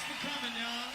Thanks for coming, y'all.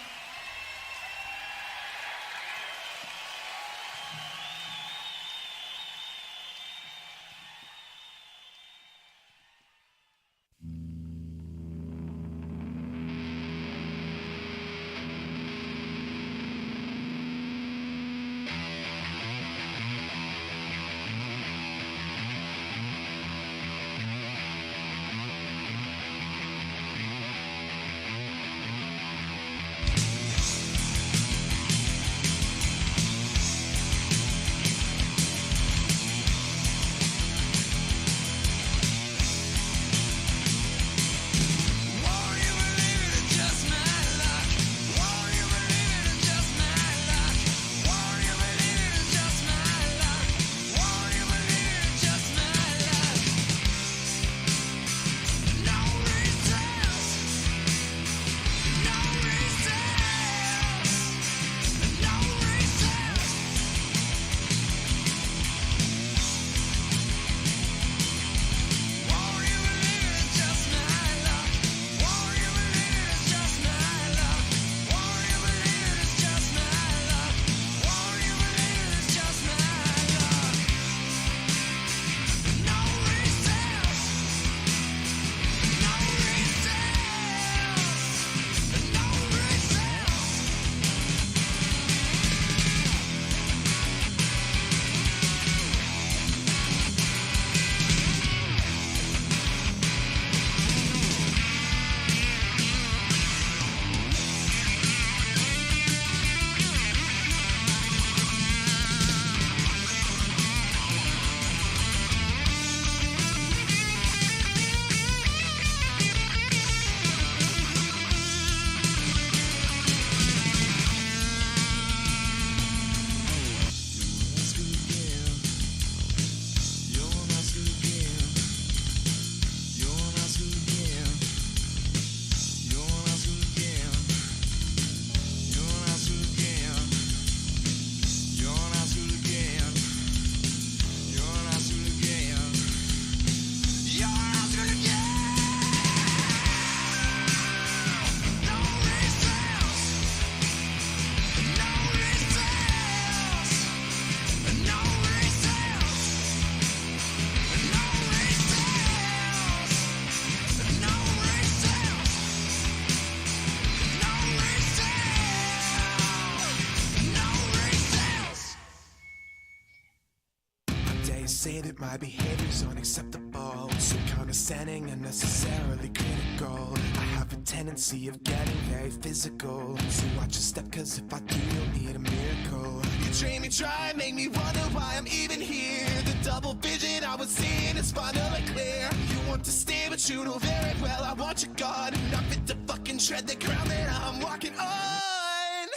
Say that my behavior's unacceptable, so condescending and necessarily critical. I have a tendency of getting very physical, so watch your step, cause if I do, you'll need a miracle. You train me dry, make me wonder why I'm even here. The double vision I was seeing is finally clear. You want to stay, but you know very well I want you gone. Not fit to fucking tread the ground that I'm walking on.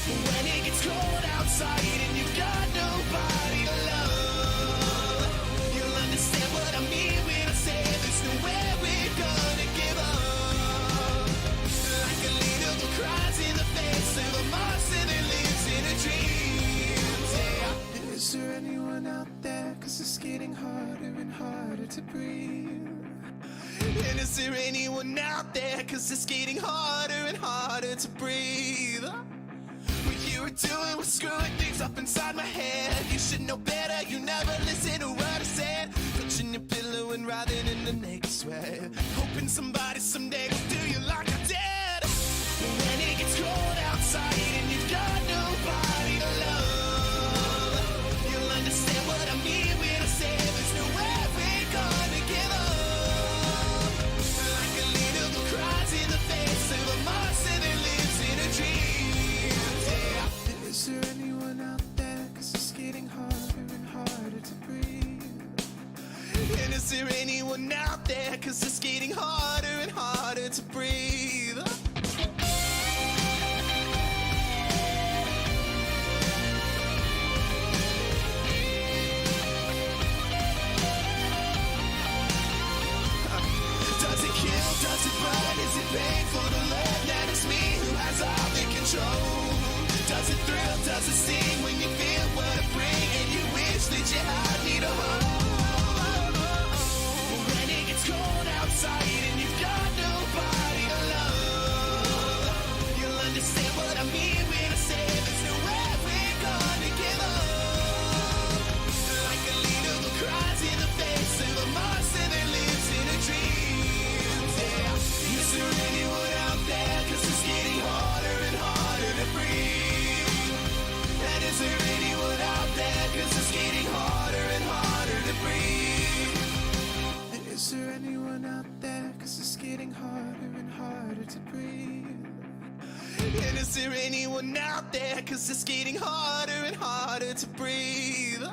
When it gets cold outside and you've got nobody to love, you'll understand what I mean when I say there's nowhere we're gonna give up. Like a leader who cries in the face of a monster that lives in a dream. Yeah. Is there anyone out there? Cause it's getting harder and harder to breathe. And is there anyone out there? Cause it's getting harder and harder to breathe. What you were doing was screwing things up inside my head. You should know better, you never listen to what I said. Touching your pillow and writhing in the naked sweat, hoping somebody someday will do you like I did. When it gets cold outside and you've got nobody to love, you'll understand what I mean when I say there's nowhere we're gonna give up. Like a leader who cries in the face of a monster that lives in a dream. Is there anyone out there? Cause it's getting harder and harder to breathe. And is there anyone out there? Cause it's getting harder and harder to breathe. Does it kill? Does it burn? Is it painful to learn that it's me who has all the control? Does it thrill? Does it sting when you feel what I bring and you wish that you had me to hold? When it gets cold outside and you've got nobody to love, out there? 'Cause it's getting harder and harder to breathe. And is there anyone out there? 'Cause it's getting harder and harder to breathe.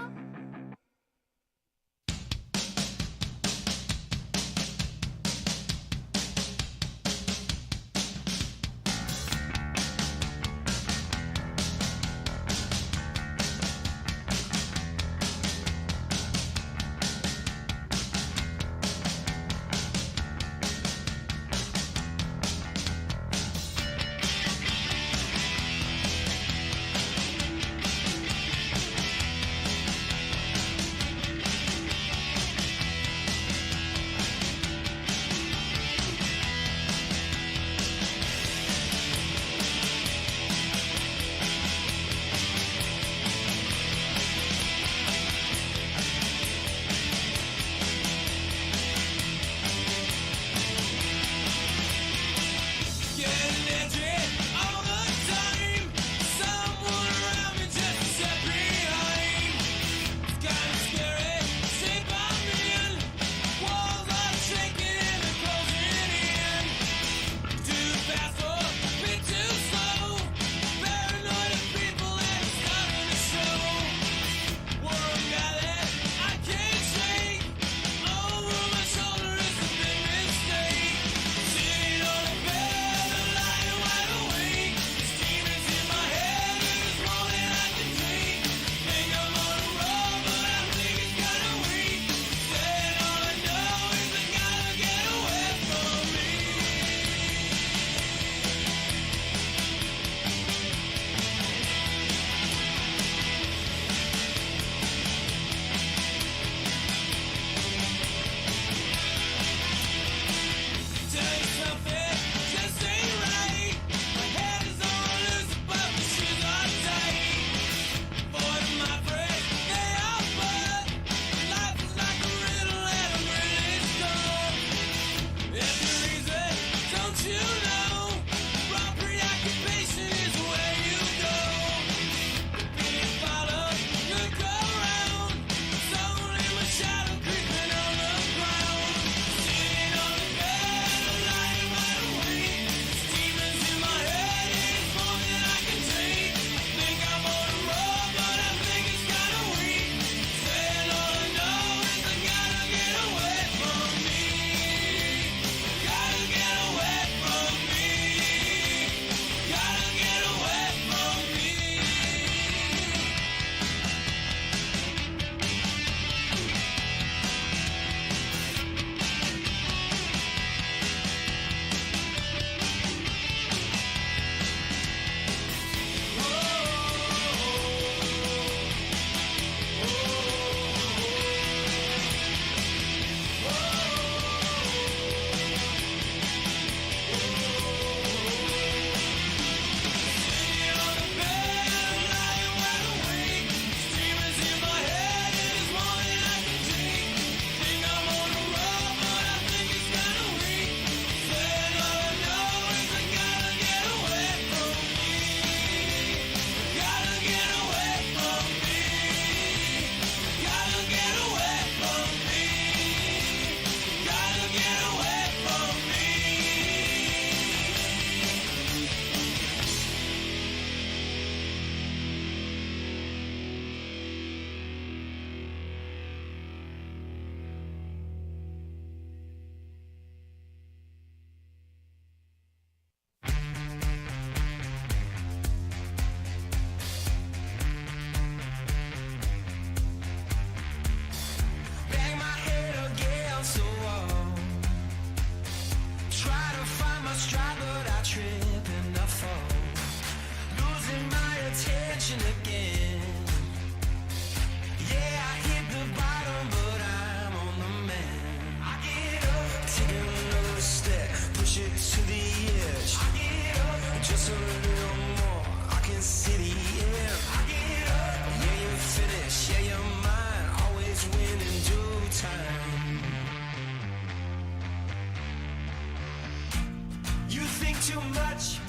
too much,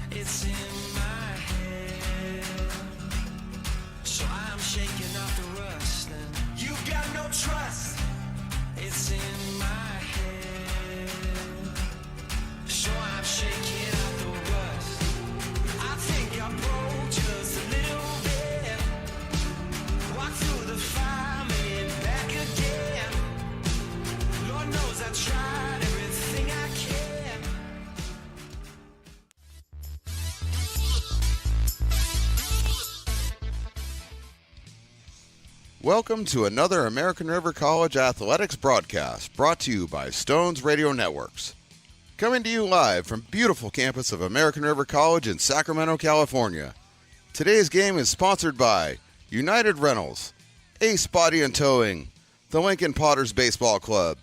it's in my head. So I'm shaking off the rust, and you got no trust, it's in my head. Welcome to another American River College Athletics broadcast brought to you by Stones Radio Networks. Coming to you live from beautiful campus of American River College in Sacramento, California. Today's game is sponsored by United Rentals, Ace Body and Towing, the Lincoln Potters Baseball Club,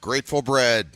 Grateful Bread,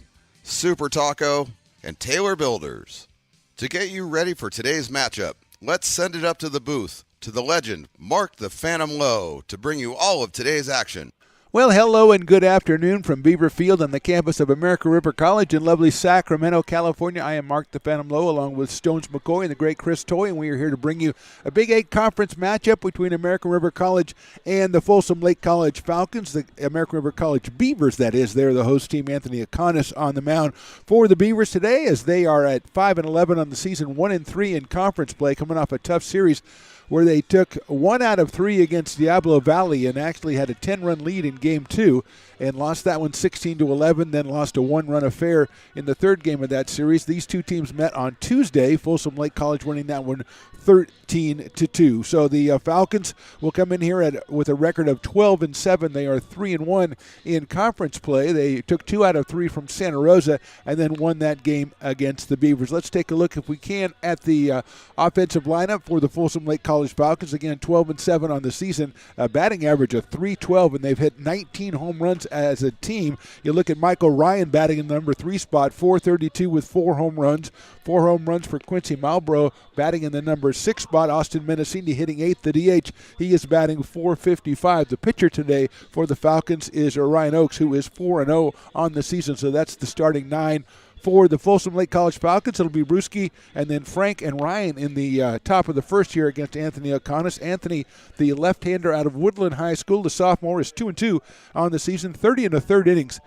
Super Taco, and Taylor Builders. To get you ready for today's matchup, let's send it up to the booth to the legend, Mark the Phantom Lowe, to bring you all of today's action. Well, hello and good afternoon from Beaver Field on the campus of American River College in lovely Sacramento, California. I am Mark the Phantom Lowe along with Stones McCoy and the great Chris Toy, and we are here to bring you a Big 8 conference matchup between American River College and the Folsom Lake College Falcons, the American River College Beavers, that is. They're the host team, Anthony Akonis on the mound for the Beavers today as they are at 5-11 on the season, 1-3 in conference play, coming off a tough series where they took 1 out of 3 against Diablo Valley and actually had a 10-run lead in Game 2 and lost that one 16-11, then lost a 1-run affair in the third game of that series. These two teams met on Tuesday, Folsom Lake College winning that one 13-2. So the Falcons will come in here with a record of 12-7. They are 3-1 in conference play. They took 2 out of 3 from Santa Rosa and then won that game against the Beavers. Let's take a look, if we can, at the offensive lineup for the Folsom Lake College Falcons. Again, 12-7 on the season, a batting average of .312, and they've hit 19 home runs as a team. You look at Michael Ryan batting in the number 3 spot, .432 with 4 home runs. 4 home runs for Quincy Malbrough batting in the number 6 spot. Austin Mendocini hitting 8th, the DH. He is batting .455. The pitcher today for the Falcons is Ryan Oakes, who is 4-0 on the season. So that's the starting 9 for the Folsom Lake College Falcons. It'll be Bruschi and then Frank and Ryan in the top of the first here against Anthony Akonis. Anthony, the left-hander out of Woodland High School, the sophomore, is 2-2 on the season, 30 1/3 innings.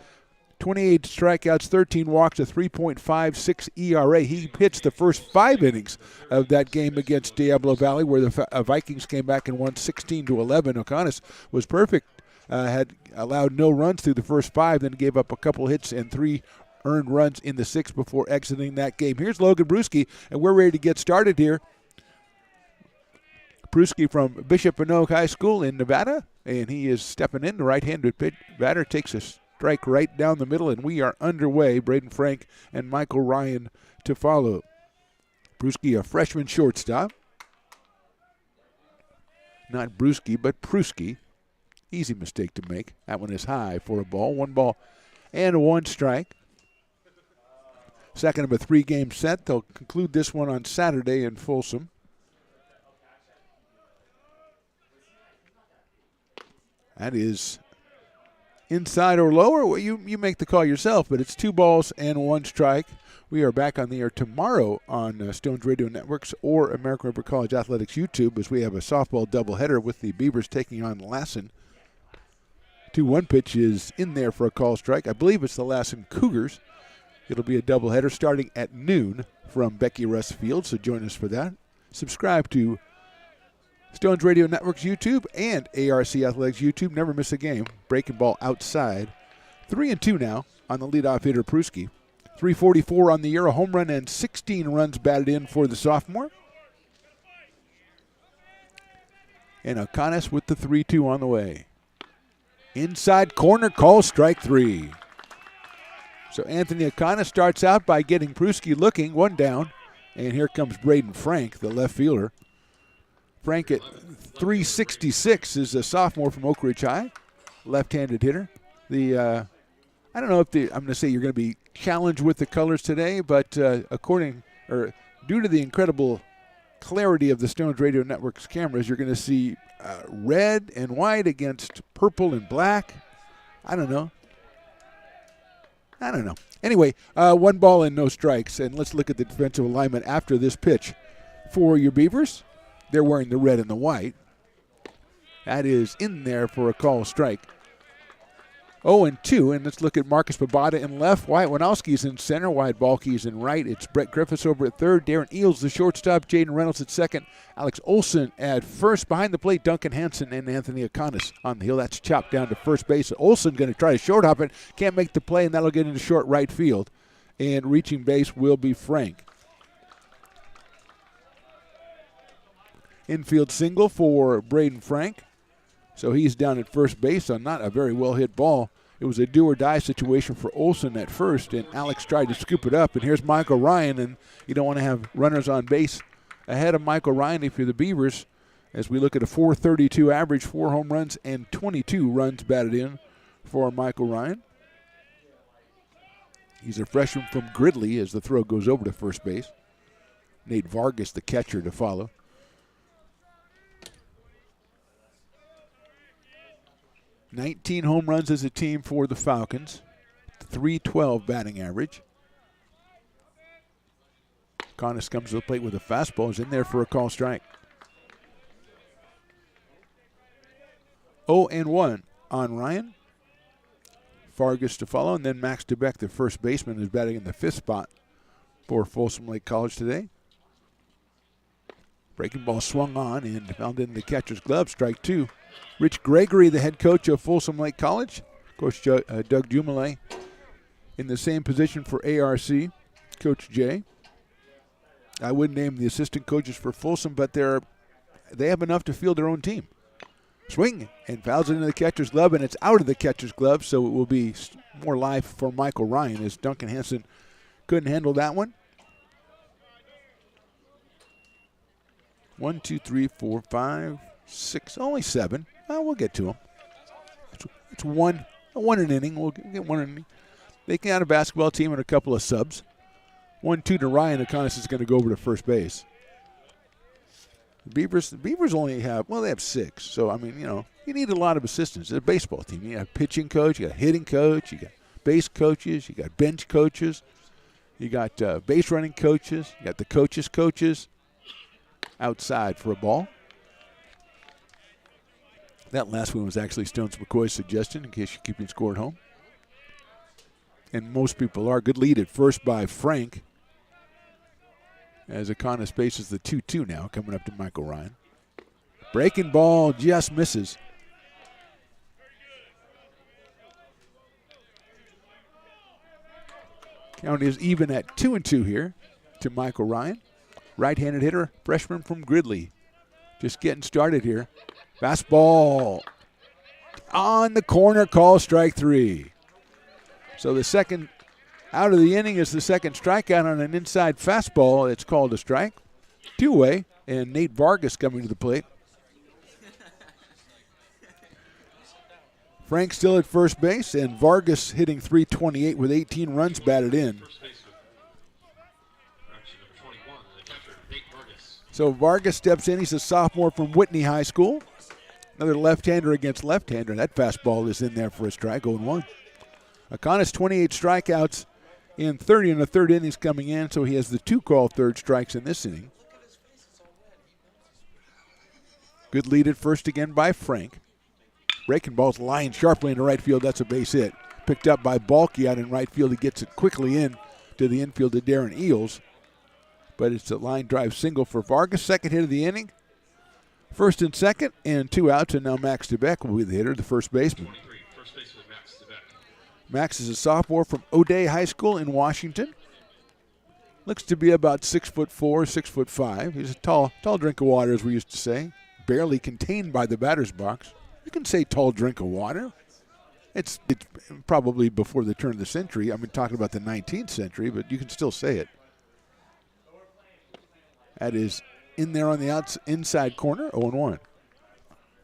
28 strikeouts, 13 walks, a 3.56 ERA. He pitched the first 5 innings of that game against Diablo Valley, where the Vikings came back and won 16-11. Akonis was perfect, had allowed no runs through the first 5, then gave up a couple hits and 3 earned runs in the 6th before exiting that game. Here's Logan Bruschi, and we're ready to get started here. Bruschi from Bishop Manogue High School in Nevada, and he is stepping in. The right-handed pitch batter takes a strike right down the middle, and we are underway. Braden Frank and Michael Ryan to follow. Bruschi, a freshman shortstop. Not Bruschi, but Pruski. Easy mistake to make. That one is high for a ball. 1 ball and 1 strike. Second of a 3-game set. They'll conclude this one on Saturday in Folsom. That is inside or lower. Well, you make the call yourself, but it's 2 balls and 1 strike. We are back on the air tomorrow on Stones Radio Networks or American River College Athletics YouTube as we have a softball doubleheader with the Beavers taking on Lassen. 2-1 pitch is in there for a call strike. I believe it's the Lassen Cougars. It'll be a doubleheader starting at noon from Becky Russ Field, so join us for that. Subscribe to Stones Radio Network's YouTube and ARC Athletics YouTube. Never miss a game. Breaking ball outside. 3-2 now on the leadoff hitter, Pruski. 344 on the year, a home run and 16 runs batted in for the sophomore. And Akonis with the 3-2 on the way. Inside corner, call strike 3. So Anthony Akonis starts out by getting Pruski looking, 1 down. And here comes Braden Frank, the left fielder. Frank at .366 is a sophomore from Oak Ridge High, left-handed hitter. I don't know if I'm going to say you're going to be challenged with the colors today, but due to the incredible clarity of the Stones Radio Network's cameras, you're going to see red and white against purple and black. I don't know. Anyway, 1 ball and no strikes, and let's look at the defensive alignment after this pitch for your Beavers. They're wearing the red and the white. That is in there for a call strike. 0-2, and let's look at Marcus Babada in left. Wyatt Winowski's in center. Wyatt Balke's in right. It's Brett Griffiths over at third. Darren Eels, the shortstop. Jaden Reynolds at second. Alex Olson at first. Behind the plate, Duncan Hansen and Anthony Akonis on the hill. That's chopped down to first base. Olson going to try to short hop it. Can't make the play, and that'll get into short right field. And reaching base will be Frank. Infield single for Braden Frank. So he's down at first base on not a very well-hit ball. It was a do-or-die situation for Olson at first, and Alex tried to scoop it up. And here's Michael Ryan, and you don't want to have runners on base ahead of Michael Ryan if you're the Beavers, as we look at a .432 average, 4 home runs, and 22 runs batted in for Michael Ryan. He's a freshman from Gridley as the throw goes over to first base. Nate Vargas, the catcher, to follow. "19 home runs as a team for the Falcons. .312 batting average. Connis comes to the plate with a fastball. Is in there for a call strike. 0-1 on Ryan. Vargas to follow, and then Max DeBeck, the first baseman, is batting in the 5th spot for Folsom Lake College today. Breaking ball swung on and found in the catcher's glove, strike 2. Rich Gregory, the head coach of Folsom Lake College. Coach Doug Dumoulin in the same position for ARC, Coach Jay. I wouldn't name the assistant coaches for Folsom, but they have enough to field their own team. Swing, and fouls it into the catcher's glove, and it's out of the catcher's glove, so it will be more live for Michael Ryan as Duncan Hansen couldn't handle that one. 1, 2, 3, 4, 5, 6, only 7. Well, we'll get to them. It's one an inning. We'll get one inning. They can add a basketball team and a couple of subs. 1-2 to Ryan. Akonis is going to go over to first base. The Beavers only have, they have 6. So, I mean, you need a lot of assistants. It's a baseball team. You got a pitching coach, you got a hitting coach, you got base coaches, you got bench coaches, you got base running coaches, you got the coaches outside for a ball. That last one was actually Stones McCoy's suggestion, in case you're keeping score at home. And most people are. Good lead at first by Frank, as Akonis faces the 2-2 now, coming up to Michael Ryan. Breaking ball just misses. Count is even at 2-2 here to Michael Ryan. Right-handed hitter, freshman from Gridley. Just getting started here. Fastball on the corner, call strike 3. So the second out of the inning is the second strikeout on an inside fastball. It's called a strike. 2-way, and Nate Vargas coming to the plate. Frank still at first base, and Vargas hitting .328 with 18 runs batted in. So Vargas steps in. He's a sophomore from Whitney High School. Another left-hander against left-hander. That fastball is in there for a strike, 0-1. Akonis 28 strikeouts in 30 and a third innings coming in, so he has the 2 called third strikes in this inning. Good lead at first again by Frank. Breaking ball's lying sharply into right field. That's a base hit. Picked up by Balky out in right field. He gets it quickly in to the infield to Darren Eels. But it's a line drive single for Vargas. Second hit of the inning. First and second, and 2 outs, and now Max DeBeck will be the hitter, the first baseman. Max is a sophomore from O'Day High School in Washington. Looks to be about 6'4", 6'5". He's a tall drink of water, as we used to say. Barely contained by the batter's box. You can say tall drink of water. It's probably before the turn of the century. I mean, talking about the 19th century, but you can still say it. That is in there on the inside corner, 0-1.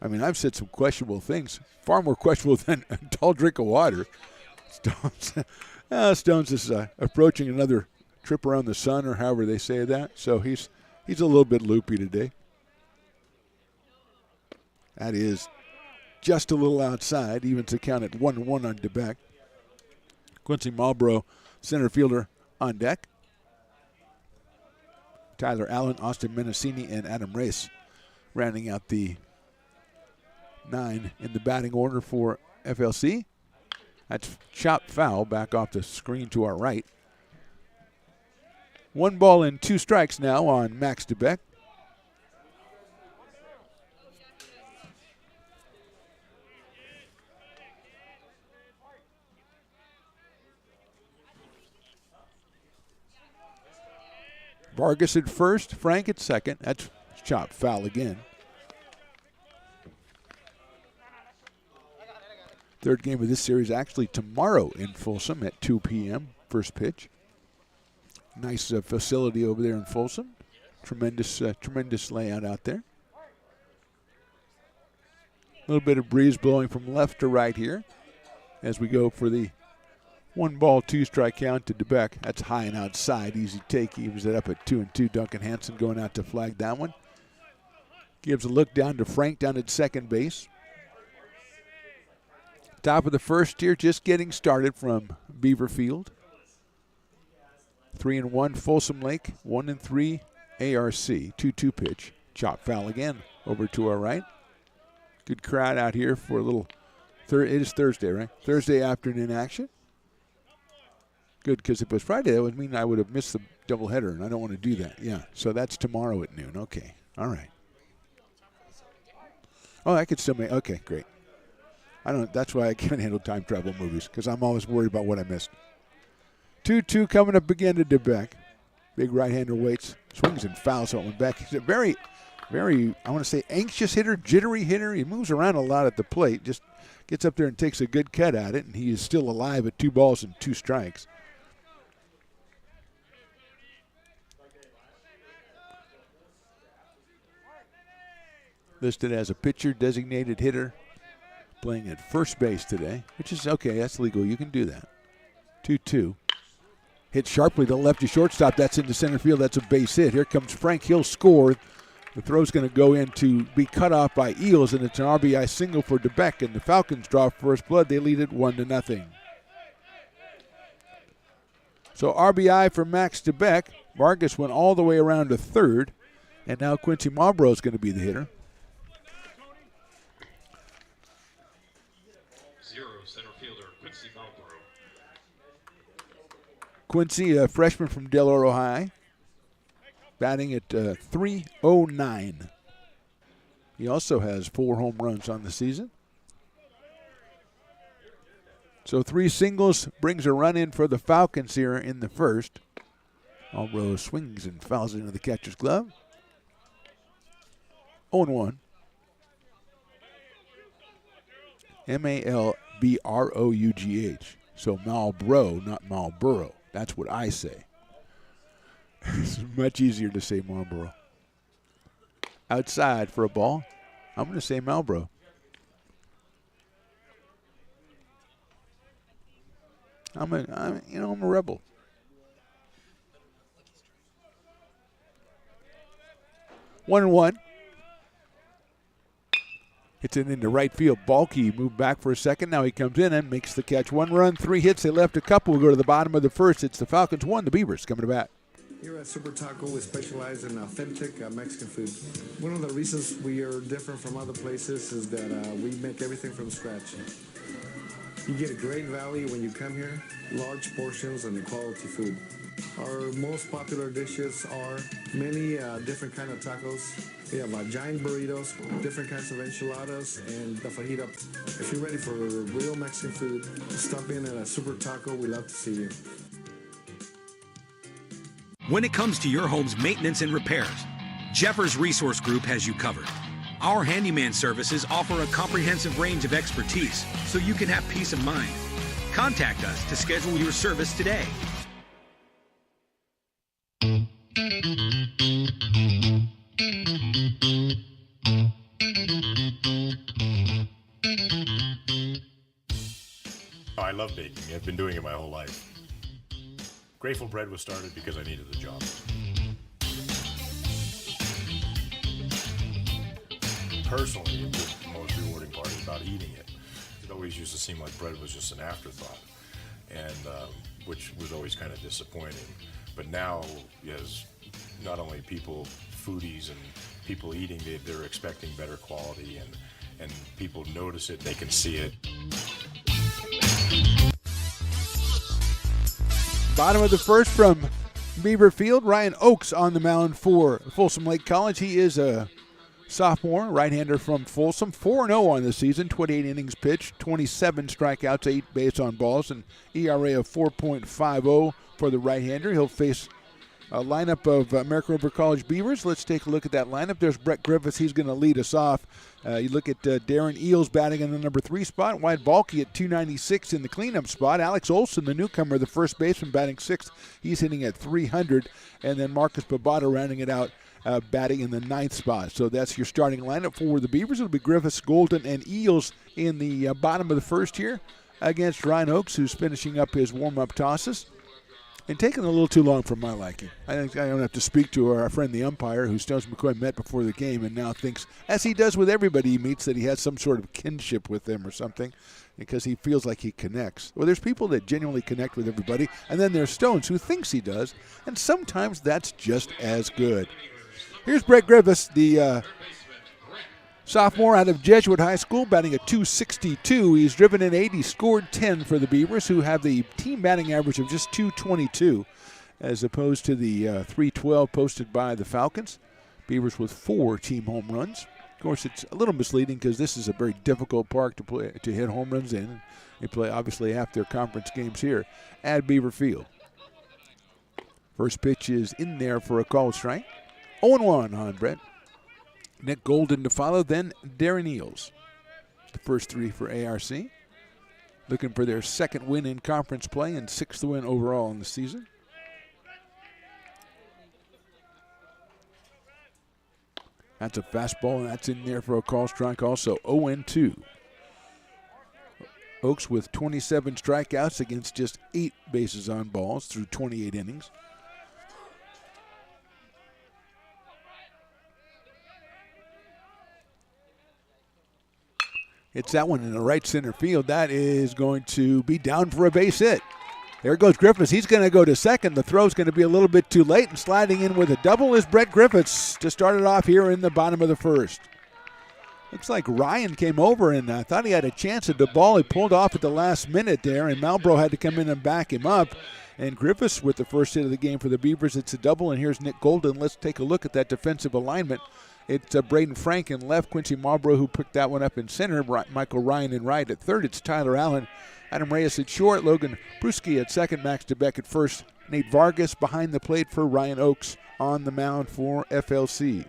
I mean, I've said some questionable things, far more questionable than a tall drink of water. Stones is approaching another trip around the sun, or however they say that. So he's a little bit loopy today. That is just a little outside, evens the count at 1-1 on DeBeck. Quincy Marlboro, center fielder, on deck. Tyler Allen, Austin Menacini, and Adam Race rounding out the 9 in the batting order for FLC. That's chopped foul back off the screen to our right. 1 ball and 2 strikes now on Max DeBeck. Vargas at first, Frank at second. That's chopped foul again. Third game of this series actually tomorrow in Folsom at 2 p.m. First pitch. Nice facility over there in Folsom. Tremendous layout out there. A little bit of breeze blowing from left to right here as we go for the 1-ball, 2-strike count to DeBeck. That's high and outside, easy take. He was up at 2-2. Duncan Hansen going out to flag that one. Gives a look down to Frank down at second base. Top of the first here, just getting started from Beaver Field. 3-1 Folsom Lake, 1-3 ARC. 2-2 pitch. Chop foul again over to our right. Good crowd out here for a little, it is Thursday, right? Thursday afternoon action. Good, because if it was Friday, that would mean I would have missed the doubleheader, and I don't want to do that. Yeah, so that's tomorrow at noon. Okay, all right. Oh, I could still make, okay, great. That's why I can't handle time travel movies, because I'm always worried about what I missed. 2-2 coming up again to DeBeck. Big right-hander waits, swings and fouls that one back. He's a very, I want to say anxious hitter, jittery hitter. He moves around a lot at the plate, just gets up there and takes a good cut at it, and he is still alive at 2 balls and 2 strikes. Listed as a pitcher, designated hitter, playing at first base today, which is okay, that's legal, you can do that. 2-2. Hit sharply to lefty shortstop, that's into center field, that's a base hit. Here comes Frank, he'll score. The throw's going to go in to be cut off by Eels, and it's an RBI single for DeBeck, and the Falcons draw first blood. They lead it 1-0. So RBI for Max DeBeck. Vargas went all the way around to third, and now Quincy Marlboro is going to be the hitter. Center fielder Quincy Marlboro. Quincy, a freshman from Del Oro High, batting at .309. He also has 4 home runs on the season. So 3 singles brings a run in for the Falcons here in the first. Marlboro swings and fouls it into the catcher's glove. 0-1. Malbrough. So Marlboro, not Marlboro. That's what I say. It's much easier to say Marlboro. Outside for a ball. I'm going to say Marlboro. I'm a rebel. One and one. Hits it into right field. Balky moved back for a second. Now he comes in and makes the catch. 1 run, 3 hits. They left a couple. We'll go to the bottom of the first. It's the Falcons 1, the Beavers coming to bat. Here at Super Taco, we specialize in authentic Mexican food. One of the reasons we are different from other places is that we make everything from scratch. You get a great value when you come here, large portions and quality food. Our most popular dishes are many different kind of tacos. We have giant burritos, different kinds of enchiladas, and the fajita. If you're ready for real Mexican food, stop in at a Super Taco. We'd love to see you. When it comes to your home's maintenance and repairs, Jeffers Resource Group has you covered. Our handyman services offer a comprehensive range of expertise so you can have peace of mind. Contact us to schedule your service today. I love baking. I've been doing it my whole life. Grateful Bread was started because I needed the job. Personally, the most rewarding part is about eating it. It always used to seem like bread was just an afterthought, and which was always kind of disappointing. But now, as not only people, foodies and people eating, they're expecting better quality, and people notice it, they can see it. Bottom of the first from Beaver Field. Ryan Oakes on the mound for Folsom Lake College. He is a sophomore, right-hander from Folsom. 4-0 on the season, 28 innings pitched, 27 strikeouts, 8 base on balls, and ERA of 4.50 for the right-hander. He'll face lineup of American River College Beavers. Let's take a look at that lineup. There's Brett Griffiths. He's going to lead us off. You look at Darren Eels batting in the number 3 spot. Wyatt Balke at 296 in the cleanup spot. Alex Olson, the newcomer, the first baseman, batting 6th. He's hitting at 300. And then Marcus Babata rounding it out, batting in the 9th spot. So that's your starting lineup for the Beavers. It'll be Griffiths, Golden, and Eels in the bottom of the first here against Ryan Oakes, who's finishing up his warm-up tosses. And taking a little too long for my liking. I think I don't have to speak to our friend the umpire, who Stones McCoy met before the game and now thinks, as he does with everybody he meets, that he has some sort of kinship with them or something because he feels like he connects. Well, there's people that genuinely connect with everybody, and then there's Stones who thinks he does, and sometimes that's just as good. Here's Brett Griffiths, the sophomore out of Jesuit High School, batting at 262. He's driven in 8. He scored 10 for the Beavers, who have the team batting average of just 222, as opposed to the 312 posted by the Falcons. Beavers with 4 team home runs. Of course, it's a little misleading because this is a very difficult park to hit home runs in. They play, obviously, half their conference games here at Beaver Field. First pitch is in there for a called strike. 0-1 on Brett. Nick Golden to follow, then Darren Eels. The first 3 for ARC. Looking for their 2nd win in conference play and 6th win overall in the season. That's a fastball, and that's in there for a call strike also. 0-2. Oakes with 27 strikeouts against just 8 bases on balls through 28 innings. It's that one in the right center field. That is going to be down for a base hit. There goes Griffiths. He's going to go to second. The throw's going to be a little bit too late, and sliding in with a double is Brett Griffiths to start it off here in the bottom of the first. Looks like Ryan came over and thought he had a chance at the ball. He pulled off at the last minute there, and Malbrough had to come in and back him up. And Griffiths with the first hit of the game for the Beavers. It's a double, and here's Nick Golden. Let's take a look at that defensive alignment. It's Braden Frank in left, Quincy Marlborough who picked that one up in center, Michael Ryan in right. At third, it's Tyler Allen, Adam Reyes at short, Logan Pruski at second, Max DeBeck at first, Nate Vargas behind the plate for Ryan Oakes on the mound for FLC.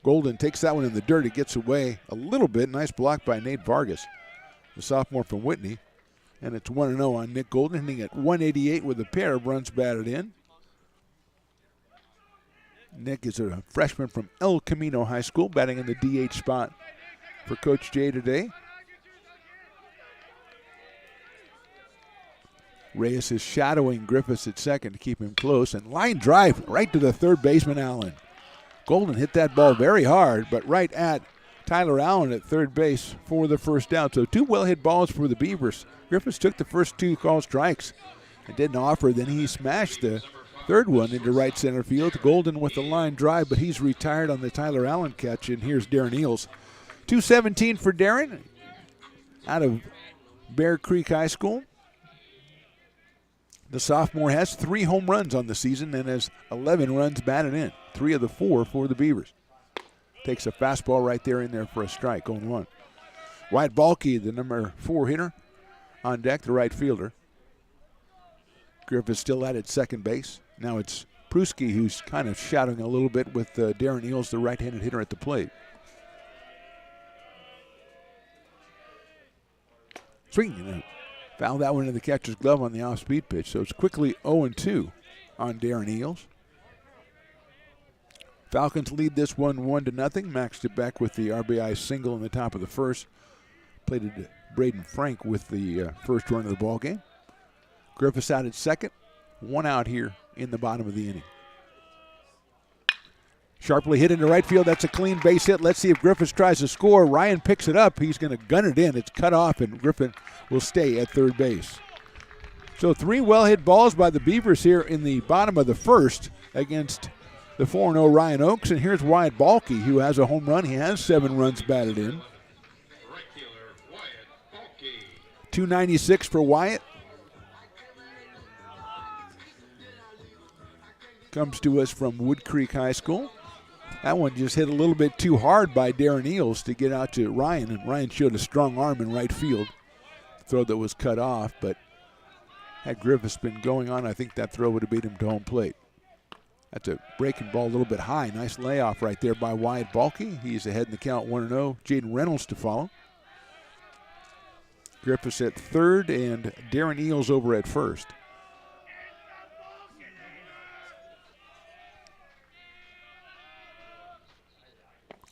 Golden takes that one in the dirt. It gets away a little bit. Nice block by Nate Vargas, the sophomore from Whitney. And it's 1-0 on Nick Golden, hitting at 188 with a pair of runs batted in. Nick is a freshman from El Camino High School, batting in the DH spot for Coach Jay today. Reyes is shadowing Griffiths at second to keep him close, and line drive right to the third baseman, Allen. Golden hit that ball very hard, but right at Tyler Allen at third base for the first out. So 2 well-hit balls for the Beavers. Griffiths took the first 2 called strikes and didn't offer. Then he smashed the third one into right center field. Golden with the line drive, but he's retired on the Tyler Allen catch, and here's Darren Eels. 217 for Darren out of Bear Creek High School. The sophomore has 3 home runs on the season and has 11 runs batted in. 3 of the 4 for the Beavers. Takes a fastball right there in there for a strike, 0-1. Wyatt Balke, the number 4 hitter, on deck, the right fielder. Griffiths still at second base. Now it's Pruski who's kind of shadowing a little bit with Darren Eels, the right-handed hitter at the plate. Swinging, fouled that one in the catcher's glove on the off-speed pitch, so it's quickly 0-2 on Darren Eels. Falcons lead this one 1-0. Max DeBeck with the RBI single in the top of the first. Plated Braden Frank with the first run of the ball game. Griffiths out at second. 1 out here in the bottom of the inning. Sharply hit into right field. That's a clean base hit. Let's see if Griffiths tries to score. Ryan picks it up. He's going to gun it in. It's cut off, and Griffin will stay at third base. So 3 well-hit balls by the Beavers here in the bottom of the first against the 4-0 Ryan Oakes. And here's Wyatt Balke, who has a home run. He has 7 runs batted in. 296 for Wyatt. Comes to us from Wood Creek High School. That one just hit a little bit too hard by Darren Eels to get out to Ryan, and Ryan showed a strong arm in right field. Throw that was cut off, but Had Griffiths been going on, I think that throw would have beat him to home plate. That's a breaking ball a little bit high. Nice layoff right there by Wyatt Balky. He's ahead in the count 1-0. Jaden Reynolds to follow. Griffiths at third and Darren Eels over at first.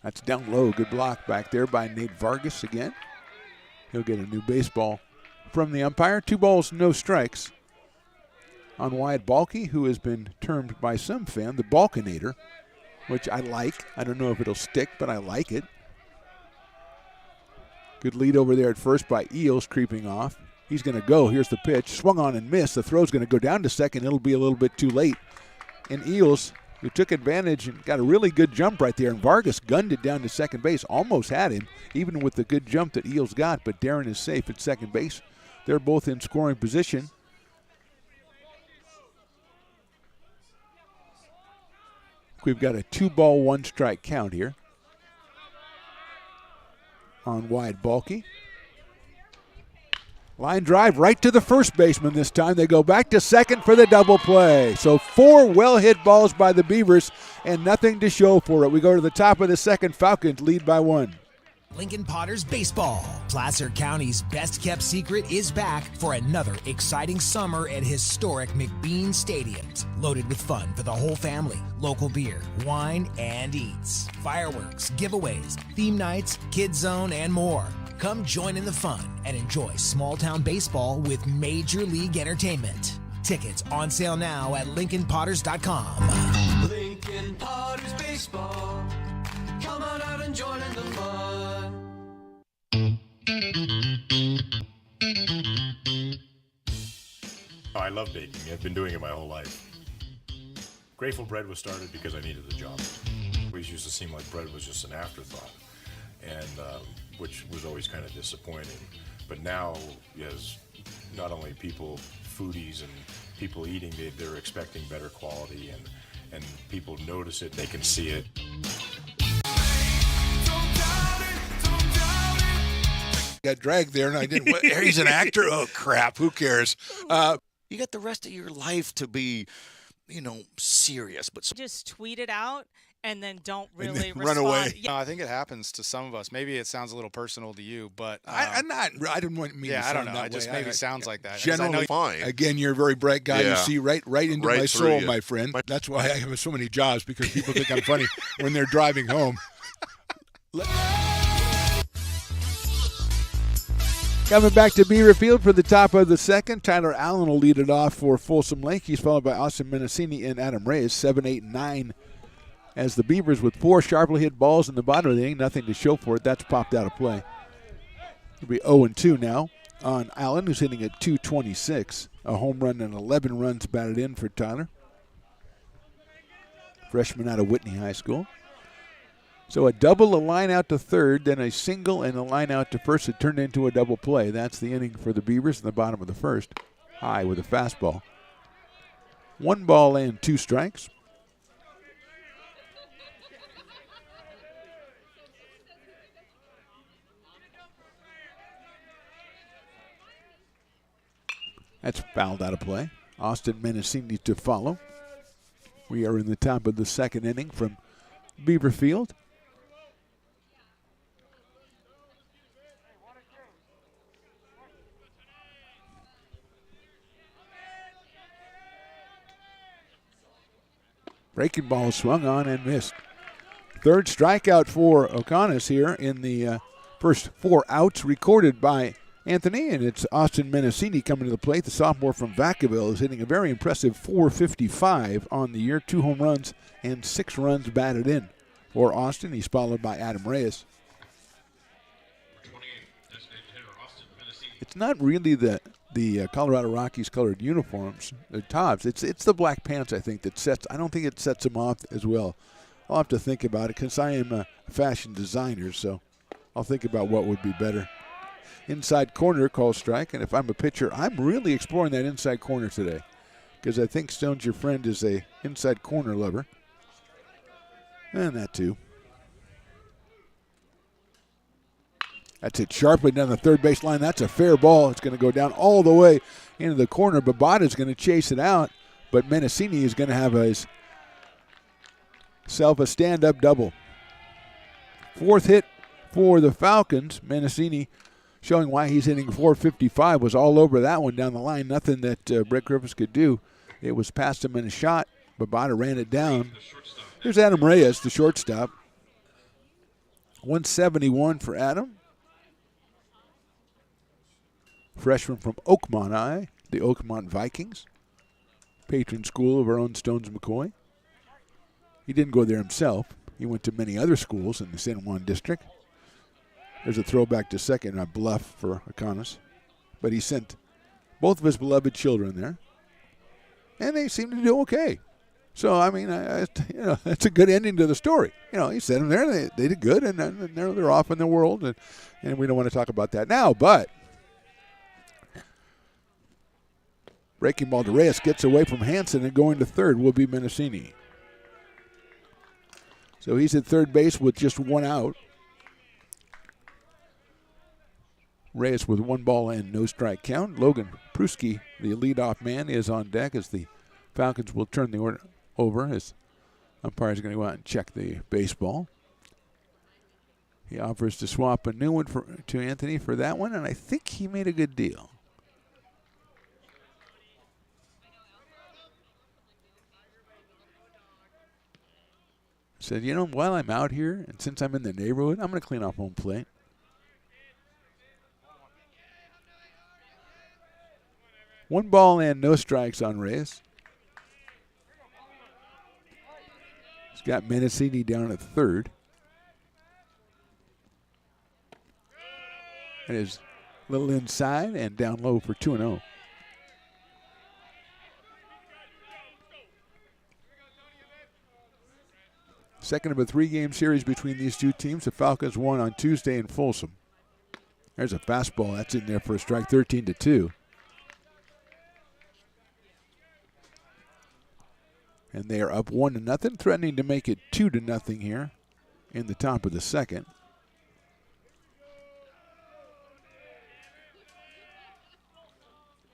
That's down low. Good block back there by Nate Vargas again. He'll get a new baseball from the umpire. 2 balls, no strikes on Wyatt Balky, who has been termed by some fan the Balkinator, which I like. I don't know if it'll stick, but I like it. Good lead over there at first by Eels, creeping off. He's going to go. Here's the pitch. Swung on and missed. The throw's going to go down to second. It'll be a little bit too late. And Eels, who took advantage and got a really good jump right there, and Vargas gunned it down to second base. Almost had him, even with the good jump that Eels got, but Darren is safe at second base. They're both in scoring position. We've got a 2-ball, 1-strike count here on Wyatt Balky. Line drive right to the first baseman this time. They go back to second for the double play. So 4 well-hit balls by the Beavers and nothing to show for it. We go to the top of the second. Falcons lead by 1. Lincoln Potters Baseball. Placer County's best-kept secret is back for another exciting summer at historic McBean Stadiums. Loaded with fun for the whole family, local beer, wine, and eats. Fireworks, giveaways, theme nights, kids zone, and more. Come join in the fun and enjoy small-town baseball with Major League Entertainment. Tickets on sale now at LincolnPotters.com. Lincoln Potters Baseball. Come on out and join in the fun. I love baking. I've been doing it my whole life. Grateful Bread was started because I needed the job. It always used to seem like bread was just an afterthought, and which was always kind of disappointing. But now, as not only people, foodies and people eating, they're expecting better quality, and people notice it, they can see it. Got dragged there, and I didn't. He's an actor? Oh, crap. Who cares? You got the rest of your life to be, serious. But just tweet it out and then don't And really then run away. Yeah. I think it happens to some of us. Maybe it sounds a little personal to you, but I didn't want me to yeah, I don't sound know. that It just way. maybe sounds like that. 'Cause Generally fine. Again, you're a very bright guy. Yeah. You see right into Right my through soul, you. my friend. That's why I have so many jobs, because people think I'm funny when they're driving home. Coming back to Beaver Field for the top of the second, Tyler Allen will lead it off for Folsom Lake. He's followed by Austin Mendocini and Adam Reyes, 7, 8, 9. As the Beavers with 4 sharply hit balls in the bottom of the inning, nothing to show for it. That's popped out of play. It'll be 0-2 now on Allen, who's hitting at .226. A home run and 11 runs batted in for Tyler. Freshman out of Whitney High School. So a double, a line out to third, then a single and a line out to first. It turned into a double play. That's the inning for the Beavers in the bottom of the first. High with a fastball. 1 ball and 2 strikes. That's fouled out of play. Austin Mendocini to follow. We are in the top of the second inning from Beaver Field. Breaking ball swung on and missed. Third strikeout for O'Connors here in the first 4 outs recorded by Anthony, and it's Austin Mendocini coming to the plate. The sophomore from Vacaville is hitting a very impressive .455 on the year, 2 home runs and 6 runs batted in for Austin. He's followed by Adam Reyes. It's not really the Colorado Rockies colored uniforms, the tops. It's the black pants, I think, that sets. I don't think it sets them off as well. I'll have to think about it, because I am a fashion designer, so I'll think about what would be better. Inside corner, call strike, and if I'm a pitcher, I'm really exploring that inside corner today, because I think Stone's your friend is a inside corner lover. And that too. That's it sharply down the third base line. That's a fair ball. It's going to go down all the way into the corner. Babada's going to chase it out, but Mendocini is going to have himself a stand-up double. Fourth hit for the Falcons. Mendocini showing why he's hitting .455, was all over that one down the line. Nothing that Brett Griffiths could do. It was past him in a shot. Babada ran it down. Here's Adam Reyes, the shortstop. 171 for Adam. Freshman from Oakmont, the Oakmont Vikings. Patron school of our own Stones McCoy. He didn't go there himself. He went to many other schools in the San Juan district. There's a throwback to second, a bluff for Aconis. But he sent both of his beloved children there. And they seem to do okay. So, I mean, that's a good ending to the story. He sent them there, they did good, and they're off in the world, and we don't want to talk about that now. But breaking ball to Reyes gets away from Hansen, and going to third will be Mendocini. So he's at third base with just one out. Reyes with 1 ball and no strike count. Logan Pruski, the leadoff man, is on deck as the Falcons will turn the order over. His umpire is going to go out and check the baseball. He offers to swap a new one to Anthony for that one, and I think he made a good deal. Said, while I'm out here, and since I'm in the neighborhood, I'm going to clean off home plate. One ball and no strikes on Reyes. He's got Mendocini down at third. It is a little inside and down low for 2-0. Second of a 3-game series between these two teams. The Falcons won on Tuesday in Folsom. There's a fastball. That's in there for a strike, 13-2. And they are up 1-0, threatening to make it 2-0 here in the top of the second.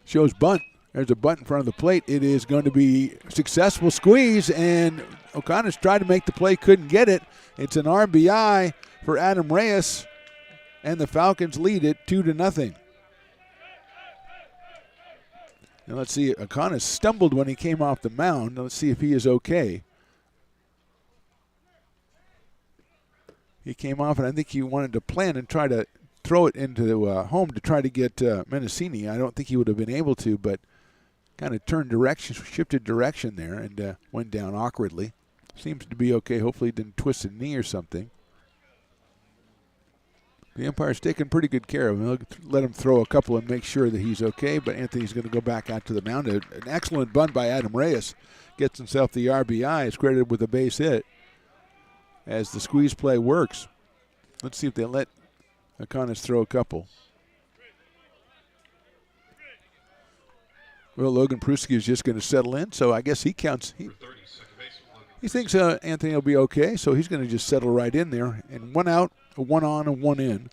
Shows bunt. There's a bunt in front of the plate. It is going to be a successful squeeze, and O'Connor's tried to make the play, couldn't get it. It's an RBI for Adam Reyes, and the Falcons lead it 2-0. Now let's see, O'Connor stumbled when he came off the mound. Let's see if he is okay. He came off, and I think he wanted to plan and try to throw it into home to try to get Mendocini. I don't think he would have been able to, but kind of shifted direction there and went down awkwardly. Seems to be okay. Hopefully he didn't twist a knee or something. The umpire's taking pretty good care of him. He'll let him throw a couple and make sure that he's okay, but Anthony's going to go back out to the mound. An excellent bunt by Adam Reyes. Gets himself the RBI. Is credited with a base hit as the squeeze play works. Let's see if they let Aconis throw a couple. Well, Logan Pruski is just going to settle in, so I guess he counts. He thinks Anthony will be okay, so he's going to just settle right in there. And 1 out, a 1 on, and 1 in.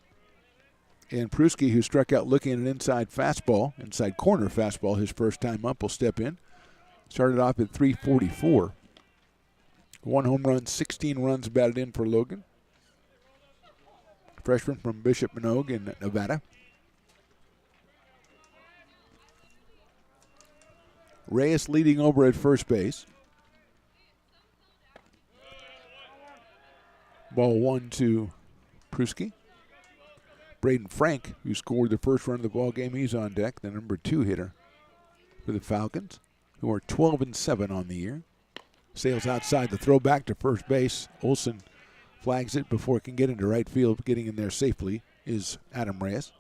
And Pruski, who struck out looking at an inside corner fastball his first time up, will step in. Started off at .344. 1 home run, 16 runs batted in for Logan. Freshman from Bishop Manogue in Nevada. Reyes leading over at first base. Ball 1 to Pruski. Braden Frank, who scored the first run of the ball game, he's on deck, the number 2 hitter for the Falcons, who are 12-7 on the year. Sails outside, the throw back to first base. Olson flags it before it can get into right field. Getting in there safely is Adam Reyes.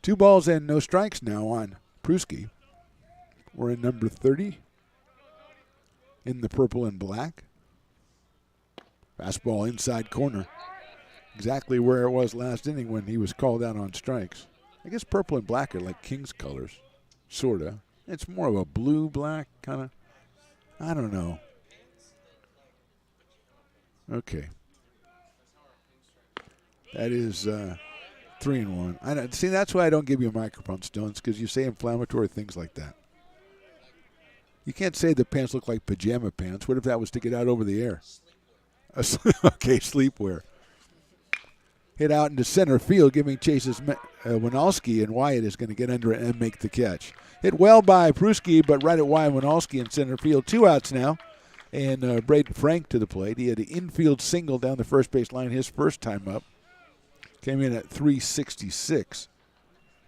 2 balls and no strikes now on Pruski. We're in number 30 in the purple and black. Fastball inside corner. Exactly where it was last inning when he was called out on strikes. I guess purple and black are like King's colors, sort of. It's more of a blue-black kind of, I don't know. Okay. That is 3-1. See, that's why I don't give you a microphone, Stones, because you say inflammatory things like that. You can't say the pants look like pajama pants. What if that was to get out over the air? Okay, sleepwear. Hit out into center field, giving chases Winalski, and Wyatt is going to get under it and make the catch. Hit well by Pruski, but right at Wyatt Winalski in center field. 2 outs now, and Braden Frank to the plate. He had an infield single down the first base line his first time up. Came in at 366,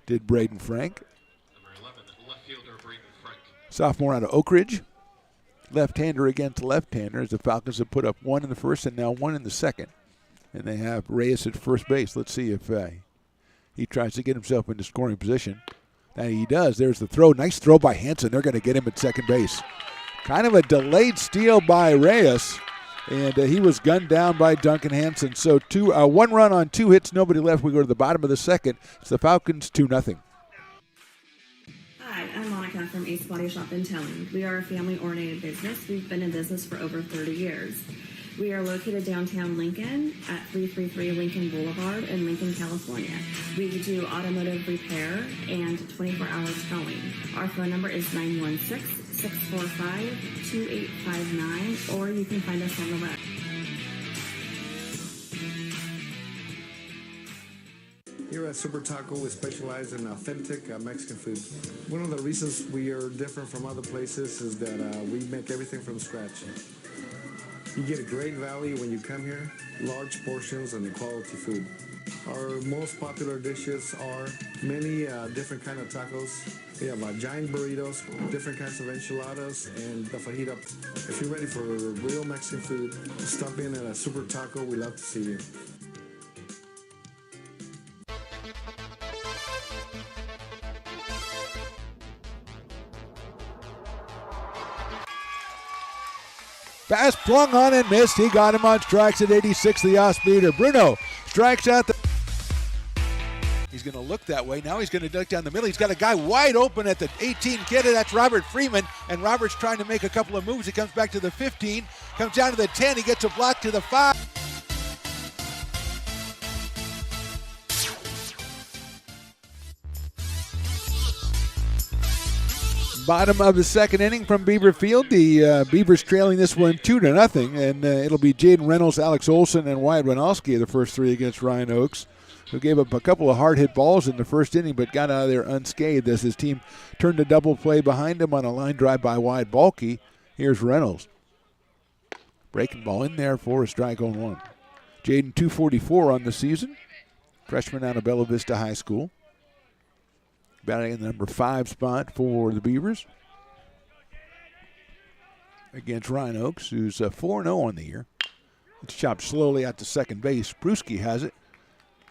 did Braden Frank. Number 11, left fielder Braden Frank. Sophomore out of Oak Ridge. Left-hander against left-hander as the Falcons have put up 1 in the first and now 1 in the second. And they have Reyes at first base. Let's see if he tries to get himself into scoring position. And he does. There's the throw. Nice throw by Hansen. They're going to get him at second base. Kind of a delayed steal by Reyes. And he was gunned down by Duncan Hansen. So 1 run on 2 hits, nobody left. We go to the bottom of the second. It's the Falcons 2-0. Hi, I'm Monica from Ace Body Shop in Telling. We are a family-oriented business. We've been in business for over 30 years. We are located downtown Lincoln at 333 Lincoln Boulevard in Lincoln, California. We do automotive repair and 24-hour towing. Our phone number is 916-645-2859, or you can find us on the web. Here at Super Taco, we specialize in authentic Mexican food. One of the reasons we are different from other places is that we make everything from scratch. You get a great value when you come here, large portions and quality food. Our most popular dishes are many different kind of tacos. We have giant burritos, different kinds of enchiladas, and the fajita. If you're ready for real Mexican food, stop in at a Super Taco. We love to see you. Fast flung on and missed. He got him on strikes at 86, the off-speeder. Bruno strikes out the... He's going to look that way. Now he's going to duck down the middle. He's got a guy wide open at the 18 kid. That's Robert Freeman. And Robert's trying to make a couple of moves. He comes back to the 15, comes down to the 10. He gets a block to the 5. Bottom of the second inning from Beaver Field. The Beavers trailing this one 2-0, and it'll be Jaden Reynolds, Alex Olson, and Wyatt Winalski the first 3 against Ryan Oakes, who gave up a couple of hard-hit balls in the first inning but got out of there unscathed as his team turned a double play behind him on a line drive by Wyatt Balky. Here's Reynolds. Breaking ball in there for a strike on 1. Jaden 244 on the season. Freshman out of Bella Vista High School. Batting in the number 5 spot for the Beavers against Ryan Oakes, who's 4-0 on the year. It's chopped slowly out to second base. Pruski has it,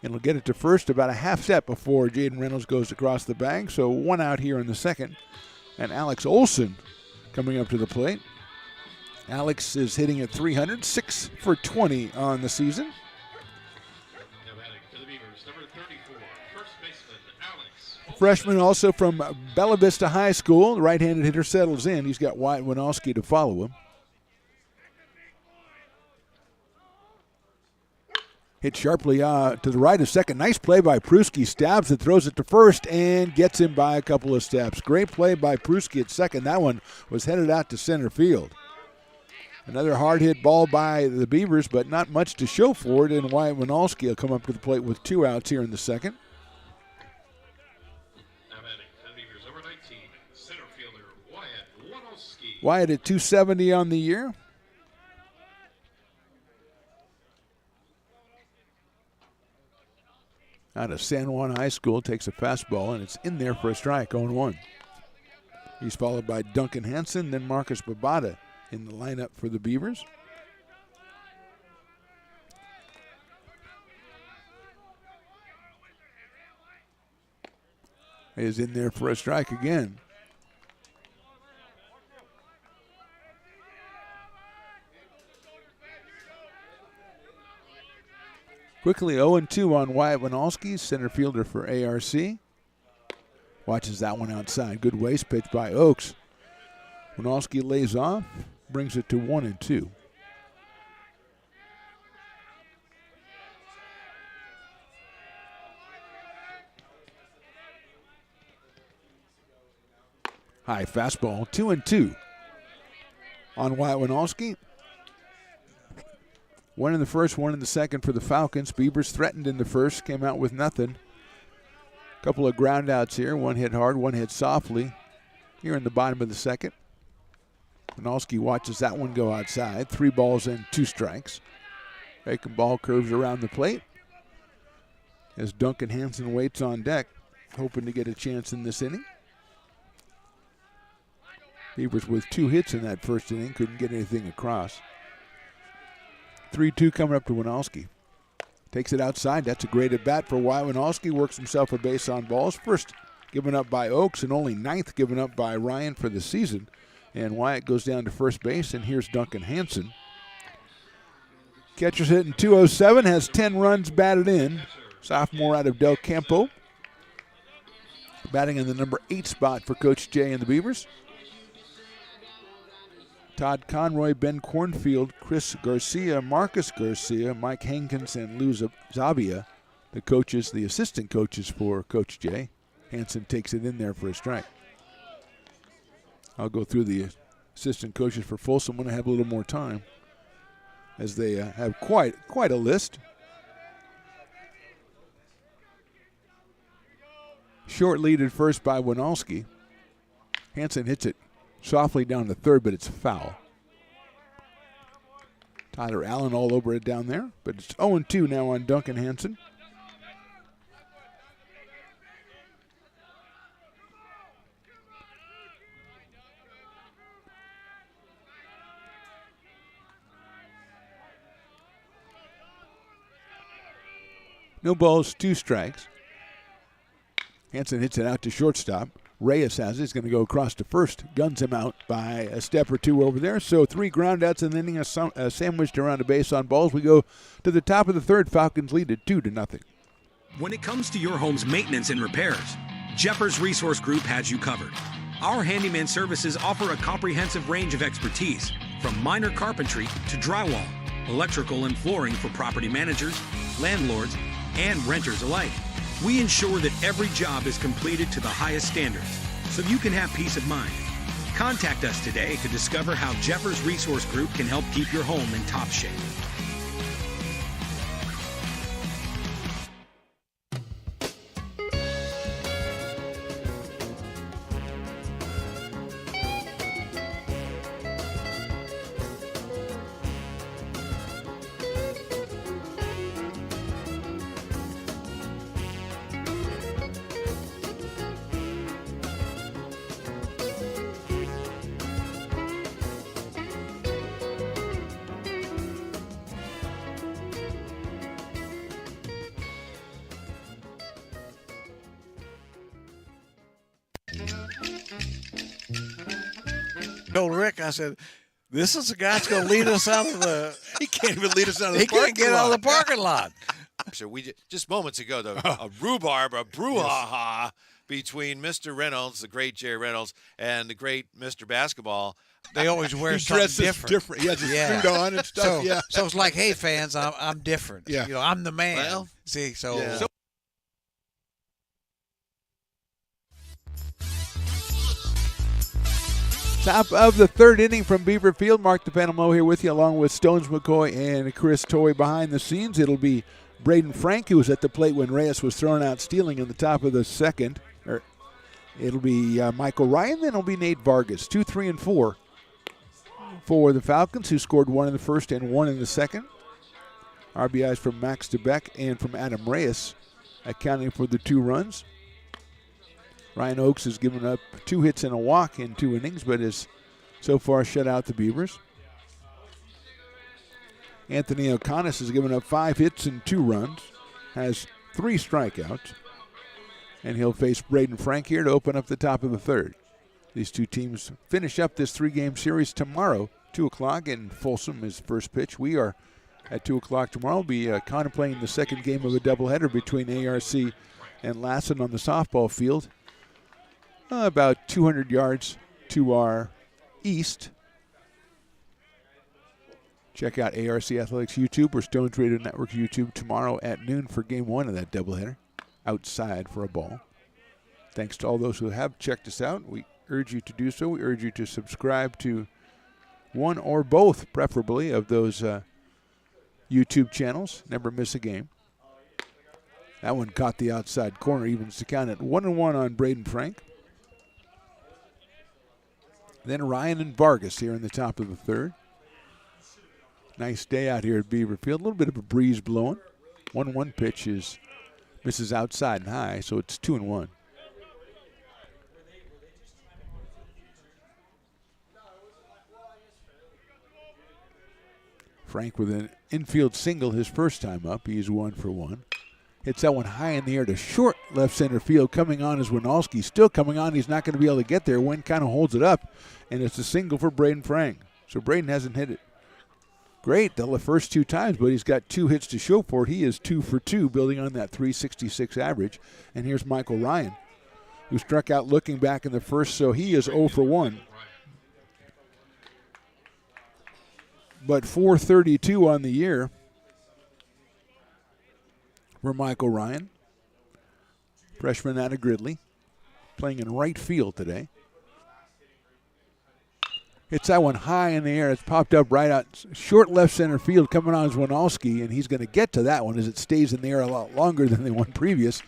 and will get it to first about a half step before Jaden Reynolds goes across the bag. So 1 out here in the second. And Alex Olson coming up to the plate. Alex is hitting at 300, 6 for 20 on the season. Freshman also from Bella Vista High School. The right-handed hitter settles in. He's got Wyatt Winalski to follow him. Hit sharply to the right of second. Nice play by Pruski. Stabs it, throws it to first, and gets him by a couple of steps. Great play by Pruski at second. That one was headed out to center field. Another hard-hit ball by the Beavers, but not much to show for it, and Wyatt Winalski will come up to the plate with 2 outs here in the second. Wyatt at 270 on the year. Out of San Juan High School, takes a fastball, and it's in there for a strike, 0-1. He's followed by Duncan Hansen, then Marcus Babada in the lineup for the Beavers. Is in there for a strike again. Quickly 0-2 on Wyatt Winalski, center fielder for ARC. Watches that one outside. Good waste pitch by Oakes. Winalski lays off, brings it to 1-2. High fastball, 2-2 on Wyatt Winalski. One in the first, one in the second for the Falcons. Beavers threatened in the first, came out with nothing. Couple of ground outs here. One hit hard, one hit softly. Here in the bottom of the second. Winalski watches that one go outside. 3 balls and 2 strikes. Breaking ball curves around the plate as Duncan Hansen waits on deck, hoping to get a chance in this inning. Beavers with 2 hits in that first inning, couldn't get anything across. 3-2 coming up to Winalski. Takes it outside. That's a great at bat for Wyatt Winalski. Works himself a base on balls. First given up by Oaks and only 9th given up by Ryan for the season. And Wyatt goes down to first base, and here's Duncan Hansen. Catcher's hitting .207, has 10 runs batted in. Sophomore out of Del Campo. Batting in the number 8 spot for Coach Jay and the Beavers. Todd Conroy, Ben Cornfield, Chris Garcia, Marcus Garcia, Mike Hankins, and Lou Zabia, the coaches, the assistant coaches for Coach Jay. Hansen takes it in there for a strike. I'll go through the assistant coaches for Folsom when I have a little more time, as they have quite a list. Short lead at first by Winalski. Hansen hits it softly down to third, but it's foul. Tyler Allen all over it down there, but it's 0-2 now on Duncan Hansen. No balls, 2 strikes. Hansen hits it out to shortstop. Reyes has it. He's going to go across to first. Guns him out by a step or 2 over there. So 3 groundouts and then inning sandwiched around a base on balls. We go to the top of the third. Falcons lead at 2-0. When it comes to your home's maintenance and repairs, Jeffers Resource Group has you covered. Our handyman services offer a comprehensive range of expertise, from minor carpentry to drywall, electrical and flooring for property managers, landlords, and renters alike. We ensure that every job is completed to the highest standards, so you can have peace of mind. Contact us today to discover how Jeffers Resource Group can help keep your home in top shape. Told Rick, I said, this is the guy that's going to lead us out of the. He can't even lead us out of the He parking can't get lot. out of the parking lot. So we just moments ago, a rhubarb, a brouhaha between Mr. Reynolds, the great Jerry Reynolds, and the great Mr. Basketball. They always wear He something dresses different. He has his suit on and stuff. So, so it's like, hey, fans, I'm different. Yeah. You know, I'm the man. Well, see, so. yeah. Top of the third inning from Beaver Field. Mark DePanamo here with you, along with Stones McCoy and Chris Toy behind the scenes. It'll be Braden Frank, who was at the plate when Reyes was thrown out stealing in the top of the second. It'll be Michael Ryan, then it'll be Nate Vargas. 2, 3, and 4 for the Falcons, who scored 1 in the first and 1 in the second. RBIs from Max DeBeck and from Adam Reyes, accounting for the 2 runs. Ryan Oakes has given up 2 hits and a walk in 2 innings, but has so far shut out the Beavers. Anthony O'Connor has given up 5 hits and 2 runs, has 3 strikeouts, and he'll face Braden Frank here to open up the top of the third. These 2 teams finish up this 3-game series tomorrow, 2 o'clock, and Folsom is first pitch. We are at 2 o'clock tomorrow. We'll be contemplating the second game of a doubleheader between ARC and Lassen on the softball field. About 200 yards to our east. Check out ARC Athletics YouTube or Stones Radio Network's YouTube tomorrow at noon for game 1 of that doubleheader. Outside for a ball. Thanks to all those who have checked us out. We urge you to do so. We urge you to subscribe to one or both, preferably, of those YouTube channels. Never miss a game. That one caught the outside corner, evens the count at 1-1 on Braden Frank. Then Ryan and Vargas here in the top of the third. Nice day out here at Beaverfield. A little bit of a breeze blowing. 1-1 pitch misses outside and high, so it's 2-1. Frank with an infield single his first time up. He's 1-for-1. Hits that one high in the air to short left center field. Coming on is Winalski. Still coming on. He's not going to be able to get there. Wind kind of holds it up, and it's a single for Braden Frank. So Braden hasn't hit it great the first 2 times, but he's got 2 hits to show for it. He is 2-for-2, building on that .366 average. And here's Michael Ryan, who struck out looking back in the first, so he is 0-for-1. But .432 on the year for Michael Ryan, freshman out of Gridley, playing in right field today. Hits that one high in the air. It's popped up right out short left center field. Coming on is Winalski, and he's going to get to that one as it stays in the air a lot longer than the one previous.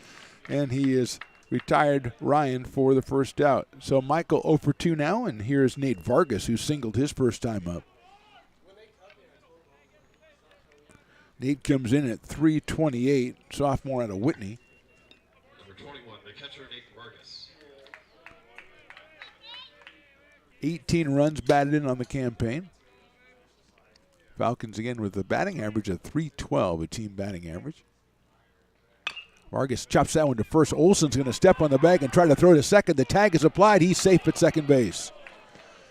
And he is retired Ryan for the first out. So Michael 0-for-2 now, and here's Nate Vargas, who singled his first time up. Nate comes in at .328, sophomore out of Whitney. Number 21, the catcher, Nate Vargas. 18 runs batted in on the campaign. Falcons again with a batting average of .312, a team batting average. Vargas chops that one to first. Olson's going to step on the bag and try to throw to second. The tag is applied. He's safe at second base.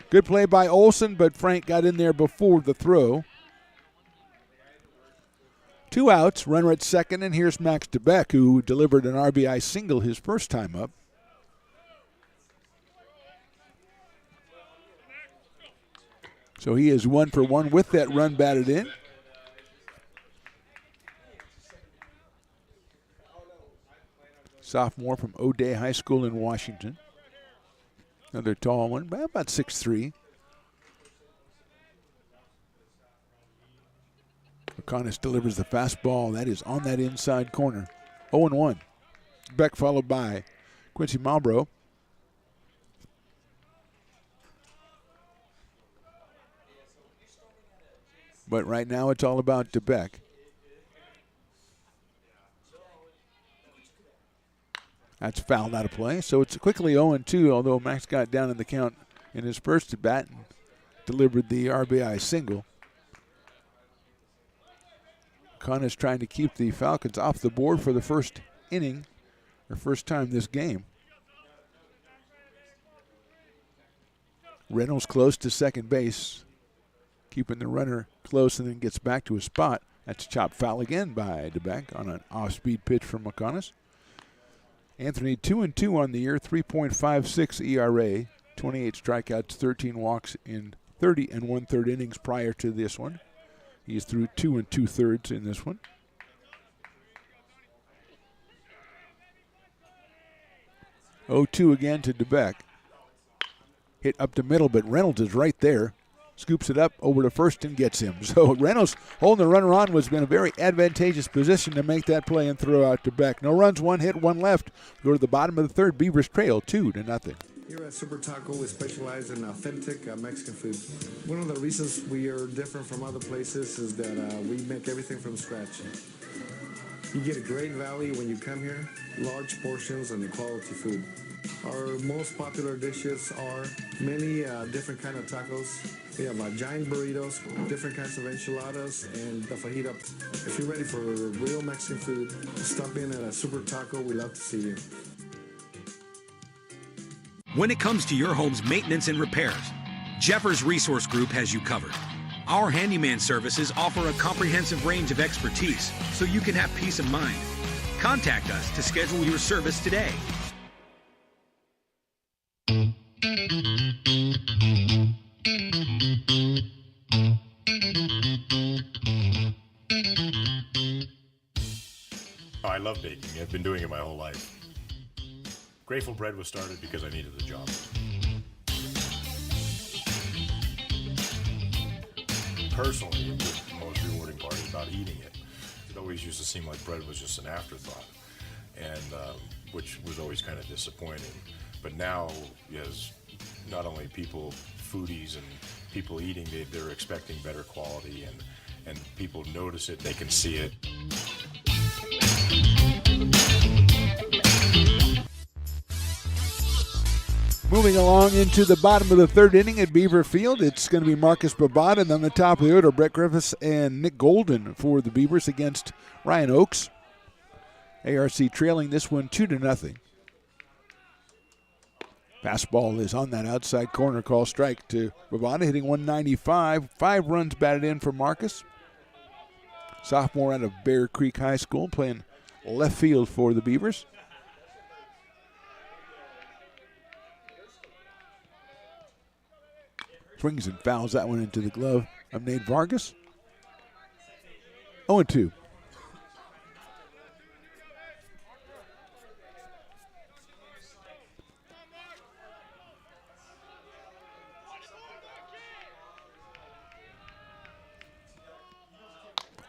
Good play by Olson, but Frank got in there before the throw. 2 outs, runner at second, and here's Max DeBeck, who delivered an RBI single his first time up. So he is 1-for-1 with that run batted in. Sophomore from O'Day High School in Washington. Another tall one, about 6'3". McConis delivers the fastball. That is on that inside corner. 0-1. Beck followed by Quincy Marlboro. But right now it's all about DeBeck. That's fouled out of play. So it's quickly 0-2, although Max got down in the count in his first at bat and delivered the RBI single. Connor's trying to keep the Falcons off the board for the first inning, or first time this game. Reynolds close to second base, keeping the runner close and then gets back to his spot. That's a chop foul again by DeBeck on an off-speed pitch from McConis. Anthony 2-2 on the year, 3.56 ERA, 28 strikeouts, 13 walks in 30 1/3 innings prior to this one. He's through 2 2/3 in this one. .02 again to DeBeck. Hit up the middle, but Reynolds is right there. Scoops it up over to first and gets him. So Reynolds holding the runner on was in a very advantageous position to make that play and throw out DeBeck. No runs, 1 hit, 1 left. Go to the bottom of the third. Beavers trail 2-0. Here at Super Taco, we specialize in authentic Mexican food. One of the reasons we are different from other places is that we make everything from scratch. You get a great value when you come here, large portions and quality food. Our most popular dishes are many different kind of tacos. We have giant burritos, different kinds of enchiladas, and the fajita. If you're ready for real Mexican food, stop in at a Super Taco. We'd love to see you. When it comes to your home's maintenance and repairs, Jeffers Resource Group has you covered. Our handyman services offer a comprehensive range of expertise so you can have peace of mind. Contact us to schedule your service today. I love baking. I've been doing it my whole life. Grateful Bread was started because I needed a job. personally, the most rewarding part about eating it. It always used to seem like bread was just an afterthought, and which was always kind of disappointing. But now, as not only people, foodies and people eating, they're expecting better quality, and people notice it, they can see it. Moving along into the bottom of the third inning at Beaver Field, it's going to be Marcus Babada, and on the top of the order, Brett Griffiths and Nick Golden for the Beavers against Ryan Oakes. ARC trailing this one 2-0. Fastball is on that outside corner, call strike to Babada, hitting 195. 5 runs batted in for Marcus. Sophomore out of Bear Creek High School, playing left field for the Beavers. Swings and fouls that one into the glove of Nate Vargas. 0-2.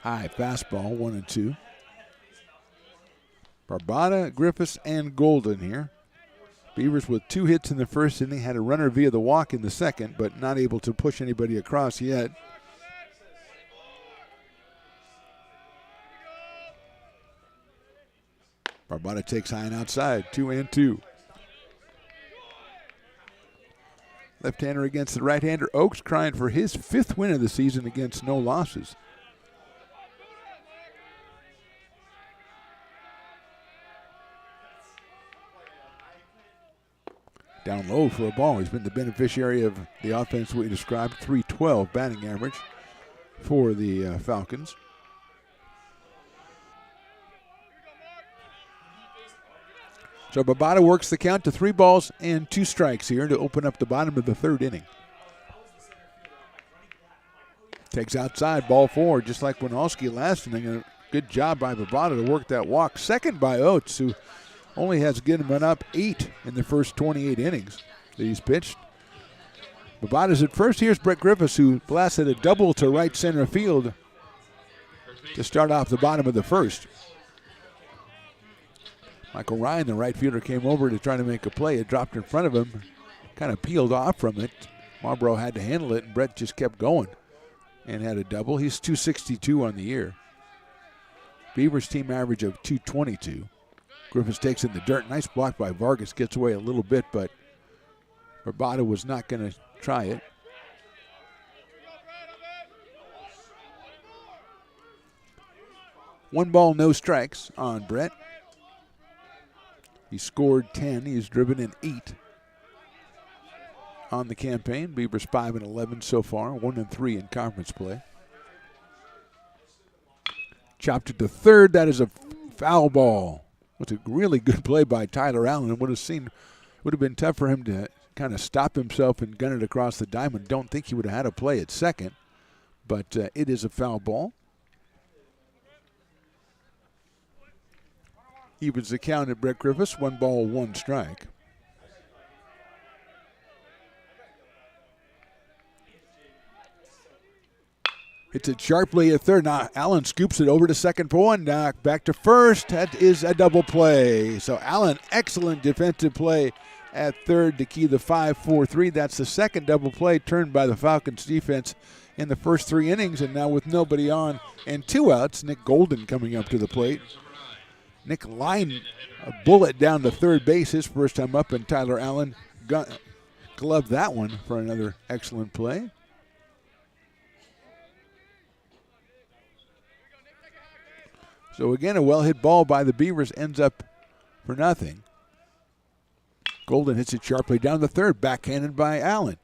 High fastball, 1-2. Barbada, Griffiths, and Golden here. Beavers with 2 hits in the first inning, had a runner via the walk in the second, but not able to push anybody across yet. Barbada takes high and outside, 2-2. Left-hander against the right-hander. Oakes crying for his 5th win of the season against no losses. Down low for a ball. He's been the beneficiary of the offense we described. .312 batting average for the Falcons. So Babada works the count to 3 balls and 2 strikes here to open up the bottom of the third inning. Takes outside, ball 4, just like Winalski last inning. A good job by Babada to work that walk. Second by Oates, who only has given up 8 in the first 28 innings that he's pitched. Babada's at first. Here's Brett Griffiths, who blasted a double to right center field to start off the bottom of the first. Michael Ryan, the right fielder, came over to try to make a play. It dropped in front of him, kind of peeled off from it. Marlboro had to handle it, and Brett just kept going and had a double. He's .262 on the year. Beavers team average of .222. Griffiths takes in the dirt. Nice block by Vargas. Gets away a little bit, but Babada was not going to try it. One ball, no strikes on Brett. He scored 10. He's driven in 8 on the campaign. Beavers 5-11 so far, 1-3 in conference play. Chopped it to third. That is a foul ball. It's a really good play by Tyler Allen. It would have been tough for him to kind of stop himself and gun it across the diamond. Don't think he would have had a play at second, but it is a foul ball. Evens the count at Brett Griffiths. 1 ball, 1 strike. Hits it sharply at third. Now Allen scoops it over to second for 1. Back to first. That is a double play. So Allen, excellent defensive play at third to key the 5-4-3. That's the second double play turned by the Falcons defense in the first 3 innings. And now with nobody on and 2 outs, Nick Golden coming up to the plate. Nick lined a bullet down to third base his first time up, and Tyler Allen gloved that one for another excellent play. So again, a well-hit ball by the Beavers ends up for nothing. Golden hits it sharply down the third, backhanded by Allen.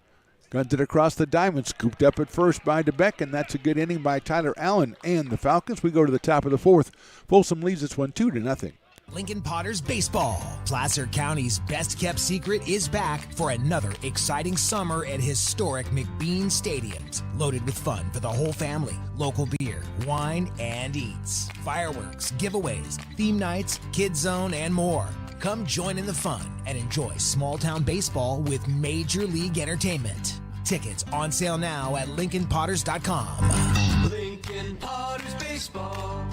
Guns it across the diamond, scooped up at first by DeBeck, and that's a good inning by Tyler Allen and the Falcons. We go to the top of the 4th. Folsom leads this one 2-0. Lincoln Potters Baseball. Placer County's best-kept secret is back for another exciting summer at historic McBean Stadiums. Loaded with fun for the whole family, local beer, wine, and eats. Fireworks, giveaways, theme nights, kids zone, and more. Come join in the fun and enjoy small-town baseball with Major League Entertainment. Tickets on sale now at LincolnPotters.com. Lincoln Potters Baseball.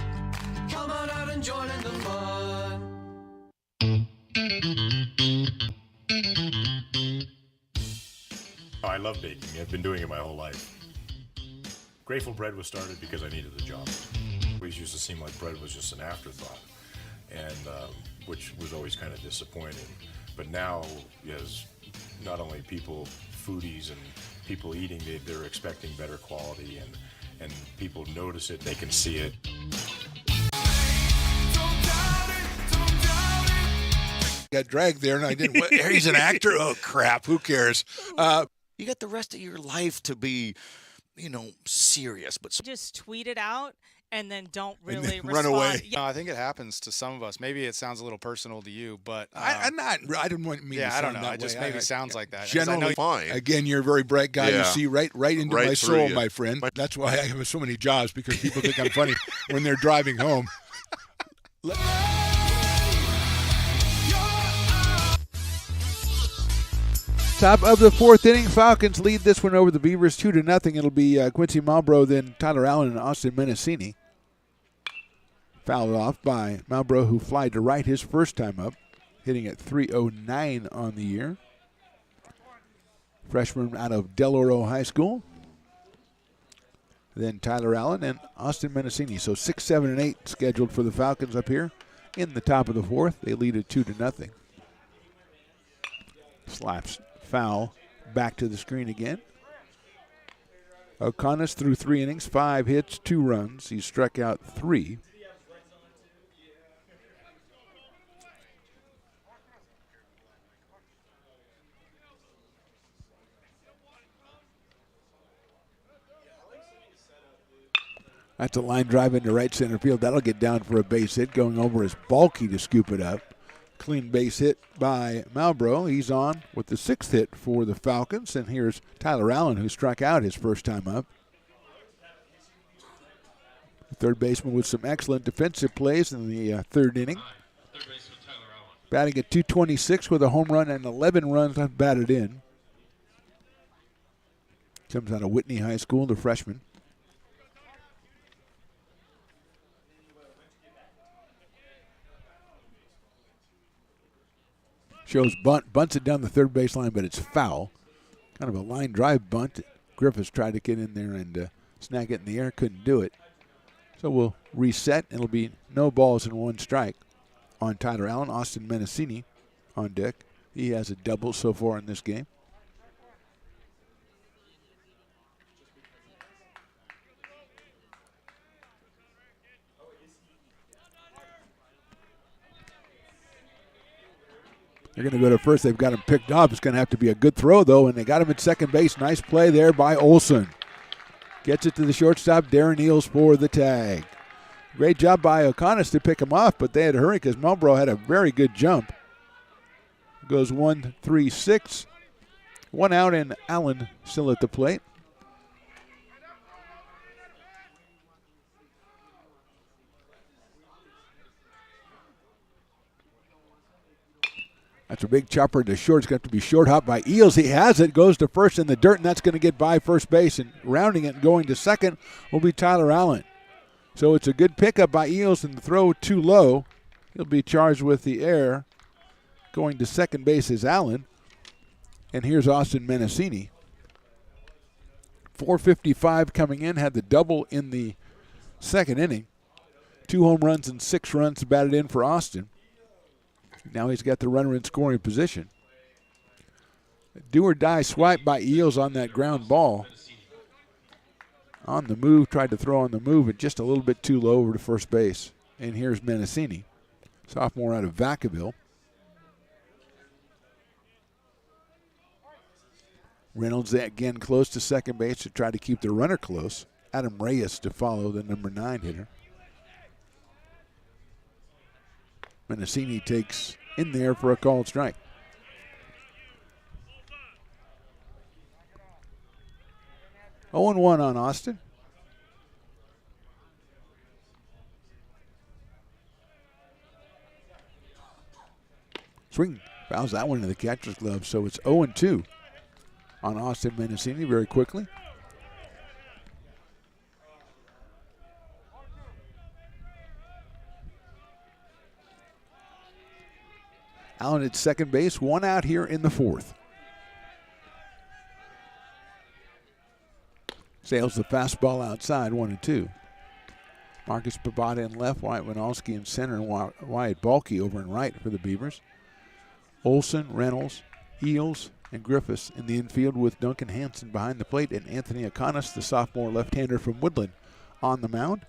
Come on out and join in the fun. I love baking. I've been doing it my whole life. Grateful Bread was started because I needed a job. It always used to seem like bread was just an afterthought, and which was always kind of disappointing. But now, as not only people, foodies and people eating, they're expecting better quality, and people notice it, they can see it. Got dragged there, and I didn't. He's an actor. Oh crap! Who cares? You got the rest of your life to be, serious. But just tweet it out and then don't really run respond. away. No, I think it happens to some of us. Maybe it sounds a little personal to you, but I didn't want me. Yeah, to I don't sound know. that It just way. maybe sounds like that. Generally, fine. Again, you're a very bright guy. Yeah. You see right into Right my through soul, you. my friend. That's why I have so many jobs, because people think I'm funny when they're driving home. Top of the fourth inning, Falcons lead this one over the Beavers 2-0. It'll be Quincy Malbrough, then Tyler Allen and Austin Menacini. Fouled off by Malbrough, who flied to right his first time up, hitting at .309 on the year. Freshman out of Del Oro High School. Then Tyler Allen and Austin Menacini. So 6, 7, and 8 scheduled for the Falcons up here in the top of the fourth. They lead at 2-0. Slaps foul back to the screen again. O'Connors through 3 innings, 5 hits, 2 runs. He struck out 3. That's a line drive into right center field. That'll get down for a base hit. Going over is Balky to scoop it up. Clean base hit by Malbrough. He's on with the 6th hit for the Falcons. And here's Tyler Allen, who struck out his first time up. The third baseman with some excellent defensive plays in the third inning. Batting at .226 with a home run and 11 runs batted in. Comes out of Whitney High School, the freshman. Shows bunts it down the third baseline, but it's foul. Kind of a line drive bunt. Griffiths tried to get in there and snag it in the air, couldn't do it. So we'll reset. It'll be no balls and 1 strike on Tyler Allen. Austin Menacini on deck. He has a double so far in this game. They're going to go to first. They've got him picked up. It's going to have to be a good throw, though, and they got him at second base. Nice play there by Olson. Gets it to the shortstop, Darren Eels, for the tag. Great job by O'Connors to pick him off, but they had to hurry because Malbrough had a very good jump. Goes 1-3-6. 1 out, and Allen still at the plate. That's a big chopper to short. It's got to be short hop by Eels. He has it, goes to first in the dirt, and that's going to get by first base. And rounding it and going to second will be Tyler Allen. So it's a good pickup by Eels, and the throw too low. He'll be charged with the error. Going to second base is Allen. And here's Austin Menacini. 455 coming in, had the double in the second inning. 2 home runs and 6 runs batted in for Austin. Now he's got the runner in scoring position. Do or die swipe by Eels on that ground ball. On the move, tried to throw on the move, and just a little bit too low over to first base. And here's Menacini, sophomore out of Vacaville. Reynolds again close to second base to try to keep the runner close. Adam Reyes to follow, the number 9 hitter. Menacini takes in there for a called strike. Oh, 0-1 on Austin. Swing fouls that one into the catcher's glove, so it's 0-2. on Austin Mendocini very quickly. Allen at second base, one out here in the fourth. Sails the fastball outside, 1-2. Marcus Pavada in left, Wyatt Winalski in center, and Wyatt Balke over in right for the Beavers. Olson, Reynolds, Eels, and Griffiths in the infield with Duncan Hansen behind the plate and Anthony Aconis, the sophomore left-hander from Woodland, on the mound.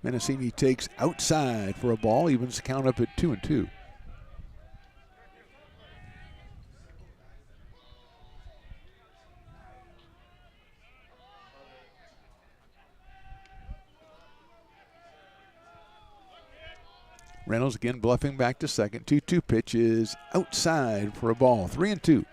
Mendocini takes outside for a ball, evens the count up at 2-2. Reynolds again bluffing back to second. 2-2 pitch is outside for a ball, 3-2.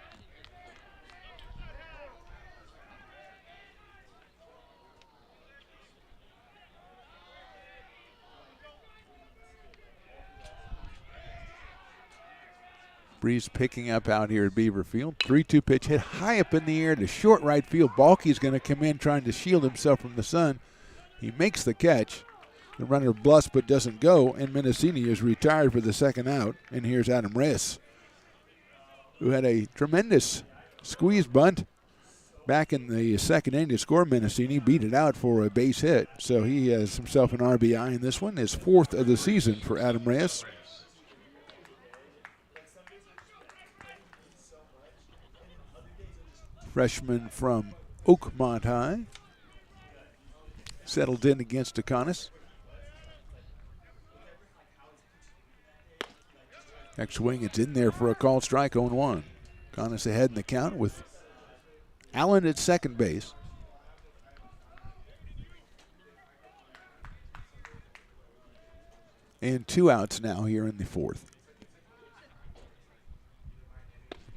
Breeze picking up out here at Beaver Field. 3-2 pitch hit high up in the air to short right field. Balke's going to come in trying to shield himself from the sun. He makes the catch. The runner bluffs but doesn't go, and Mendocini is retired for the second out. And here's Adam Reyes, who had a tremendous squeeze bunt back in the second inning to score. Mendocini beat it out for a base hit, so he has himself an RBI in this one, his fourth of the season for Adam Reyes. Freshman from Oakmont High, settled in against Aconis. Next swing, it's in there for a called strike, 0-1. Aconis ahead in the count with Allen at second base. And 2 outs now here in the fourth.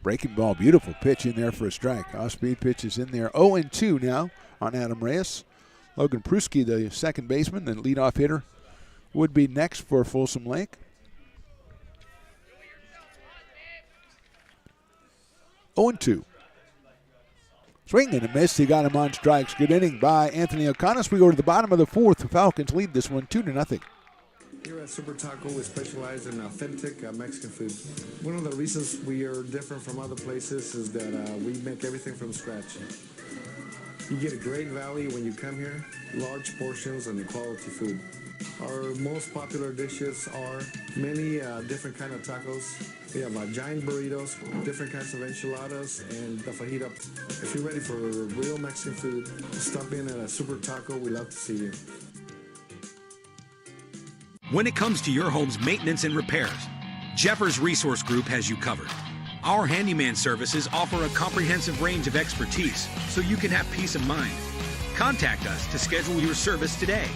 Breaking ball, beautiful pitch in there for a strike. Off-speed pitch is in there. 0-2 now on Adam Reyes. Logan Pruski, the second baseman, the leadoff hitter, would be next for Folsom Lake. 0-2. Swing and a miss. He got him on strikes. Good inning by Anthony Aconis. We go to the bottom of the fourth. The Falcons lead this one 2-0. Here at Super Taco, we specialize in authentic Mexican food. One of the reasons we are different from other places is that we make everything from scratch. You get a great value when you come here, large portions and quality food. Our most popular dishes are many different kind of tacos. We have giant burritos, different kinds of enchiladas, and the fajita. If you're ready for real Mexican food, stop in at a Super Taco. We love to see you. When it comes to your home's maintenance and repairs, Jeffers Resource Group has you covered. Our handyman services offer a comprehensive range of expertise so you can have peace of mind. Contact us to schedule your service today.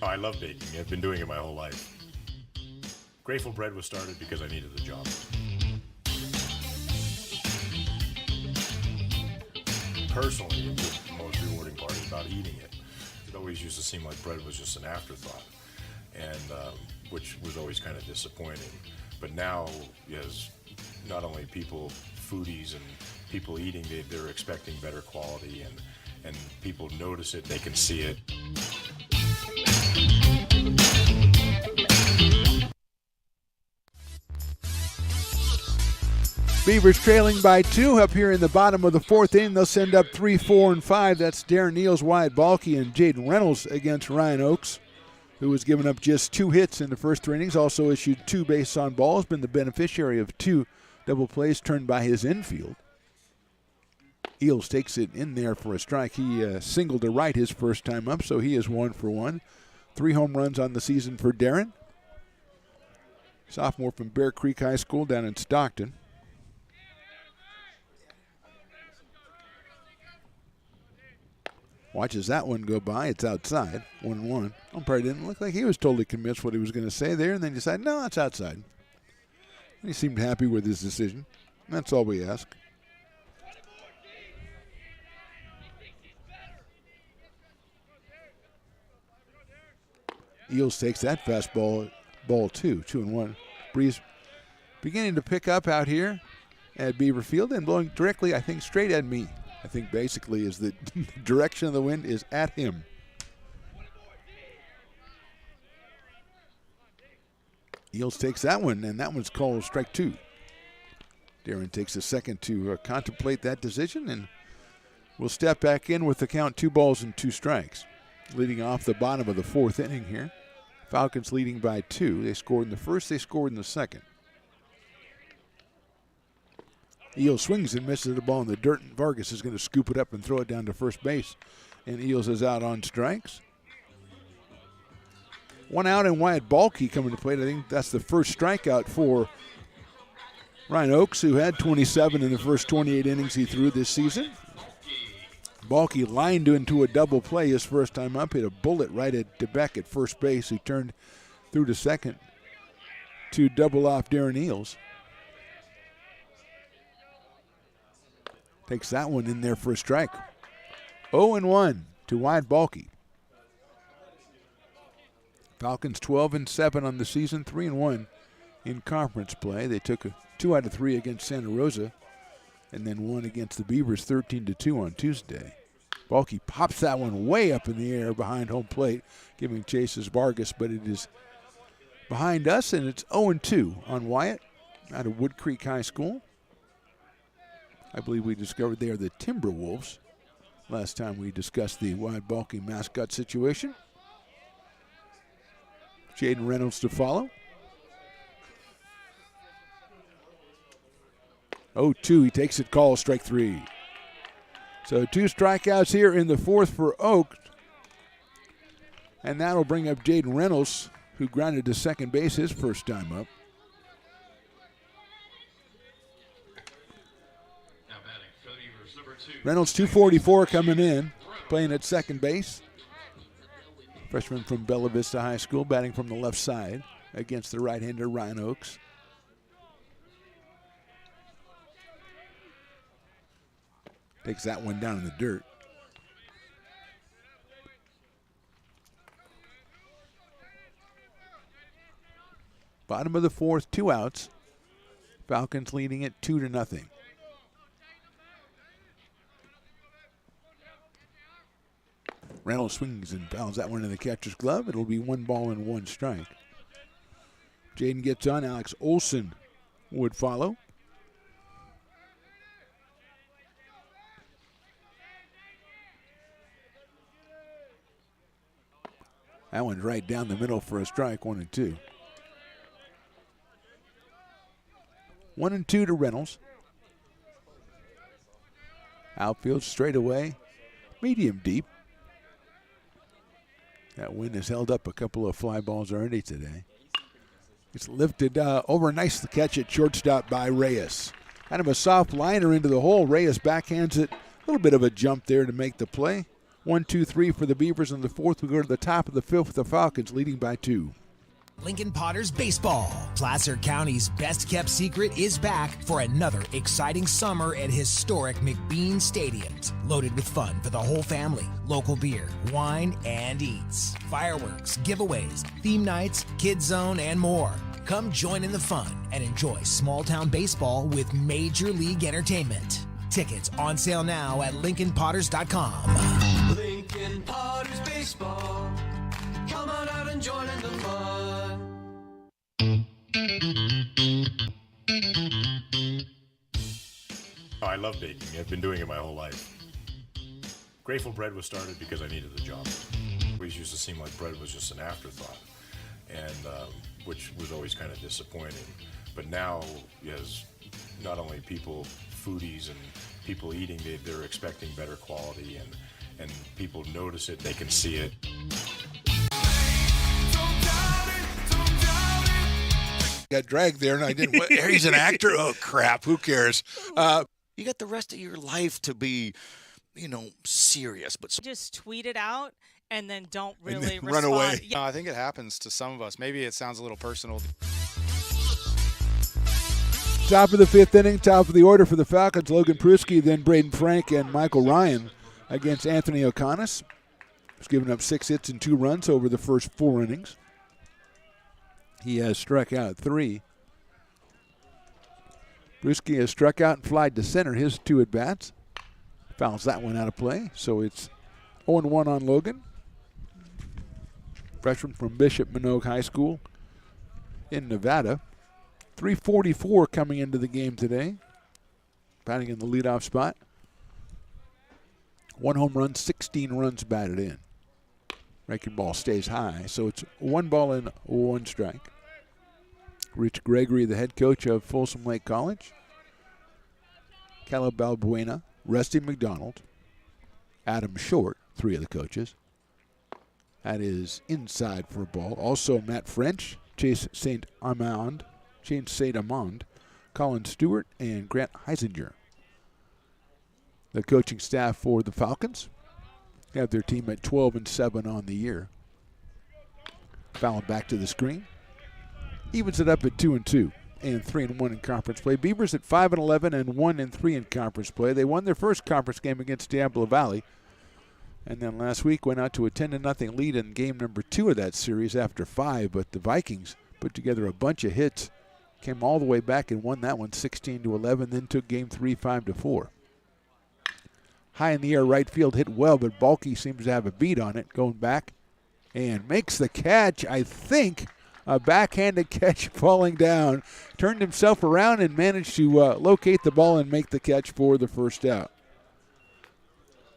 Oh, I love baking. I've been doing it my whole life. Grateful Bread was started because I needed the job. Personally, the most rewarding part is about eating it. It always used to seem like bread was just an afterthought, and which was always kind of disappointing. But now, as not only people, foodies and people eating, they're expecting better quality, and people notice it, they can see it. Beavers trailing by 2 up here in the bottom of the fourth inning. They'll send up 3, 4, and 5. That's Darren Neals, Wyatt Balke, and Jaden Reynolds against Ryan Oakes, who was given up just 2 hits in the first 3 innings. Also issued 2 base on balls, been the beneficiary of 2 double plays turned by his infield. Eels takes it in there for a strike. He singled to right his first time up, so he is 1 for 1. 3 home runs on the season for Darren. Sophomore from Bear Creek High School down in Stockton. Watches that one go by. It's outside, 1-1. Umpire didn't look like he was totally convinced what he was going to say there, and then decided, no, it's outside. And he seemed happy with his decision. That's all we ask. Eels takes that fastball, ball 2-1. Breeze beginning to pick up out here at Beaver Field and blowing directly, I think, straight at me. I think basically is the direction of the wind is at him. Eels takes that one, and that one's called strike 2. Darren takes a second to contemplate that decision, and we'll step back in with the count 2-2. Leading off the bottom of the 4th inning here. Falcons leading by 2. They scored in the first, they scored in the second. Eels swings and misses the ball in the dirt, and Vargas is going to scoop it up and throw it down to first base. And Eels is out on strikes. One out and Wyatt Balke coming to plate. I think that's the first strikeout for Ryan Oakes, who had 27 in the first 28 innings he threw this season. Balke lined into a double play his first time up, hit a bullet right at DeBeck at first base, who turned through to second to double off Darren Eels. Takes that one in there for a strike. 0-1 to Wyatt Balke. Falcons 12-7 on the season, 3-1 in conference play. They took 2 out of 3 against Santa Rosa, and then 1 against the Beavers, 13-2 on Tuesday. Balke pops that one way up in the air behind home plate, giving chase as Vargas, but it is behind us, and it's 0-2 on Wyatt out of Wood Creek High School. I believe we discovered they are the Timberwolves last time we discussed the Wyatt Balke mascot situation. Jaden Reynolds to follow. 0-2, he takes it, call, strike 3. So 2 strikeouts here in the 4th for Oakes. And that'll bring up Jaden Reynolds, who grounded to second base his first time up. Reynolds 244 coming in, playing at second base. Freshman from Bella Vista High School, batting from the left side against the right-hander Ryan Oakes. Takes that one down in the dirt. Bottom of the 4th, 2 outs. Falcons leading it 2-0. Reynolds swings and fouls that one in the catcher's glove. It'll be 1 ball and 1 strike. Jaden gets on. Alex Olson would follow. That one's right down the middle for a strike, 1-2. 1-2 to Reynolds. Outfield straight away, medium deep. That wind has held up a couple of fly balls already today. It's lifted over, nice to catch at shortstop by Reyes. Kind of a soft liner into the hole. Reyes backhands it. A little bit of a jump there to make the play. 1-2-3 for the Beavers in the 4th. We go to the top of the 5th with the Falcons leading by 2. Lincoln Potters Baseball. Placer County's best-kept secret is back for another exciting summer at historic McBean Stadiums. Loaded with fun for the whole family, local beer, wine, and eats. Fireworks, giveaways, theme nights, kids zone, and more. Come join in the fun and enjoy small-town baseball with Major League Entertainment. Tickets on sale now at LincolnPotters.com. Lincoln Potters Baseball. Come on out and join in the fun. Oh, I love baking. I've been doing it my whole life. Grateful Bread was started because I needed the job. It always used to seem like bread was just an afterthought, and which was always kind of disappointing. But now, as not only people, foodies and people eating, they're expecting better quality, and people notice it, they can see it. Got dragged there, and I didn't. He's an actor. Oh crap! Who cares? You got the rest of your life to be, serious. But just tweet it out and then don't And really then run away. Yeah. No, I think it happens to some of us. Maybe it sounds a little personal. Top of the 5th inning, top of the order for the Falcons. Logan Pruski, then Braden Frank and Michael Ryan against Anthony O'Connor. He's given up 6 hits and 2 runs over the first 4 innings. He has struck out 3. Bruschi has struck out and flied to center his 2 at-bats. Fouls that one out of play, so it's 0-1 on Logan. Freshman from Bishop Minogue High School in Nevada. 344 coming into the game today. Batting in the leadoff spot. 1 home run, 16 runs batted in. Breaking ball stays high, so it's 1 ball and 1 strike. Rich Gregory, the head coach of Folsom Lake College. Caleb Balbuena, Rusty McDonald, Adam Short, 3 of the coaches. That is inside for a ball. Also Matt French, Chase St. Amand, Colin Stewart, and Grant Heisinger. The coaching staff for the Falcons have their team at 12-7 on the year. Foul back to the screen. Evens it up at 2-2 and 3-1 in conference play. Beavers at 5-11 and 1-3 in conference play. They won their first conference game against Diablo Valley, and then last week went out to a 10-0 lead in game number 2 of that series after 5. But the Vikings put together a bunch of hits, came all the way back and won that one 16-11. Then took game 3 5-4. High in the air, right field hit well, but Balke seems to have a beat on it, going back and makes the catch. I think a backhanded catch falling down. Turned himself around and managed to locate the ball and make the catch for the first out.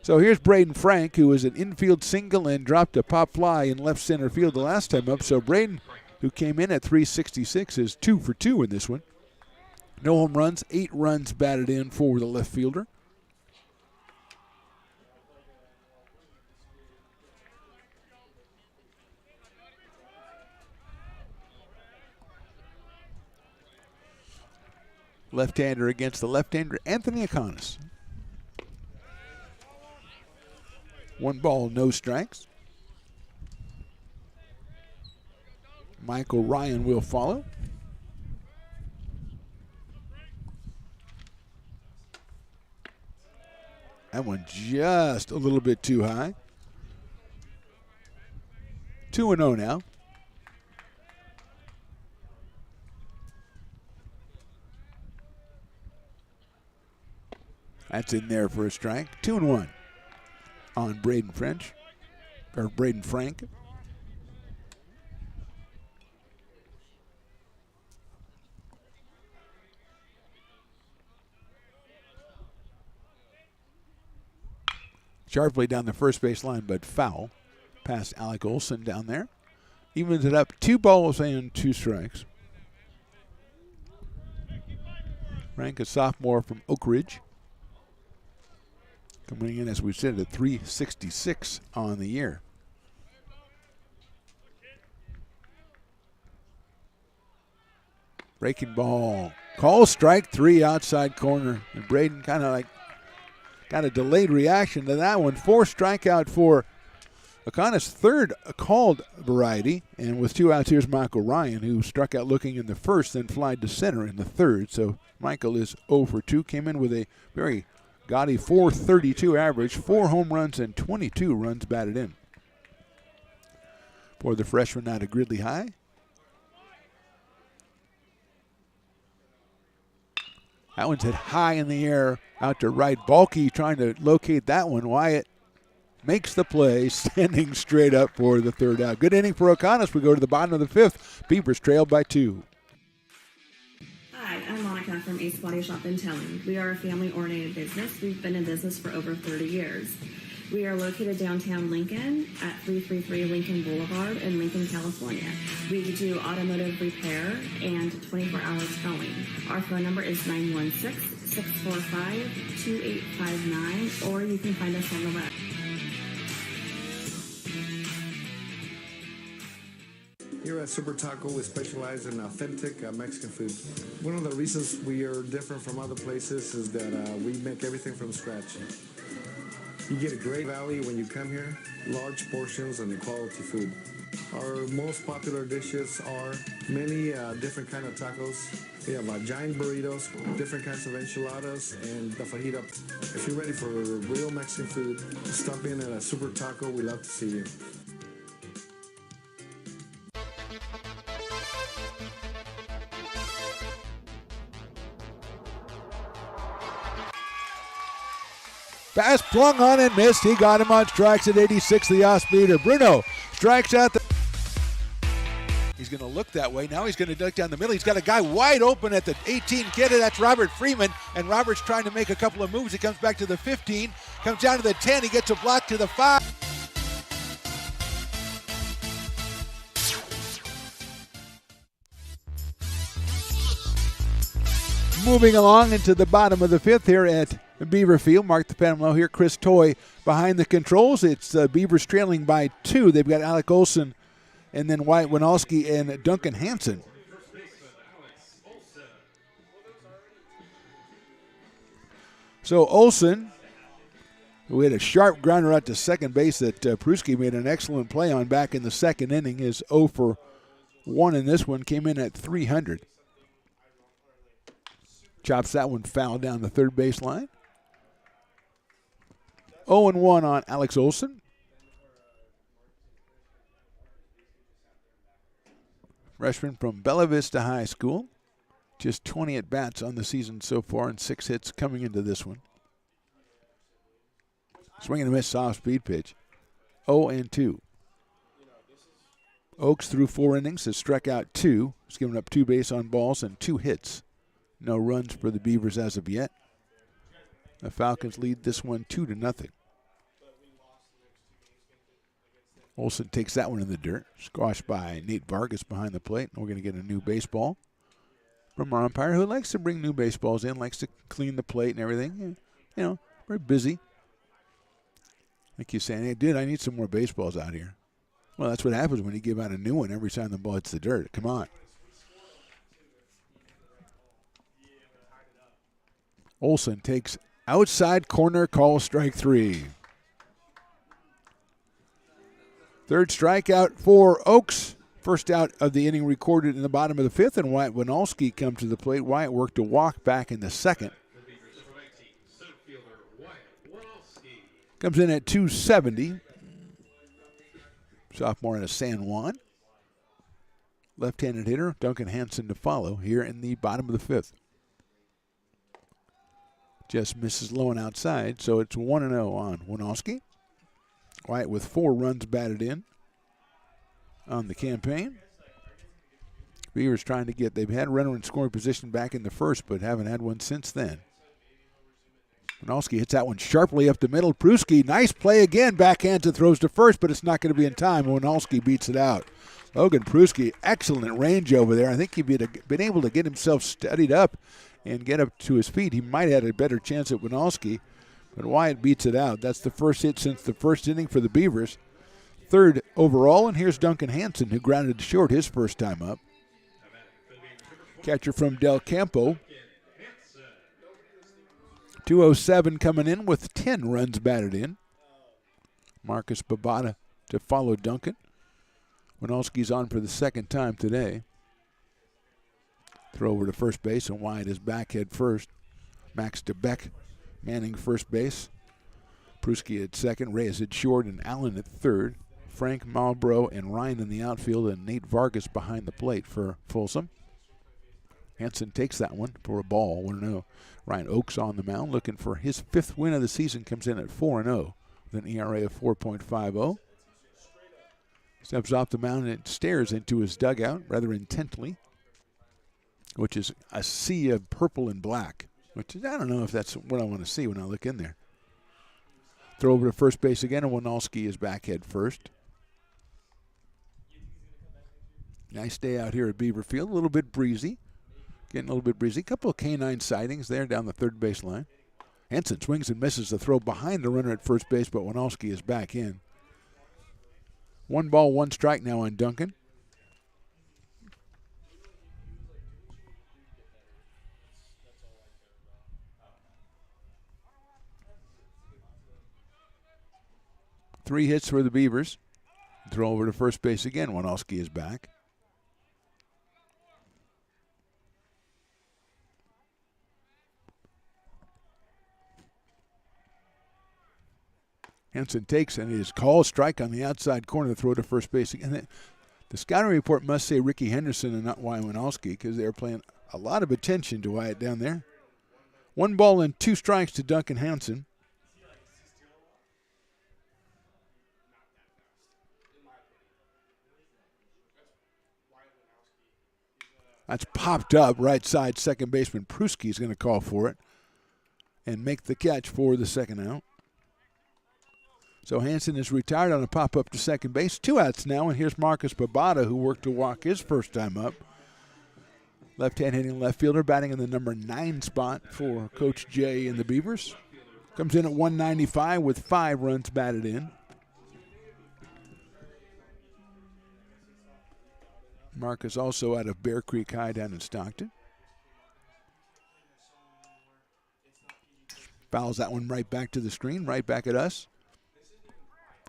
So here's Braden Frank, who was an infield single and dropped a pop fly in left center field the last time up. So Braden, who came in at 366, is 2 for 2 in this one. No home runs, 8 runs batted in for the left fielder. Left-hander against the left-hander, Anthony Aconis. 1 ball, no strikes. Michael Ryan will follow. That one just a little bit too high. 2-0 now. That's in there for a strike. 2-1 on Braden Frank. Sharply down the first base line, but foul. Past Alec Olson down there. Evens it up, 2 balls and 2 strikes. Frank, a sophomore from Oak Ridge. Coming in, as we said, at 366 on the year. Breaking ball. Call strike 3 outside corner. And Braden kind of got a delayed reaction to that one. 4 strikeout for Aconis' third called variety. And with 2 outs, here's Michael Ryan, who struck out looking in the first, then flied to center in the third. So Michael is 0 for 2. Came in with a very gaudy .432 average, 4 home runs and 22 runs batted in. For the freshman out of Gridley High. That one's hit high in the air out to right. Balke trying to locate that one. Wyatt makes the play, standing straight up for the third out. Good inning for O'Connor. We go to the bottom of the 5th. Beavers trailed by 2. Hi, I'm Monica from Ace Body Shop and Towing. We are a family-oriented business. We've been in business for over 30 years. We are located downtown Lincoln at 333 Lincoln Boulevard in Lincoln, California. We do automotive repair and 24-hour towing. Our phone number is 916-645-2859, or you can find us on the web. Here at Super Taco, we specialize in authentic Mexican food. One of the reasons we are different from other places is that we make everything from scratch. You get a great value when you come here, large portions and quality food. Our most popular dishes are many different kind of tacos. We have giant burritos, different kinds of enchiladas, and the fajita. If you're ready for real Mexican food, stop in at a Super Taco. We love to see you. Pass flung on and missed. He got him on strikes at 86, the off-speeder. Bruno strikes out the... He's going to look that way. Now he's going to duck down the middle. He's got a guy wide open at the 18 kid. That's Robert Freeman. And Robert's trying to make a couple of moves. He comes back to the 15. Comes down to the 10. He gets a block to the 5. Moving along into the bottom of the 5th here at Beaver Field. Mark the Phantom Low here. Chris Toy behind the controls. It's Beavers trailing by 2. They've got Alec Olson and then Wyatt Winalski and Duncan Hansen. So Olson, who had a sharp grounder out to second base that Pruski made an excellent play on back in the second inning, is 0 for 1 in this one, came in at 300. Chops that one foul down the third base line. 0-1 on Alex Olson. Freshman from Bella Vista High School. Just 20 at-bats on the season so far and 6 hits coming into this one. Swing and a miss, soft speed pitch. 0-2. Oaks through 4 innings has struck out 2. He's given up 2 base on balls and 2 hits. No runs for the Beavers as of yet. The Falcons lead this one 2-0. Olson takes that one in the dirt. Squashed by Nate Vargas behind the plate. We're going to get a new baseball from our umpire, who likes to bring new baseballs in, likes to clean the plate and everything. You know, very busy. Like you're saying, hey, dude, I need some more baseballs out here. Well, that's what happens when you give out a new one every time the ball hits the dirt. Come on. Olson takes outside corner, call strike 3. Third strikeout for Oaks. First out of the inning recorded in the bottom of the 5th, and Wyatt Winalski comes to the plate. Wyatt worked a walk back in the second. Comes in at 270. Sophomore out of San Juan. Left-handed hitter, Duncan Hansen to follow here in the bottom of the 5th. Just misses low and outside, so it's 1-0 on Winalski. Wyatt with 4 runs batted in on the campaign. Beavers trying to get, they've had a runner in scoring position back in the first, but haven't had one since then. Winalski hits that one sharply up the middle. Pruski, nice play again, backhands and throws to first, but it's not going to be in time. Winalski beats it out. Logan Pruski, excellent range over there. I think he'd been able to get himself steadied up and get up to his feet. He might have had a better chance at Winalski, but Wyatt beats it out. That's the first hit since the first inning for the Beavers. 3rd overall, and here's Duncan Hansen, who grounded short his first time up. Catcher from Del Campo. 207 coming in with 10 runs batted in. Marcus Babata to follow Duncan. Winalski's on for the second time today. Throw over to first base, and Wyatt is back head first. Max DeBeck manning first base. Pruski at second, Reyes at short, and Allen at third. Frank Malbrough and Ryan in the outfield, and Nate Vargas behind the plate for Folsom. Hansen takes that one for a ball, 1-0. Ryan Oaks on the mound, looking for his 5th win of the season, comes in at 4-0 with an ERA of 4.50. Steps off the mound and stares into his dugout rather intently, which is a sea of purple and black, which I don't know if that's what I want to see when I look in there. Throw over to first base again, and Winalski is back head first. Nice day out here at Beaver Field, a little bit breezy. Getting a little bit breezy. A couple of canine sightings there down the third base line. Hansen swings and misses the throw behind the runner at first base, but Winalski is back in. 1 ball, 1 strike now on Duncan. Three hits for the Beavers. Throw over to first base again. Winalski is back. Hansen takes and is called strike on the outside corner to throw to first base again. The scouting report must say Ricky Henderson and not Wyatt Winalski because they're paying a lot of attention to Wyatt down there. 1 ball and 2 strikes to Duncan Hansen. That's popped up right side. Second baseman Pruski is going to call for it and make the catch for the second out. So Hansen is retired on a pop-up to second base. 2 outs now, and here's Marcus Babada, who worked to walk his first time up. Left-hand hitting left fielder, batting in the number 9 spot for Coach Jay and the Beavers. Comes in at 195 with 5 runs batted in. Marcus also out of Bear Creek High down in Stockton. Fouls that one right back to the screen, right back at us.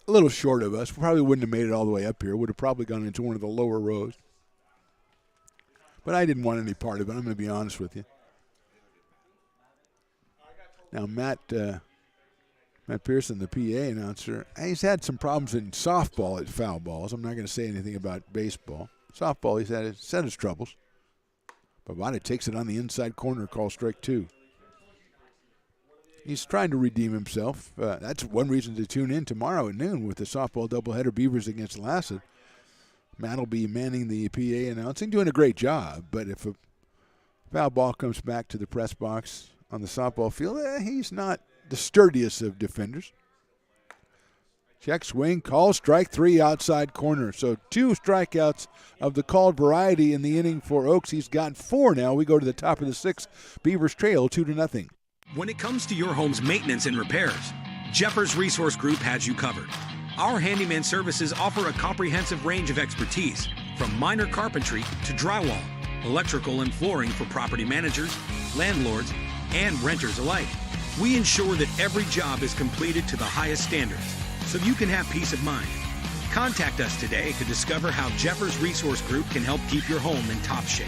A little short of us. We probably wouldn't have made it all the way up here. Would have probably gone into one of the lower rows. But I didn't want any part of it. I'm going to be honest with you. Now, Matt Pearson, the PA announcer, he's had some problems in softball at foul balls. I'm not going to say anything about baseball. Softball, he's had his troubles. Babada takes it on the inside corner, call strike 2. He's trying to redeem himself. That's one reason to tune in tomorrow at noon with the softball doubleheader, Beavers against Lassett. Matt will be manning the PA announcing, doing a great job. But if a foul ball comes back to the press box on the softball field, he's not the sturdiest of defenders. Check swing, call, strike 3 outside corner. So 2 strikeouts of the called variety in the inning for Oaks. He's gotten 4 now. We go to the top of the 6th. Beavers trail 2-0. When it comes to your home's maintenance and repairs, Jeffers Resource Group has you covered. Our handyman services offer a comprehensive range of expertise, from minor carpentry to drywall, electrical and flooring for property managers, landlords, and renters alike. We ensure that every job is completed to the highest standards, so you can have peace of mind. Contact us today to discover how Jeffers Resource Group can help keep your home in top shape.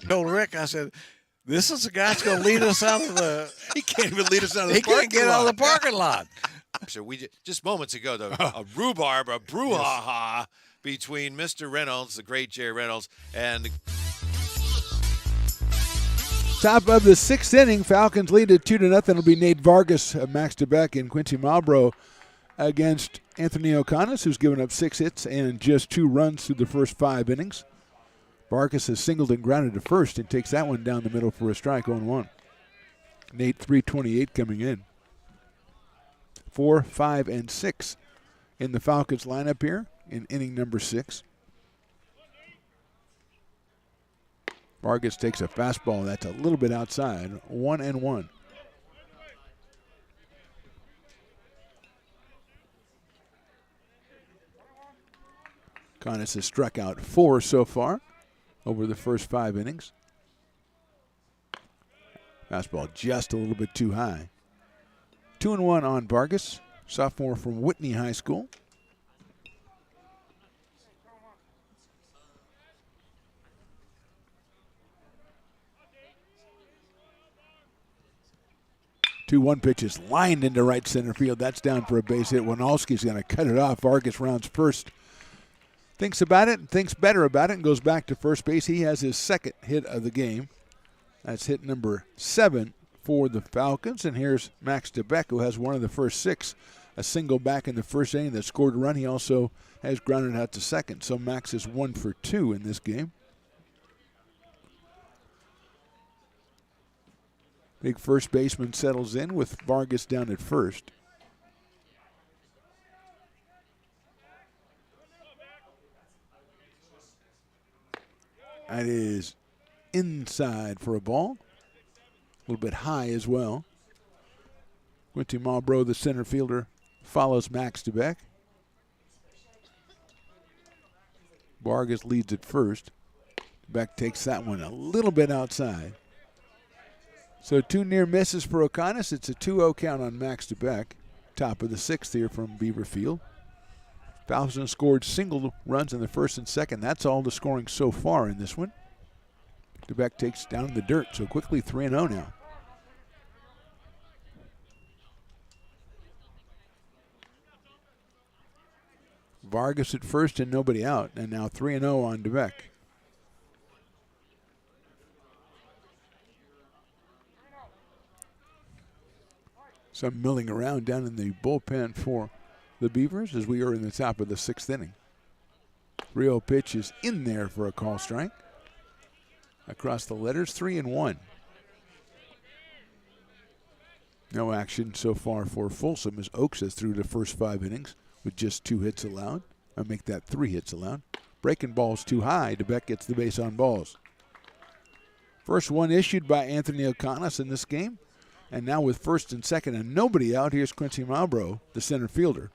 Told Rick, I said, this is the guy that's going to lead us out of the. He can't even lead us out of the He parking can't get lot. out of the parking lot. So we just moments ago, a rhubarb, a brouhaha between Mr. Reynolds, the great Jerry Reynolds, and Top of the 6th inning, Falcons lead at 2-0. It'll be Nate Vargas, Max DeBeck, and Quincy Malbro against Anthony O'Connor, who's given up 6 hits and just 2 runs through the first 5 innings. Vargas has singled and grounded to first and takes that one down the middle for a strike, 0-1. Nate, 328 coming in. 4, 5, and 6 in the Falcons lineup here in inning number 6. Vargas takes a fastball that's a little bit outside, 1-1. Connis has struck out 4 so far over the first 5 innings. Fastball just a little bit too high. 2-1 on Vargas, sophomore from Whitney High School. Two-one pitch is lined into right center field. That's down for a base hit. Winalski's going to cut it off. Vargas rounds first. Thinks about it and thinks better about it and goes back to first base. He has his 2nd hit of the game. That's hit number 7 for the Falcons. And here's Max DeBeck, who has one of the first 6. A single back in the first inning that scored a run. He also has grounded out to second. So Max is 1 for 2 in this game. Big first baseman settles in with Vargas down at first. That is inside for a ball. A little bit high as well. Quincy Marlboro, the center fielder, follows Max DeBeck. Vargas leads at first. DeBeck takes that one a little bit outside. So 2 near misses for O'Connor. It's a 2-0 count on Max DeBeck. Top of the 6th here from Beaver Field. Folsom scored single runs in the first and second. That's all the scoring so far in this one. DeBeck takes down the dirt, so quickly 3-0 now. Vargas at first and nobody out, and now 3-0 on DeBeck. Some milling around down in the bullpen for the Beavers as we are in the top of the 6th inning. 3-0 pitch is in there for a call strike. Across the letters, 3-1. No action so far for Folsom as Oaks has through the first 5 innings with just 2 hits allowed. I'll make that 3 hits allowed. Breaking balls too high. DeBeck gets the base on balls. First one issued by Anthony O'Connor in this game. And now with first and second and nobody out, here's Quincy Marlboro, the center fielder.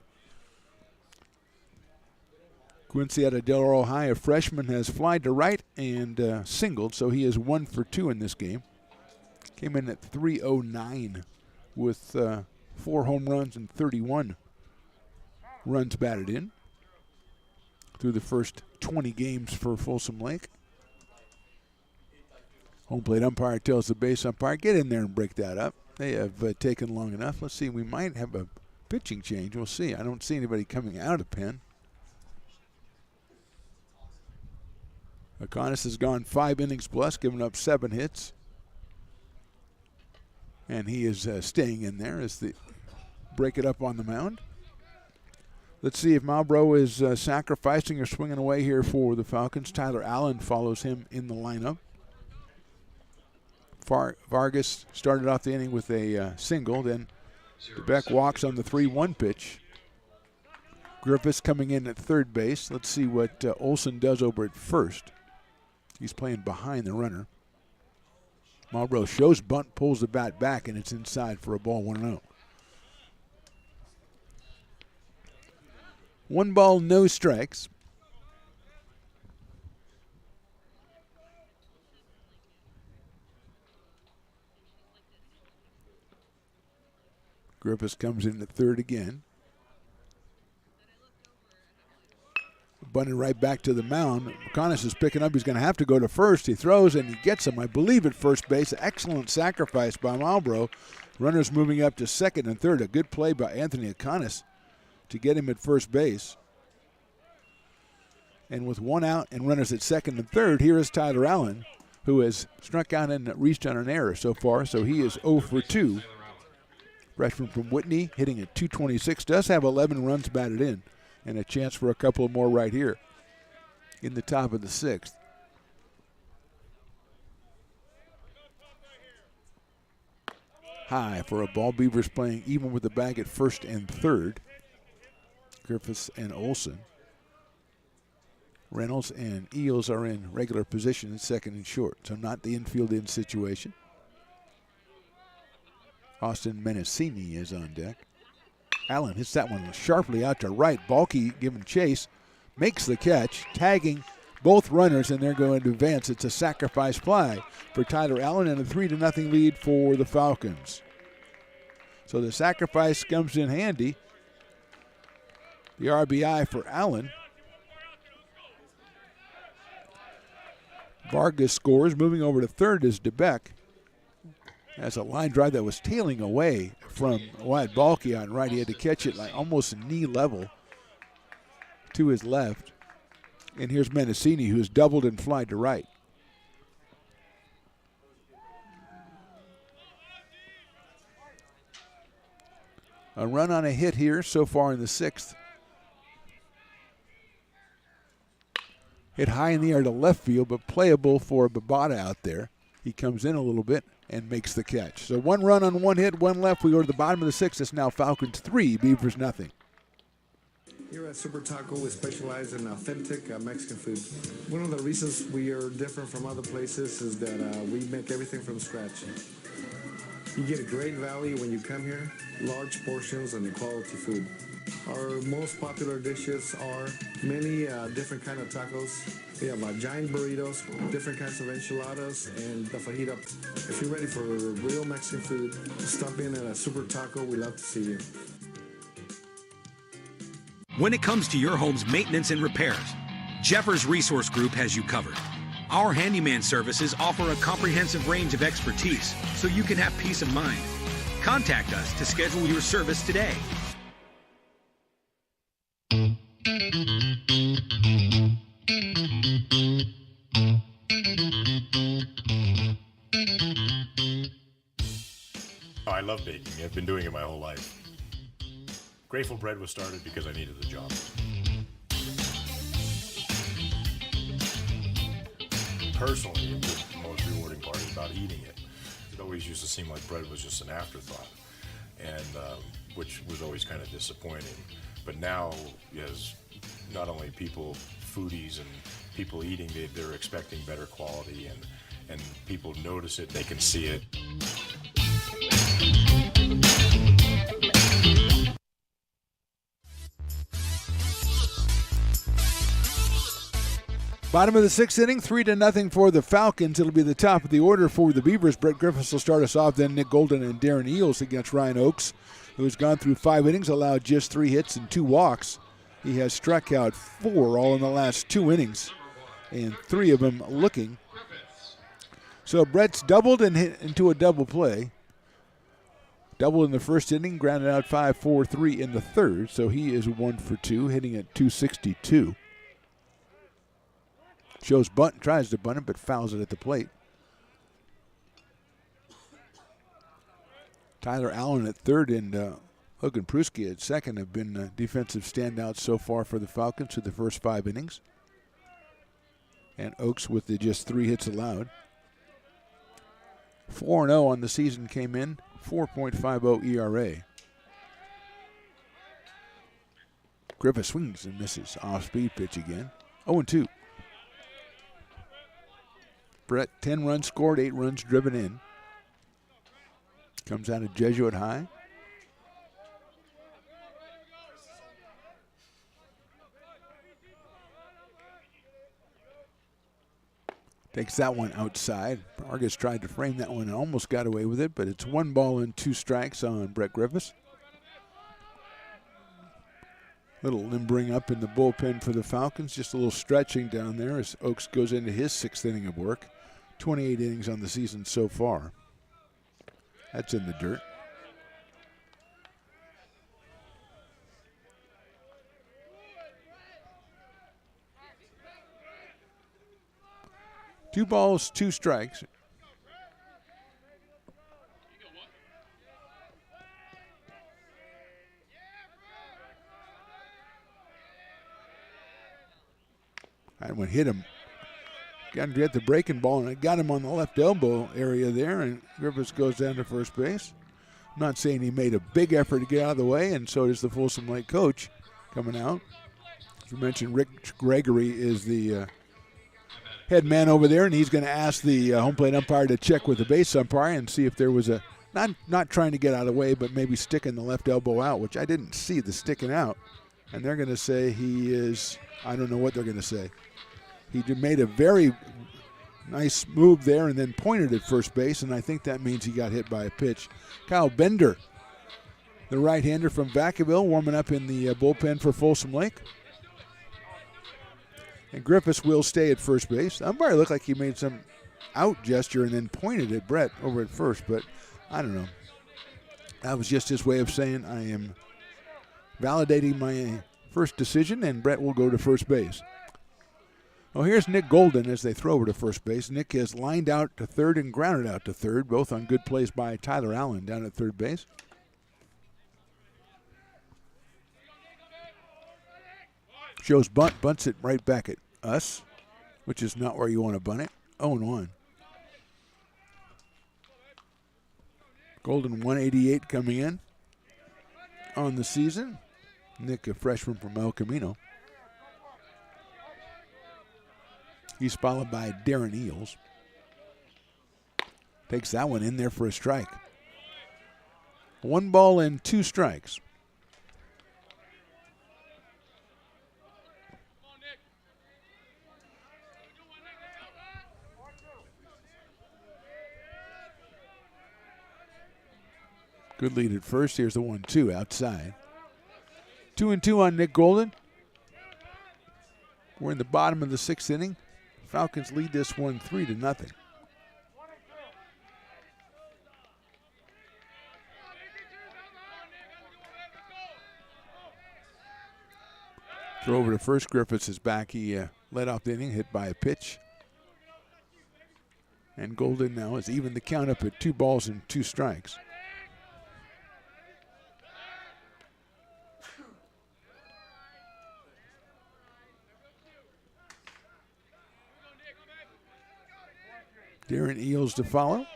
Quincy at a Del Oro High, a freshman, has flied to right and singled, so he is 1 for 2 in this game. Came in at 309 with 4 home runs and 31 runs batted in through the first 20 games for Folsom Lake. Home plate umpire tells the base umpire, get in there and break that up. They have taken long enough. Let's see, we might have a pitching change. We'll see. I don't see anybody coming out of pen. Akonis has gone 5 innings plus, given up 7 hits. And he is staying in there as they break it up on the mound. Let's see if Marlboro is sacrificing or swinging away here for the Falcons. Tyler Allen follows him in the lineup. Vargas started off the inning with a single. Then DeBeck walks on the 3-1 pitch. Griffiths coming in at third base. Let's see what Olson does over at first. He's playing behind the runner. Marlboro shows bunt, pulls the bat back, and it's inside for a ball, 1-0. 1 ball, no strikes. Griffiths comes in at third again. Bunted right back to the mound. McConis is picking up. He's going to have to go to first. He throws and he gets him, I believe, at first base. Excellent sacrifice by Marlboro. Runners moving up to second and third. A good play by Anthony Akonis to get him at first base. And with 1 out and runners at second and third, here is Tyler Allen, who has struck out and reached on an error so far. So he is 0 for 2. Freshman from Whitney, hitting at 226, does have 11 runs batted in and a chance for a couple more right here in the top of the 6th. High for a ball. Beavers playing even with the bag at first and third. Griffiths and Olson. Reynolds and Eels are in regular position in second and short, so not the infield in situation. Austin Menacini is on deck. Allen hits that one sharply out to right. Balky giving chase, makes the catch, tagging both runners, and they're going to advance. It's a sacrifice fly for Tyler Allen and a 3-0 lead for the Falcons. So the sacrifice comes in handy. The RBI for Allen. Vargas scores. Moving over to third is DeBeck. That's a line drive that was tailing away from Wyatt Balky on right. He had to catch it like almost knee level to his left. And here's Menacini, who's doubled and flied to right. A run on a hit here so far in the 6th. Hit high in the air to left field, but playable for Babata out there. He comes in a little bit, and makes the catch. So 1 run on 1 hit, 1 left. We go to the bottom of the 6th. It's now Falcons 3, Beavers nothing. Here at Super Taco, we specialize in authentic Mexican food. One of the reasons we are different from other places is that we make everything from scratch. You get a great value when you come here, large portions and quality food. Our most popular dishes are many different kind of tacos. We have giant burritos, different kinds of enchiladas, and the fajita. If you're ready for real Mexican food, stop in at a Super Taco. We love to see you. When it comes to your home's maintenance and repairs, Jeffers Resource Group has you covered. Our handyman services offer a comprehensive range of expertise so you can have peace of mind. Contact us to schedule your service today. I love baking. I've been doing it my whole life. Grateful Bread was started because I needed the job. Personally, the most rewarding part is about eating it. It always used to seem like bread was just an afterthought, and which was always kind of disappointing. But now, as not only people, foodies and people eating, they're expecting better quality, and people notice it, they can see it. Bottom of the 6th inning, 3-0 for the Falcons. It'll be the top of the order for the Beavers. Brett Griffiths will start us off, then Nick Golden and Darren Eels against Ryan Oakes, who has gone through 5 innings, allowed just 3 hits and 2 walks. He has struck out 4 all in the last 2 innings, and 3 of them looking. So Brett's doubled and hit into a double play. Doubled in the first inning, grounded out 5-4-3 in the third, so he is 1 for 2, hitting at .262. Shows bunt, tries to bunt it, but fouls it at the plate. Tyler Allen at third and Hogan Pruski at second have been defensive standouts so far for the Falcons through the first 5 innings. And Oakes with the just 3 hits allowed. 4-0 on the season came in, 4.50 ERA. Griffith swings and misses. Off-speed pitch again. 0-2. Brett, 10 runs scored, 8 runs driven in. Comes out of Jesuit High. Takes that one outside. Vargas tried to frame that one and almost got away with it, but it's 1 ball and 2 strikes on Brett Griffiths. Little limbering up in the bullpen for the Falcons. Just a little stretching down there as Oakes goes into his 6th inning of work. 28 innings on the season so far. That's in the dirt. Two balls, 2 strikes. That one hit him. Got to get the breaking ball, and it got him on the left elbow area there, and Griffiths goes down to first base. I'm not saying he made a big effort to get out of the way, and so does the Folsom Lake coach coming out. As you mentioned, Rick Gregory is the head man over there, and he's going to ask the home plate umpire to check with the base umpire and see if there was a, not trying to get out of the way, but maybe sticking the left elbow out, which I didn't see the sticking out. And they're going to say he is, I don't know what they're going to say. He made a very nice move there and then pointed at first base, and I think that means he got hit by a pitch. Kyle Bender, the right-hander from Vacaville, warming up in the bullpen for Folsom Lake. And Griffiths will stay at first base. The umpire looked like he made some out gesture and then pointed at Brett over at first, but I don't know. That was just his way of saying I am validating my first decision, and Brett will go to first base. Well, here's Nick Golden as they throw over to first base. Nick has lined out to third and grounded out to third, both on good plays by Tyler Allen down at third base. Shows bunt, bunts it right back at us, which is not where you want to bunt it. 0-1. Golden 188 coming in on the season. Nick, a freshman from El Camino. He's followed by Darren Eels. Takes that one in there for a strike. 1 ball and 2 strikes. Good lead at first. Here's the 1-2 outside. 2-2 on Nick Golden. We're in the bottom of the 6th inning. Falcons lead this one 3-0. Throw over to first. Griffiths is back. He led off the inning, hit by a pitch. And Golden now has evened the count up at 2 balls and 2 strikes. Darren Eels to follow.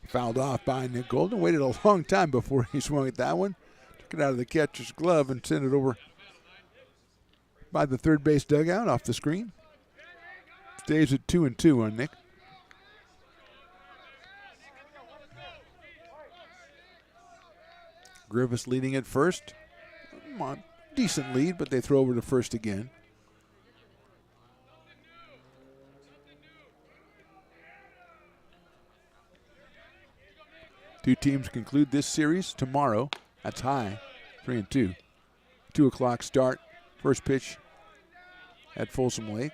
Fouled off by Nick Golden. Waited a long time before he swung at that one. Took it out of the catcher's glove and sent it over by the third base dugout off the screen. Stays at 2-2 on Nick. Griffiths leading at first. Decent lead, but they throw over to first again. Two teams conclude this series tomorrow. That's high, 3-2. 2 o'clock start. First pitch at Folsom Lake.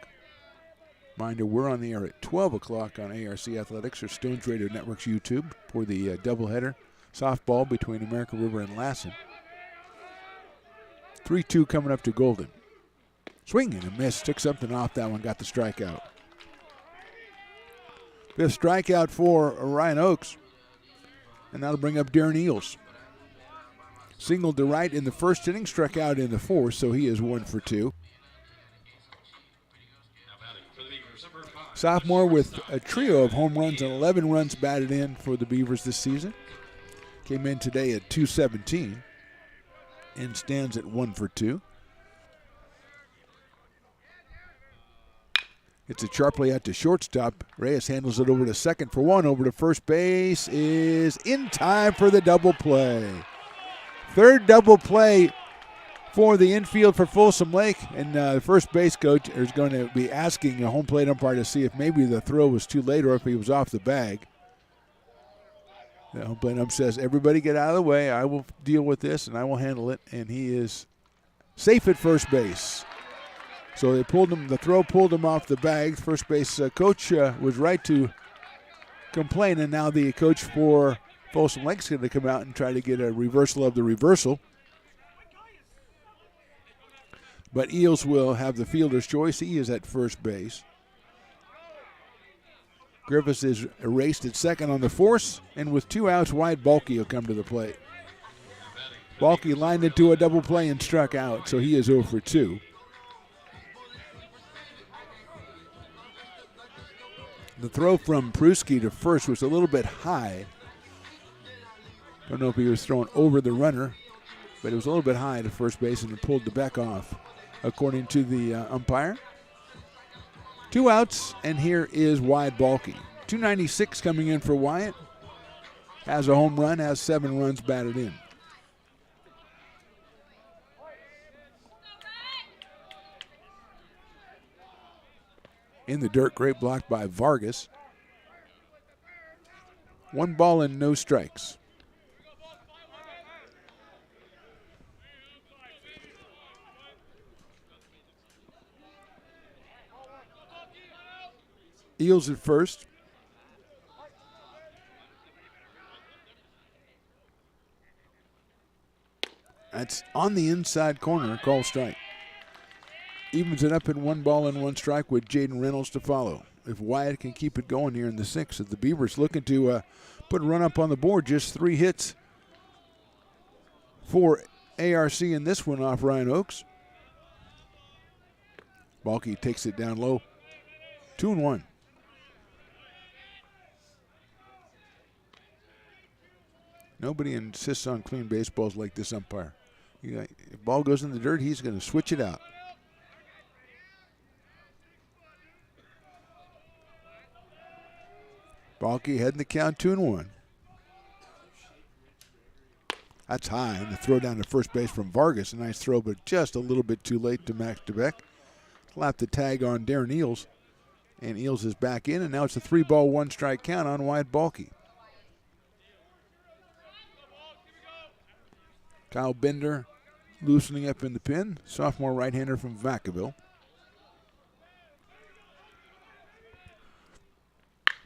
Reminder, we're on the air at 12 o'clock on ARC Athletics or Stones Radio Network's YouTube for the doubleheader softball between American River and Lassen. 3-2 coming up to Golden. Swing and a miss. Took something off that one. Got the strikeout. 5th strikeout for Ryan Oakes. And that'll bring up Darren Eels. Singled to right in the first inning. Struck out in the 4th, so he is 1 for 2. Sophomore with a trio of home runs and 11 runs batted in for the Beavers this season. Came in today at .217. And stands at 1 for 2. It's a sharply out to shortstop. Reyes handles it over to second for 1. Over to first base is in time for the double play. Third double play for the infield for Folsom Lake. And the first base coach is going to be asking a home plate umpire to see if maybe the throw was too late or if he was off the bag. The home plate umpire says, everybody get out of the way. I will deal with this, and I will handle it. And he is safe at first base. So they pulled him. The throw pulled him off the bag. First base coach was right to complain, and now the coach for Folsom Lake is going to come out and try to get a reversal of the reversal. But Eels will have the fielder's choice. He is at first base. Griffiths is erased at second on the force, and with 2 outs wide, Balky will come to the plate. Balky lined into a double play and struck out, so he is 0 for 2. The throw from Pruski to first was a little bit high. Don't know if he was thrown over the runner, but it was a little bit high to first base and it pulled the back off, according to the umpire. 2 outs, and here is wide Balky. 296 coming in for Wyatt. Has a home run, has 7 runs batted in. In the dirt, great block by Vargas. 1 ball and no strikes. Eels at first. That's on the inside corner, call strike. Evens it up in 1 ball and 1 strike with Jaden Reynolds to follow. If Wyatt can keep it going here in the 6th, the Beavers looking to put a run up on the board. Just 3 hits for ARC in this one off Ryan Oakes. Balky takes it down low. 2-1. Nobody insists on clean baseballs like this umpire. If ball goes in the dirt, he's going to switch it out. Balky heading the count 2-1. That's high, and the throw down to first base from Vargas. A nice throw, but just a little bit too late to Max DeBeck. Slapped the tag on Darren Eels, and Eels is back in, and now it's a 3-ball, 1-strike count on Wyatt Balky. Kyle Bender loosening up in the pin, sophomore right-hander from Vacaville.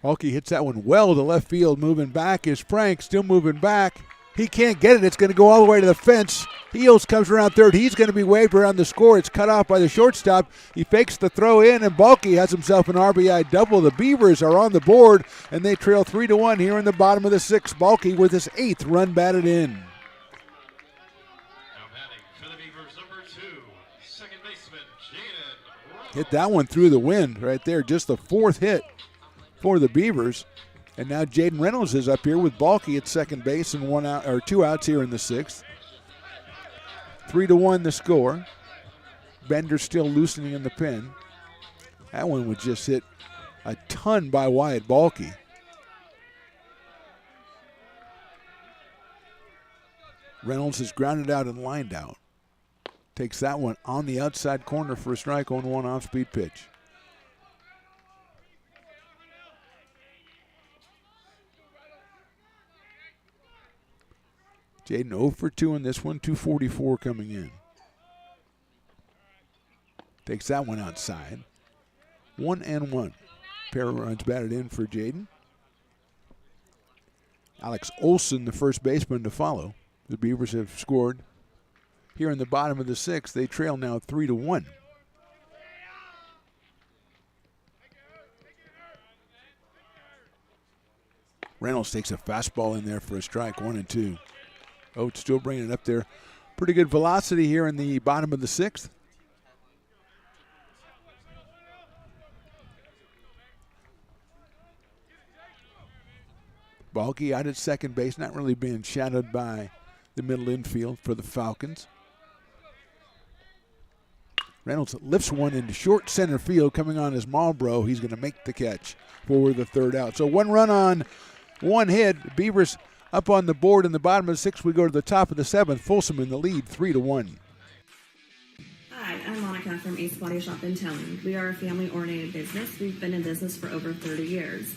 Balky hits that one well to left field. Moving back is Frank, still moving back. He can't get it. It's going to go all the way to the fence. Eels comes around third. He's going to be waved around the score. It's cut off by the shortstop. He fakes the throw in, and Balky has himself an RBI double. The Beavers are on the board, and they trail 3-1 here in the bottom of the sixth. Balky with his 8th run batted in. Now batting for the Beavers, number 2, second baseman, Jaden. Hit that one through the wind right there. Just the 4th hit for the Beavers. And now Jaden Reynolds is up here with Balky at second base and 2 outs here in the 6th. 3-1 the score. Bender still loosening in the pin. That one was just hit a ton by Wyatt Balky. Reynolds is grounded out and lined out. Takes that one on the outside corner for a strike, 0-1 off-speed pitch. Jaden 0 for 2 in this one, 244 coming in. Takes that one outside. 1-1. Pair of runs batted in for Jaden. Alex Olson, the first baseman, to follow. The Beavers have scored here in the bottom of the 6th. They trail now 3-1. Reynolds takes a fastball in there for a strike, 1-2. Oates still bringing it up there. Pretty good velocity here in the bottom of the 6th. Balky out at second base, not really being shadowed by the middle infield for the Falcons. Reynolds lifts one into short center field, coming on his Marlboro. He's going to make the catch for the 3rd out. So 1 run on 1 hit. Beavers up on the board in the bottom of the 6th. We go to the top of the 7th. Folsom in the lead, 3-1. Hi, I'm Monica from Ace Body Shop in Towing. We are a family-oriented business. We've been in business for over 30 years.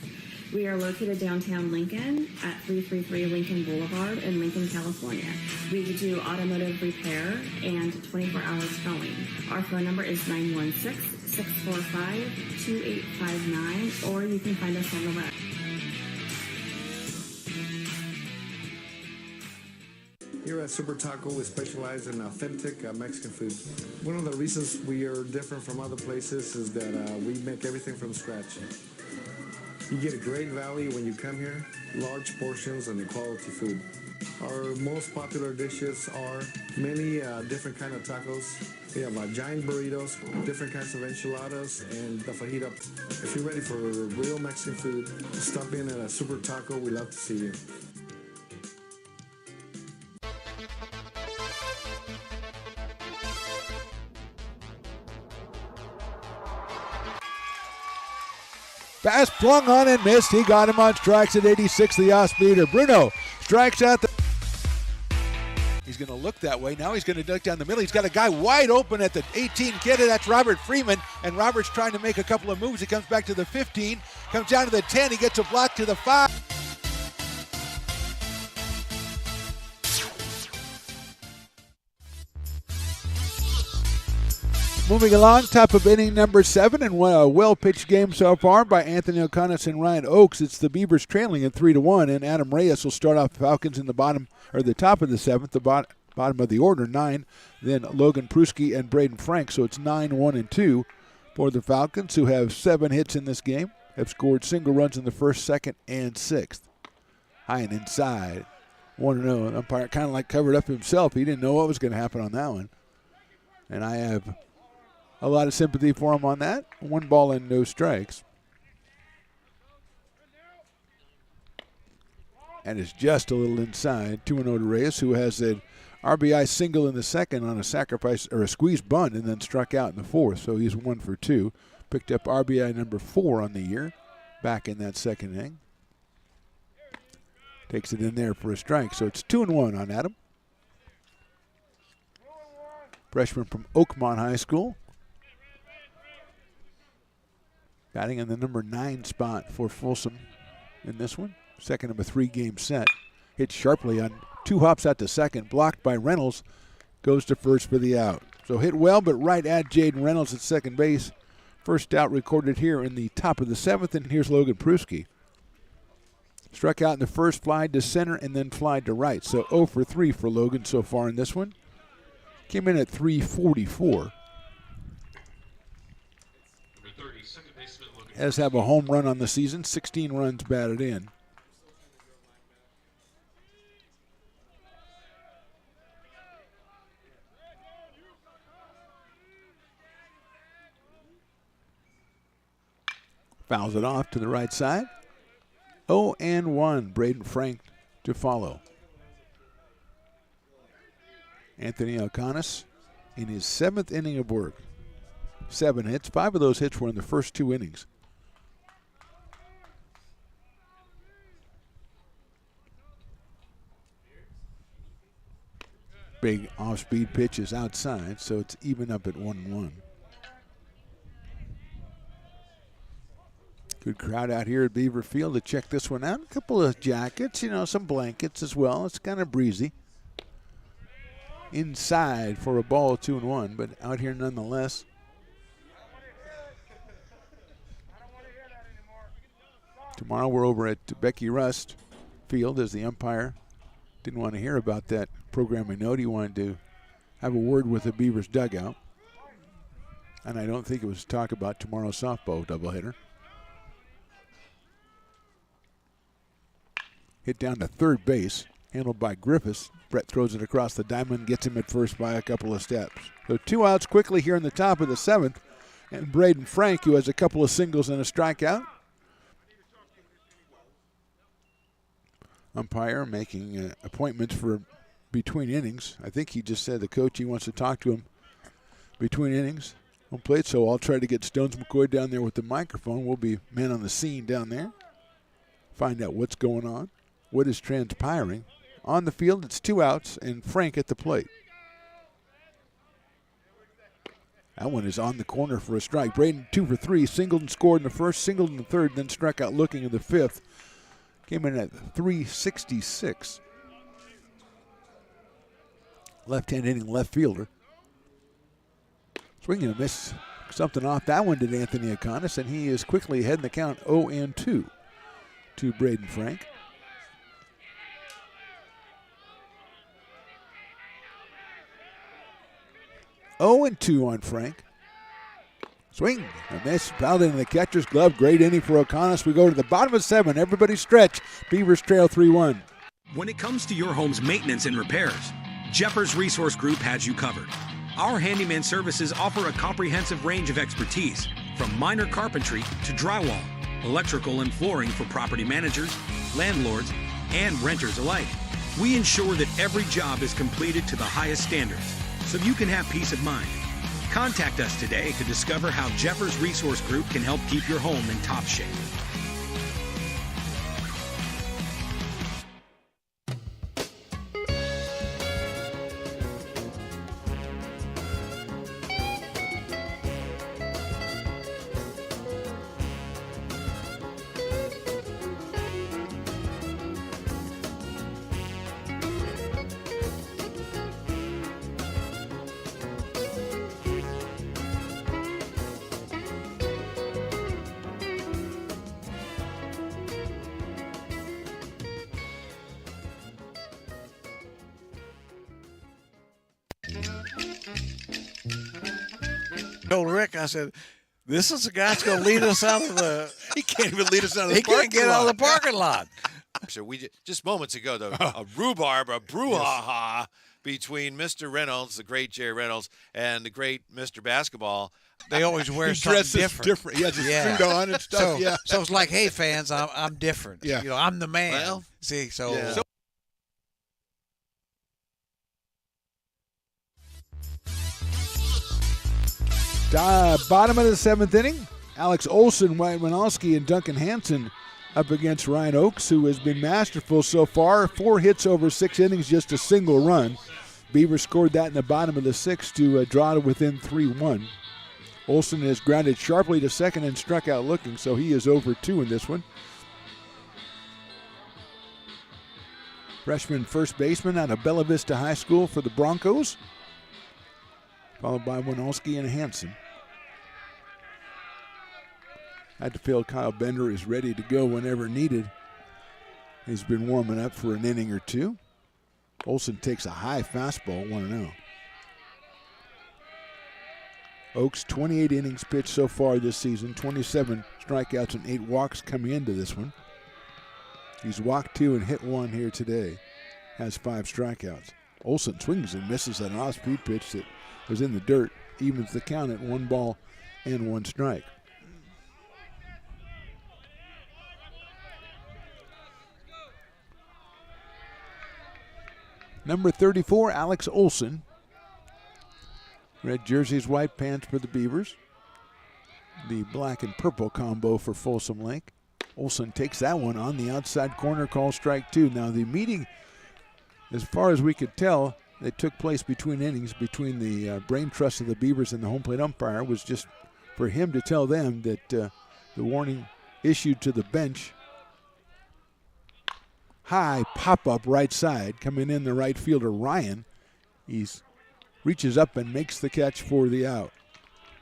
We are located downtown Lincoln at 333 Lincoln Boulevard in Lincoln, California. We do automotive repair and 24-hour towing. Our phone number is 916-645-2859, or you can find us on the web. Here at Super Taco, we specialize in authentic Mexican food. One of the reasons we are different from other places is that we make everything from scratch. You get a great value when you come here, large portions and quality food. Our most popular dishes are many different kind of tacos. We have giant burritos, different kinds of enchiladas, and the fajita. If you're ready for real Mexican food, stop in at a Super Taco. We love to see you. Pass flung on and missed. He got him on strikes at 86, the off-speeder. Bruno strikes out the... He's going to look that way. Now he's going to duck down the middle. He's got a guy wide open at the 18 kid. That's Robert Freeman. And Robert's trying to make a couple of moves. He comes back to the 15. Comes down to the 10. He gets a block to the 5. Moving along, top of inning number 7, and a well-pitched game so far by Anthony O'Connor and Ryan Oakes. It's the Beavers trailing at 3-1, and Adam Reyes will start off Falcons in the bottom, or the top of the 7th, the bottom of the order, 9. Then Logan Pruski and Braden Frank, so it's 9-1-2 for the Falcons, who have 7 hits in this game, have scored single runs in the 1st, 2nd, and 6th. High and inside, 1-0. An umpire kind of like covered up himself. He didn't know what was going to happen on that one. And I have a lot of sympathy for him on that. 1 ball and no strikes. and is just a little inside. 2-0 to Reyes, who has an RBI single in the second on a sacrifice or a squeeze bunt and then struck out in the fourth. So he's 1 for 2. Picked up RBI number 4 on the year back in that second inning. Takes it in there for a strike. So it's 2-1 on Adam. Freshman from Oakmont High School. Batting in the number 9 spot for Folsom in this one. Second of a 3-game set. Hit sharply on 2 hops out to second. Blocked by Reynolds. Goes to first for the out. So hit well, but right at Jaden Reynolds at second base. First out recorded here in the top of the 7th, and here's Logan Pruski. Struck out in the first, flied to center, and then flied to right. So 0 for 3 for Logan so far in this one. Came in at 344. Has have a home run on the season, 16 runs batted in. Fouls it off to the right side. 0-1, Braden Frank to follow. Anthony Alcanis in his 7th inning of work. 7 hits. 5 of those hits were in the first 2 innings. Big off-speed pitch is outside, so it's even up at 1-1. Good crowd out here at Beaver Field to check this one out. A couple of jackets, some blankets as well. It's kind of breezy. Inside for a ball, 2-1, but out here nonetheless. Tomorrow we're over at Becky Rust Field as the umpire. Didn't want to hear about that programming note. He wanted to have a word with the Beavers dugout. And I don't think it was talk about tomorrow's softball doubleheader. Hit down to third base, handled by Griffiths. Brett throws it across the diamond, gets him at first by a couple of steps. So 2 outs quickly here in the top of the 7th. And Braden Frank, who has a couple of singles and a strikeout. Umpire making appointments for between innings. I think he just said the coach, he wants to talk to him between innings. Home plate, so I'll try to get Stones McCoy down there with the microphone. We'll be men on the scene down there. Find out what's going on, what is transpiring. On the field, it's 2 outs and Frank at the plate. That one is on the corner for a strike. Braden 2 for 3, singled and scored in the first, singled in the third, then struck out looking in the 5th. Came in at 366. Left-hand hitting left fielder. Swinging and a miss. Something off that one did Anthony Akonis, and he is quickly ahead in the count 0-2 to Braden Frank. Oh, and 2 on Frank. Swing, a miss, fouled into the catcher's glove. Great inning for O'Connor. We go to the bottom of 7. Everybody stretch. Beavers trail 3-1. When it comes to your home's maintenance and repairs, Jeffers Resource Group has you covered. Our handyman services offer a comprehensive range of expertise, from minor carpentry to drywall, electrical and flooring for property managers, landlords, and renters alike. We ensure that every job is completed to the highest standards, so you can have peace of mind. Contact us today to discover how Jeffers Resource Group can help keep your home in top shape. Told Rick, I said, this is the guy that's going to lead us out of the. He can't even lead us out of the He parking can't get lot. out of the parking lot. So we just moments ago, a rhubarb, a brouhaha between Mr. Reynolds, the great Jerry Reynolds, and the great Mr. Basketball. They always wear He something dresses different. He has a suit on and stuff. So, yeah. so it's like, hey, fans, I'm different. Yeah. You know, I'm the man. Well, See, so. yeah. Bottom of the 7th inning, Alex Olson, Wyatt Winalski, and Duncan Hansen up against Ryan Oakes, who has been masterful so far. 4 hits over 6 innings, just a single run. Beavers scored that in the bottom of the 6th to draw to within 3-1. Olson has grounded sharply to second and struck out looking, so he is over 2 in this one. Freshman first baseman out of Bella Vista High School for the Broncos, followed by Winalski and Hansen. Had to feel Kyle Bender is ready to go whenever needed. He's been warming up for an inning or two. Olson takes a high fastball, 1-0. Oakes, 28 innings pitched so far this season, 27 strikeouts and 8 walks coming into this one. He's walked 2 and hit 1 here today. Has 5 strikeouts. Olson swings and misses an off-speed pitch that was in the dirt. Evens the count at 1 ball and 1 strike. Number 34, Alex Olson. Red jerseys, white pants for the Beavers. The black and purple combo for Folsom Lake. Olson takes that one on the outside corner, call strike 2. Now the meeting, as far as we could tell, that took place between innings between the brain trust of the Beavers and the home plate umpire was just for him to tell them that the warning issued to the bench. High pop-up right side, coming in the right fielder, Ryan. He reaches up and makes the catch for the out.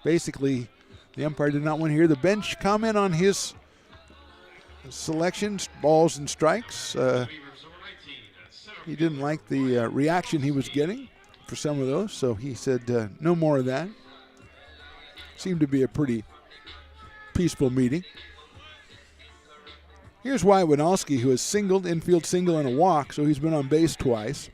Basically, the umpire did not want to hear the bench comment on his selections, balls and strikes. He didn't like the reaction he was getting for some of those, so he said no more of that. Seemed to be a pretty peaceful meeting. Here's Wyatt Winalski, who has singled, infield single, and a walk, so he's been on base twice.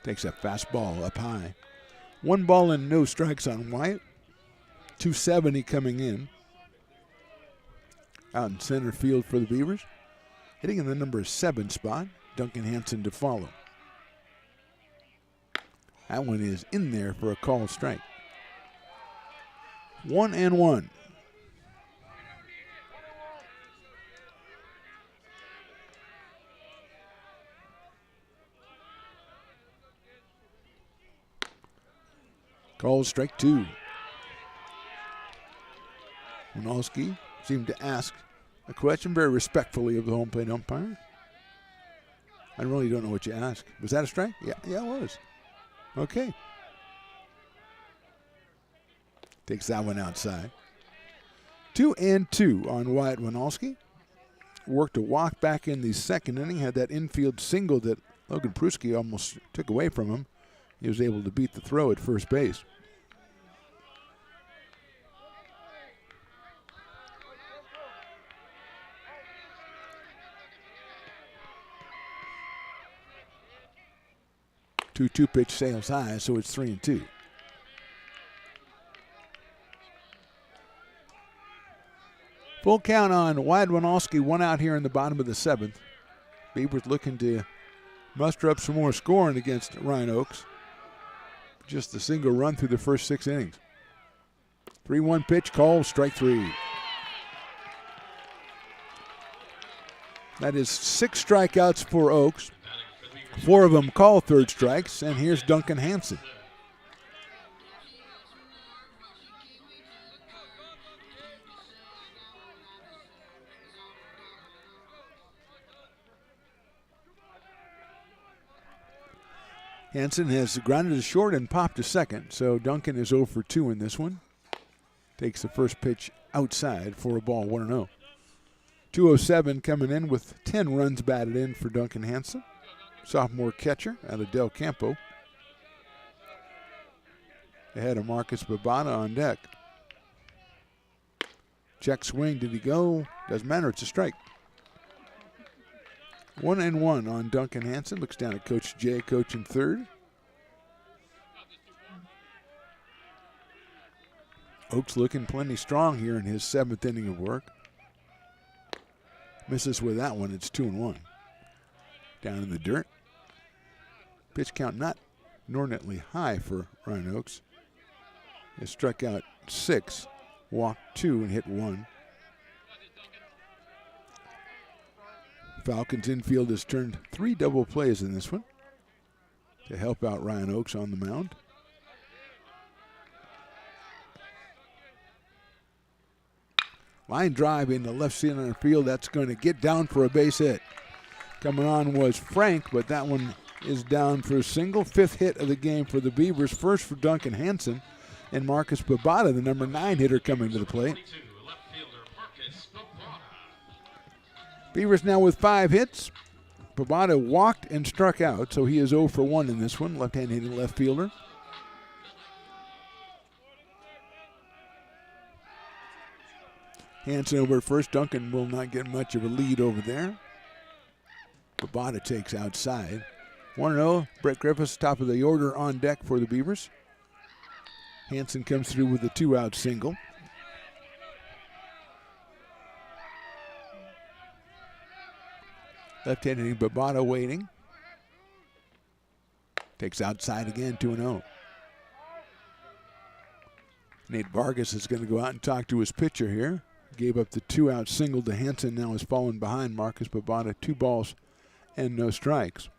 Takes a fastball up high. 1 ball and no strikes on Wyatt. 270 coming in. Out in center field for the Beavers. Hitting in the number 7 spot, Duncan Hansen to follow. That one is in there for a called strike. 1-1. Called strike 2. Winalski seemed to ask a question very respectfully of the home plate umpire. I really don't know what you asked. Was that a strike? Yeah, it was. Okay. Takes that one outside. 2-2 on Wyatt Winalski. Worked a walk back in the second inning. Had that infield single that Logan Pruski almost took away from him. He was able to beat the throw at first base. Two pitch sails high, so it's 3-2. Full count on Wyatt Winalski, 1 out here in the bottom of the 7th. Beavers looking to muster up some more scoring against Ryan Oakes. Just a single run through the first 6 innings. 3-1 pitch, called, strike 3. That is 6 strikeouts for Oakes. 4 of them call third strikes, and here's Duncan Hansen. Hansen has grounded to short and popped to second, so Duncan is 0 for 2 in this one. Takes the first pitch outside for a ball, 1-0. 207 coming in with 10 runs batted in for Duncan Hansen. Sophomore catcher out of Del Campo. Ahead of Marcus Babata on deck. Check swing, did he go? Doesn't matter, it's a strike. 1-1 on Duncan Hansen. Looks down at Coach Jay, coaching third. Oaks looking plenty strong here in his 7th inning of work. Misses with that one, it's 2-1. Down in the dirt. Pitch count not inordinately high for Ryan Oaks. He struck out 6, walked 2, and hit 1. Falcons infield has turned 3 double plays in this one to help out Ryan Oaks on the mound. Line drive in the left center field. That's going to get down for a base hit. Coming on was Frank, but that one is down for a single. 5th hit of the game for the Beavers. First for Duncan Hansen and Marcus Babada, the number 9 hitter, coming to the plate. Beavers now with 5 hits. Babada walked and struck out, so he is 0 for 1 in this one. Left-hand hitting left fielder. Hansen over at first. Duncan will not get much of a lead over there. Babada takes outside. 1-0. Brett Griffiths, top of the order, on deck for the Beavers. Hansen comes through with a 2-out single. Left-handed Babada waiting. Takes outside again, 2-0. Nate Vargas is going to go out and talk to his pitcher here. Gave up the 2-out single to Hansen. Now has fallen behind Marcus Babada. 2 balls and no strikes.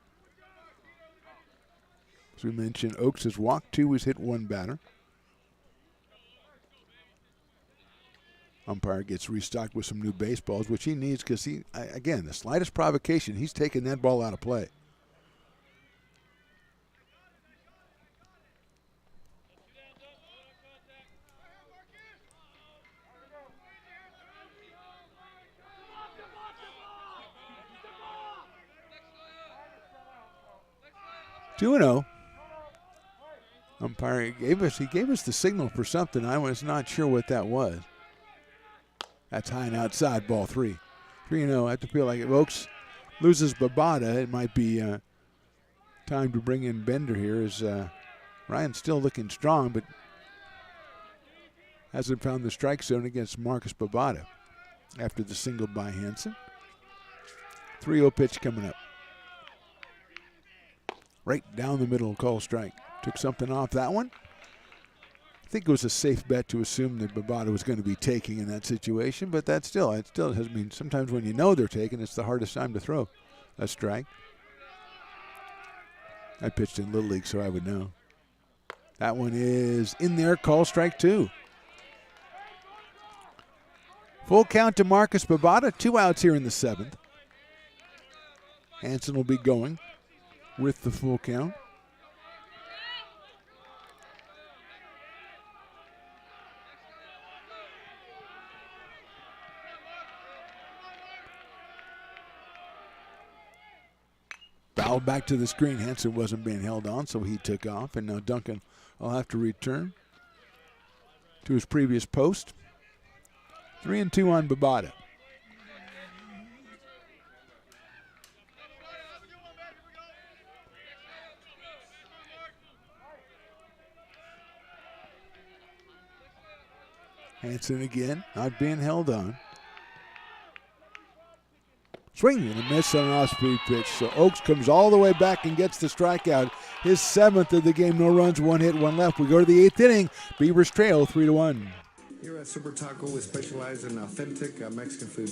As we mentioned, Oaks has walked 2, has hit 1 batter. Umpire gets restocked with some new baseballs, which he needs because again, the slightest provocation, he's taking that ball out of play. Two 2-0. Umpire gave us the signal for something. I was not sure what that was. That's high and outside, ball 3. 3-0. I have to feel like if Oaks loses Babada, it might be time to bring in Bender here. As Ryan's still looking strong, but hasn't found the strike zone against Marcus Babada after the single by Hansen. 3-0 pitch coming up. Right down the middle, call strike. Took something off that one. I think it was a safe bet to assume that Babada was going to be taking in that situation, but it still has, sometimes when you know they're taking, it's the hardest time to throw a strike. I pitched in Little League, so I would know. That one is in there, call strike 2. Full count to Marcus Babada, 2 outs here in the 7th. Hansen will be going with the full count. Fouled back to the screen. Hansen wasn't being held on, so he took off. And now Duncan will have to return to his previous post. 3-2 on Babada. Hansen again, not being held on. Swing and a miss on an off-speed pitch. So Oaks comes all the way back and gets the strikeout. His 7th of the game, no runs, 1 hit, 1 left. We go to the 8th inning. Beavers trail 3-1. Here at Super Taco, we specialize in authentic Mexican food.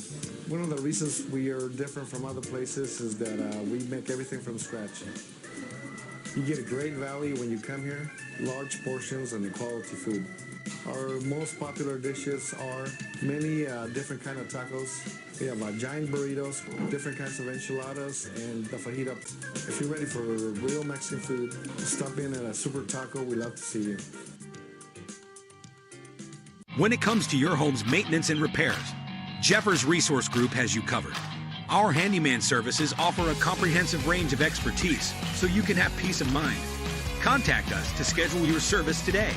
One of the reasons we are different from other places is that we make everything from scratch. You get a great value when you come here, large portions and quality food. Our most popular dishes are many different kind of tacos. We have giant burritos, different kinds of enchiladas, and the fajita. If you're ready for real Mexican food, stop in at a Super Taco. We love to see you. When it comes to your home's maintenance and repairs, Jeffers Resource Group has you covered. Our handyman services offer a comprehensive range of expertise so you can have peace of mind. Contact us to schedule your service today.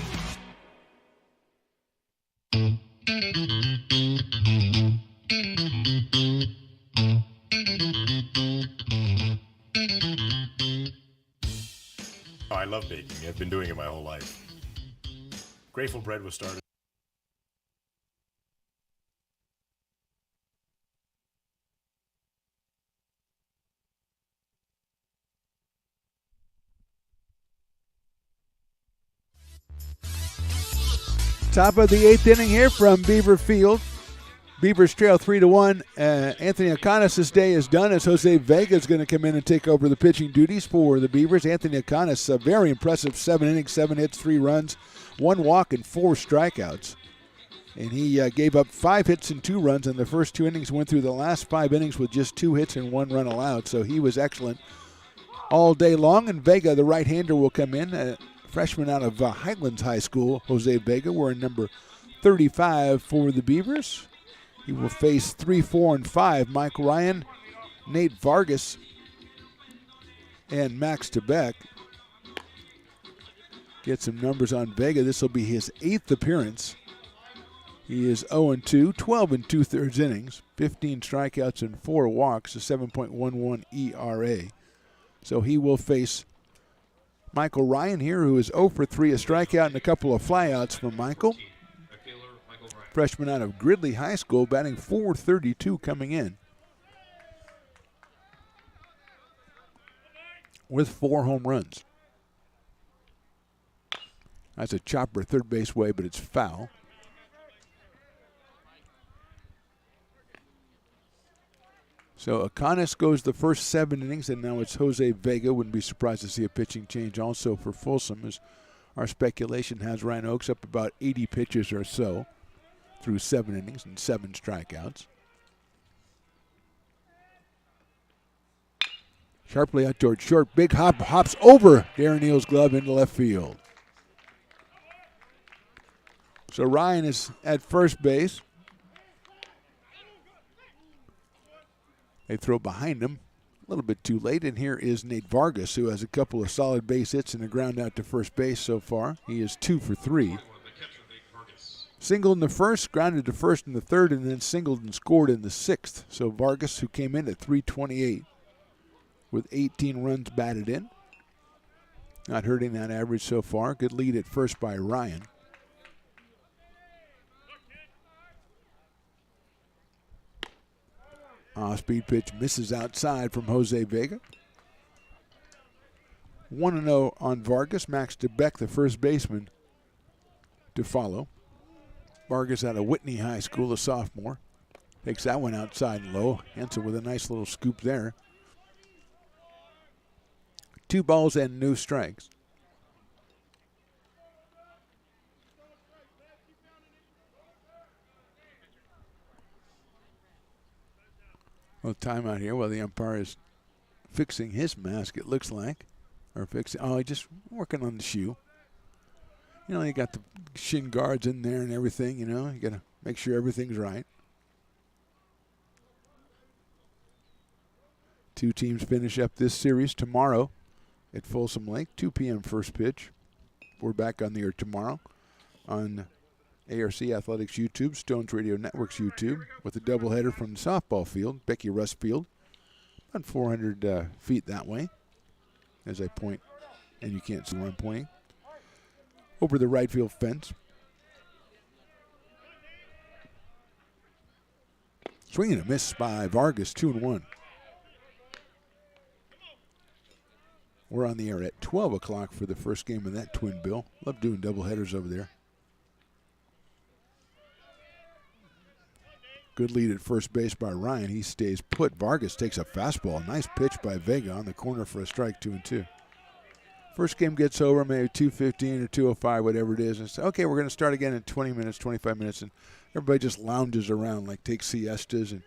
Oh, I love baking. I've been doing it my whole life. Grateful Bread was started. Top of the 8th inning here from Beaver Field. Beavers trail 3-1. Anthony Oconis' day is done as Jose Vega is going to come in and take over the pitching duties for the Beavers. Anthony Oconis, a very impressive 7 innings, 7 hits, 3 runs, 1 walk, and 4 strikeouts. And he gave up 5 hits and 2 runs in the first 2 innings, went through the last 5 innings with just 2 hits and 1 run allowed. So he was excellent all day long. And Vega, the right-hander, will come in. Freshman out of Highlands High School, Jose Vega, wearing number 35 for the Beavers. He will face 3, 4, and 5. Mike Ryan, Nate Vargas, and Max Tebeck. Get some numbers on Vega. This will be his 8th appearance. He is 0-2, 12 2/3 innings, 15 strikeouts and 4 walks, a 7.11 ERA. So he will face Michael Ryan here, who is 0 for 3, a strikeout and a couple of flyouts from Michael. Freshman out of Gridley High School, batting .432 coming in, with 4 home runs. That's a chopper third base way, but it's foul. So Oconis goes the first 7 innings, and now it's Jose Vega. Wouldn't be surprised to see a pitching change also for Folsom, as our speculation has Ryan Oaks up about 80 pitches or so through 7 innings and 7 strikeouts. Sharply out towards short. Big hop, hops over Darren Neal's glove into left field. So Ryan is at first base. They throw behind him a little bit too late, and here is Nate Vargas, who has a couple of solid base hits and a ground out to first base so far. He is 2 for 3. Singled in the first, grounded to first in the third, and then singled and scored in the 6th. So Vargas, who came in at 328 with 18 runs batted in. Not hurting that average so far. Good lead at first by Ryan. Off-speed pitch misses outside from Jose Vega. 1-0 on Vargas. Max DeBeck, the first baseman, to follow. Vargas out of Whitney High School, a sophomore. Takes that one outside and low. Henson with a nice little scoop there. 2 balls and no strikes. Well, timeout here while the umpire is fixing his mask, it looks like. Or fixing, just working on the shoe. You know, you got the shin guards in there and everything, you know. You got to make sure everything's right. 2 teams finish up this series tomorrow at Folsom Lake, 2 p.m. first pitch. We're back on the air tomorrow on ARC Athletics YouTube, Stones Radio Network's YouTube, with a doubleheader from the softball field, Becky Russ Field, about 400 feet that way, as I point, and you can't see where I'm pointing, over the right field fence. Swing and a miss by Vargas, 2-1. We're on the air at 12 o'clock for the first game of that twin bill. Love doing doubleheaders over there. Good lead at first base by Ryan. He stays put. Vargas takes a fastball. Nice pitch by Vega on the corner for a strike, 2-2. First game gets over, maybe 2:15 or 2:05, whatever it is. And say, okay, we're going to start again in 20 minutes, 25 minutes. And everybody just lounges around, like takes siestas. And,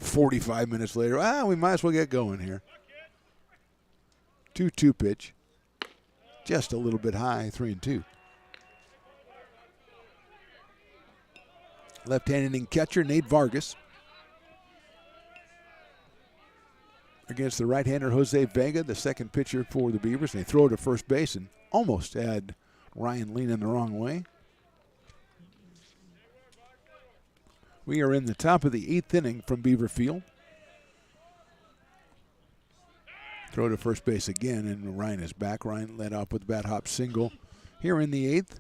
45 minutes later, we might as well get going here. 2-2 pitch. Just a little bit high, 3-2. Left-handed catcher Nate Vargas against the right-hander Jose Vega, the second pitcher for the Beavers. They throw to first base and almost had Ryan leaning the wrong way. We are in the top of the 8th inning from Beaver Field. Throw to first base again, and Ryan is back. Ryan led off with a bat hop single here in the 8th.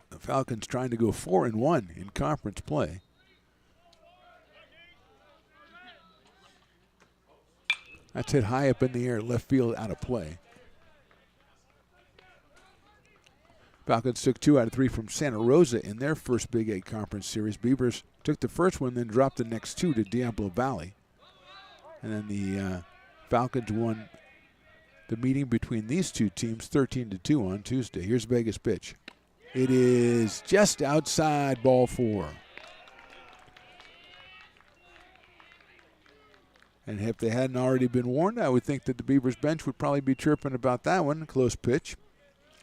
The Falcons trying to go 4-1 in conference play. That's hit high up in the air, left field, out of play. Falcons took 2 out of 3 from Santa Rosa in their first Big 8 Conference Series. Beavers took the first one, then dropped the next 2 to Diablo Valley. And then the Falcons won the meeting between these two teams 13-2 on Tuesday. Here's Vega's pitch. It is just outside, ball 4. And if they hadn't already been warned, I would think that the Beavers bench would probably be chirping about that one. Close pitch.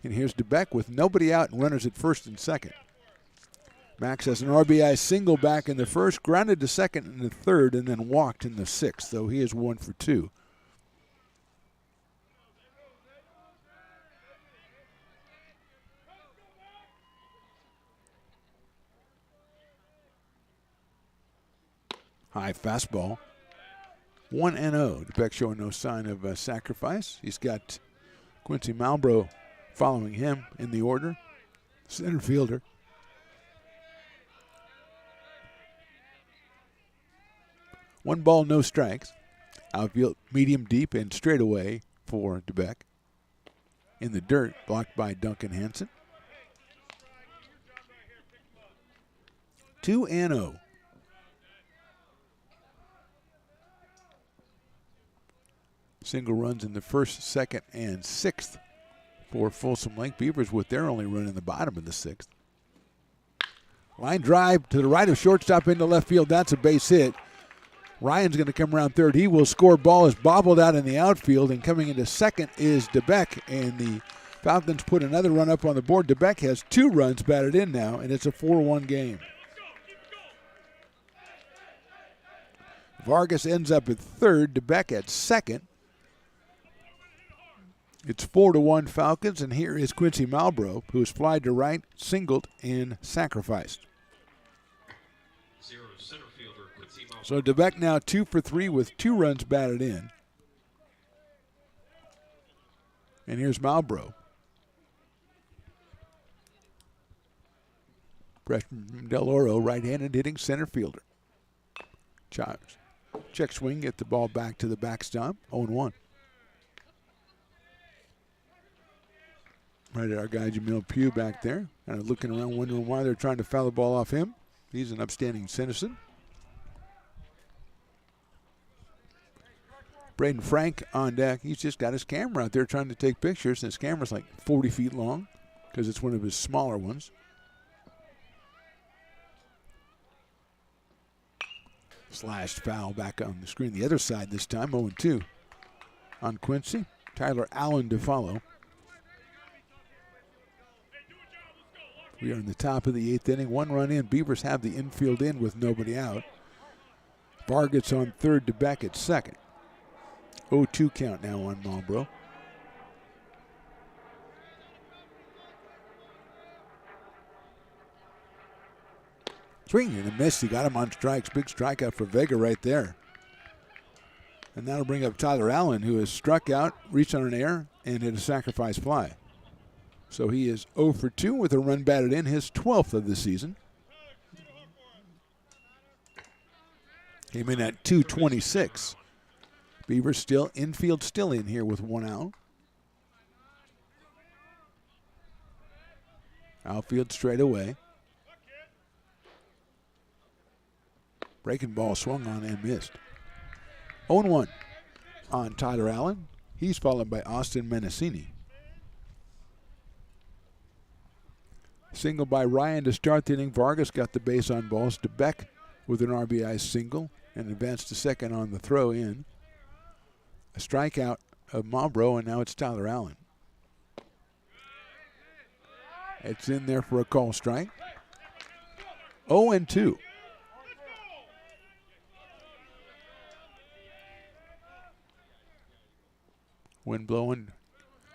And here's DeBeck with nobody out and runners at first and second. Max has an RBI single back in the first, grounded to second in the third, and then walked in the 6th, though he is 1 for 2. High fastball. 1-0. DeBeck showing no sign of sacrifice. He's got Quincy Malbrough following him in the order. Center fielder. One ball, no strikes. Outfield medium deep and straight away for DeBeck. In the dirt, blocked by Duncan Hansen. 2-0. Single runs in the first, second, and 6th for Folsom Lake. Beavers with their only run in the bottom of the 6th. Line drive to the right of shortstop into left field. That's a base hit. Ryan's going to come around third. He will score. Ball is bobbled out in the outfield, and coming into second is DeBeck, and the Falcons put another run up on the board. DeBeck has 2 runs batted in now, and it's a 4-1 game. Vargas ends up at third. DeBeck at second. It's 4-1 Falcons, and here is Quincy Malbrough, who has flied to right, singled, and sacrificed. So DeBeck now 2 for 3 with 2 runs batted in. And here's Malbrough. Freshman from Del Oro, right-handed hitting center fielder. Chives. Check swing, get the ball back to the backstop. 0-1. Right at our guy Jamil Pugh back there. Kind of looking around, wondering why they're trying to foul the ball off him. He's an upstanding citizen. Braden Frank on deck. He's just got his camera out there trying to take pictures, and his camera's like 40 feet long because it's one of his smaller ones. Slashed foul back on the screen. The other side this time, 0-2 on Quincy. Tyler Allen to follow. We are in the top of the 8th inning. 1 run in. Beavers have the infield in with nobody out. Vargas on third, DeBeck at second. 0-2 count now on Malbrough. Swing and a miss. He got him on strikes. Big strikeout for Vega right there. And that'll bring up Tyler Allen, who has struck out, reached on an error, and hit a sacrifice fly. So he is 0 for 2 with a run batted in, his 12th of the season. Came in at 226. Beavers still, infield still in here with 1 out. Outfield straight away. Breaking ball swung on and missed. 0-1 on Tyler Allen. He's followed by Austin Menacini. Single by Ryan to start the inning. Vargas got the base on balls. DeBeck with an RBI single and advanced to second on the throw in. A strikeout of Malbrough, and now it's Tyler Allen. It's in there for a call strike. 0-2. Wind blowing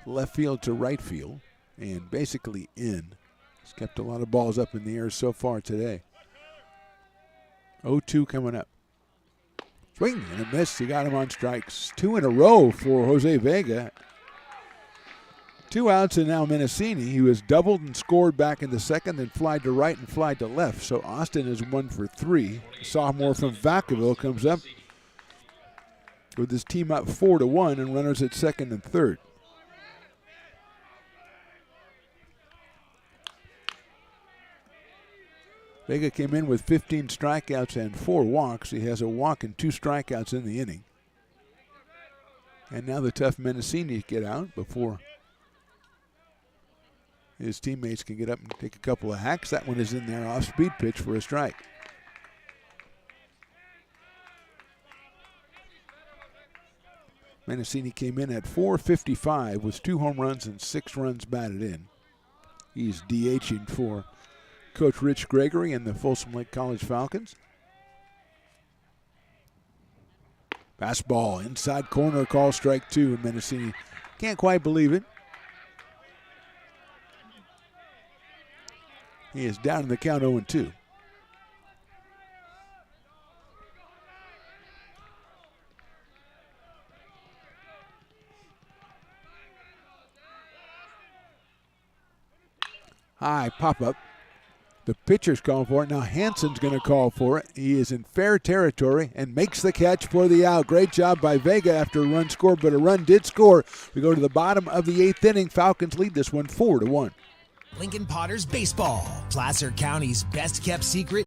left field to right field and basically in. He's kept a lot of balls up in the air so far today. 0-2 coming up. Swing and a miss. He got him on strikes. 2 in a row for Jose Vega. 2 outs, and now Mendocini, who has doubled and scored back in the second, then flied to right and flied to left. So Austin is 1 for 3. The sophomore from Vacaville comes up with his team up 4-1 and runners at second and third. Vega came in with 15 strikeouts and 4 walks. He has a walk and 2 strikeouts in the inning. And now the tough Mendocini get out before his teammates can get up and take a couple of hacks. That one is in there, off-speed pitch for a strike. Mendocini came in at .455 with 2 home runs and 6 runs batted in. He's DHing for Coach Rich Gregory and the Folsom Lake College Falcons. Fastball, inside corner, call strike 2, and Mendocini can't quite believe it. He is down in the count 0-2. High pop-up. The pitcher's calling for it. Now Hansen's going to call for it. He is in fair territory and makes the catch for the out. Great job by Vega after a run scored, but a run did score. We go to the bottom of the 8th inning. Falcons lead this one 4-1. Lincoln Potters Baseball, Placer County's best-kept secret.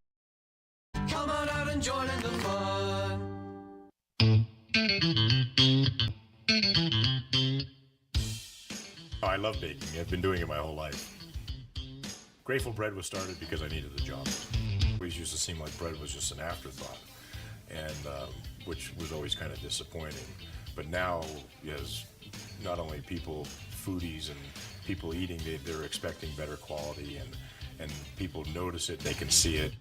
Come on out and join in the fun. Oh, I love baking. I've been doing it my whole life. Grateful Bread was started because I needed the job. It always used to seem like bread was just an afterthought, and which was always kind of disappointing. But now, as not only people, foodies and people eating, they're expecting better quality, and people notice it, they can see it.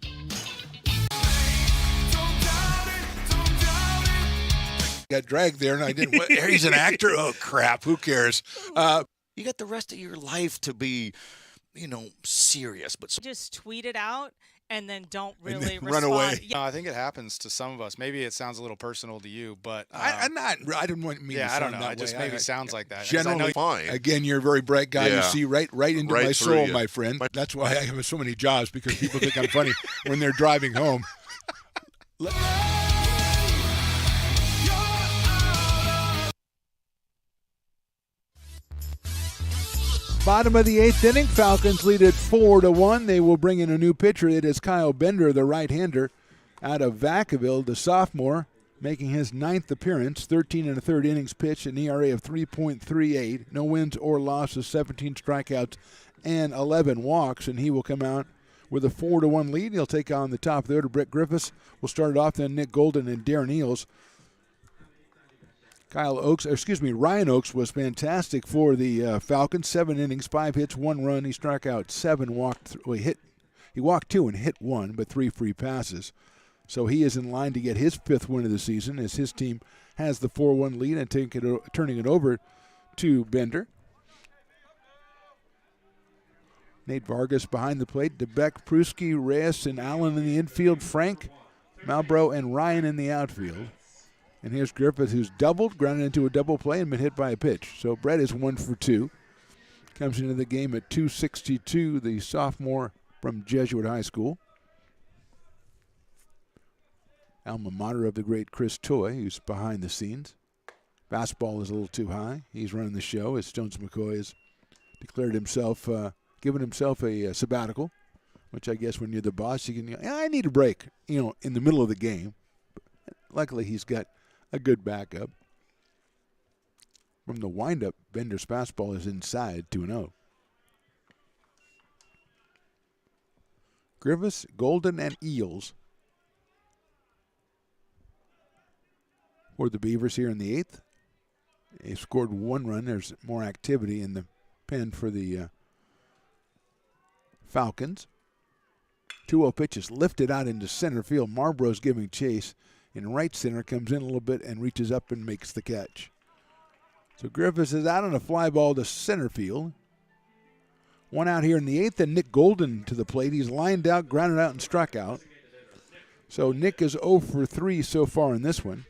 Got dragged there, and I didn't. He's an actor? Oh, crap. Who cares? You got the rest of your life to be, serious. But just tweet it out and then don't And really then run away. Yeah. No, I think it happens to some of us. Maybe it sounds a little personal to you, but I didn't want me to yeah, I don't sound know. that It just way. maybe sounds like that. 'Cause Generally, I know again, you're a very bright guy. Yeah. You see right into Right my through soul, you. my friend. That's why I have so many jobs, because people think I'm funny when they're driving home. Bottom of the 8th inning, Falcons lead at 4-1. They will bring in a new pitcher. It is Kyle Bender, the right-hander, out of Vacaville, the sophomore, making his 9th appearance. 13 1/3 innings pitched, an ERA of 3.38, no wins or losses, 17 strikeouts, and 11 walks. And he will come out with a 4-1 lead. He'll take on the top of the order. Brett Griffiths will start it off, then Nick Golden and Darren Eels. Ryan Oakes was fantastic for the Falcons. 7 innings, 5 hits, 1 run. He struck out 7, he walked 2 and hit 1, but 3 free passes. So he is in line to get his 5th win of the season, as his team has the 4-1 lead and turning it over to Bender. Nate Vargas behind the plate. DeBeck, Pruski, Reyes, and Allen in the infield. Frank, Malbrough, and Ryan in the outfield. And here's Griffith, who's doubled, grounded into a double play, and been hit by a pitch. So Brett is 1 for 2. Comes into the game at 262, the sophomore from Jesuit High School. Alma mater of the great Chris Toy, who's behind the scenes. Fastball is a little too high. He's running the show as Stones McCoy has declared himself, given himself a sabbatical, which I guess when you're the boss, you can, I need a break, in the middle of the game. But luckily, he's got a good backup. From the windup, Bender's fastball is inside 2-0. Griffiths, Golden, and Eels for the Beavers here in the 8th. They scored 1 run. There's more activity in the pen for the Falcons. 2-0 pitch is lifted out into center field. Marbrough's giving chase. In right center, comes in a little bit and reaches up and makes the catch. So Griffiths is out on a fly ball to center field. 1 out here in the 8th, and Nick Golden to the plate. He's lined out, grounded out, and struck out. So Nick is 0 for 3 so far in this one.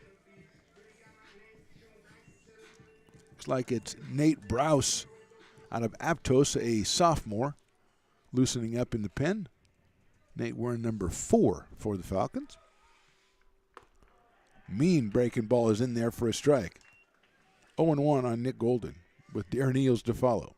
Looks like it's Nate Browse out of Aptos, a sophomore, loosening up in the pen. Nate wearing number 4 for the Falcons. Mean breaking ball is in there for a strike. 0-1 on Nick Golden with Darren Eels to follow.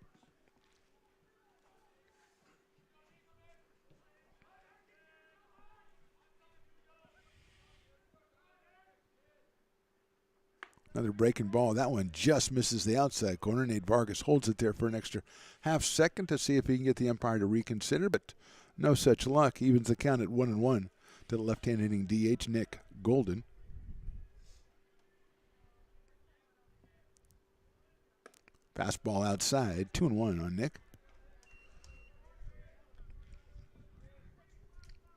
Another breaking ball. That one just misses the outside corner. Nate Vargas holds it there for an extra half second to see if he can get the umpire to reconsider, but no such luck. Evens the count at 1-1 to the left-hand hitting DH, Nick Golden. Fastball outside, 2-1 on Nick.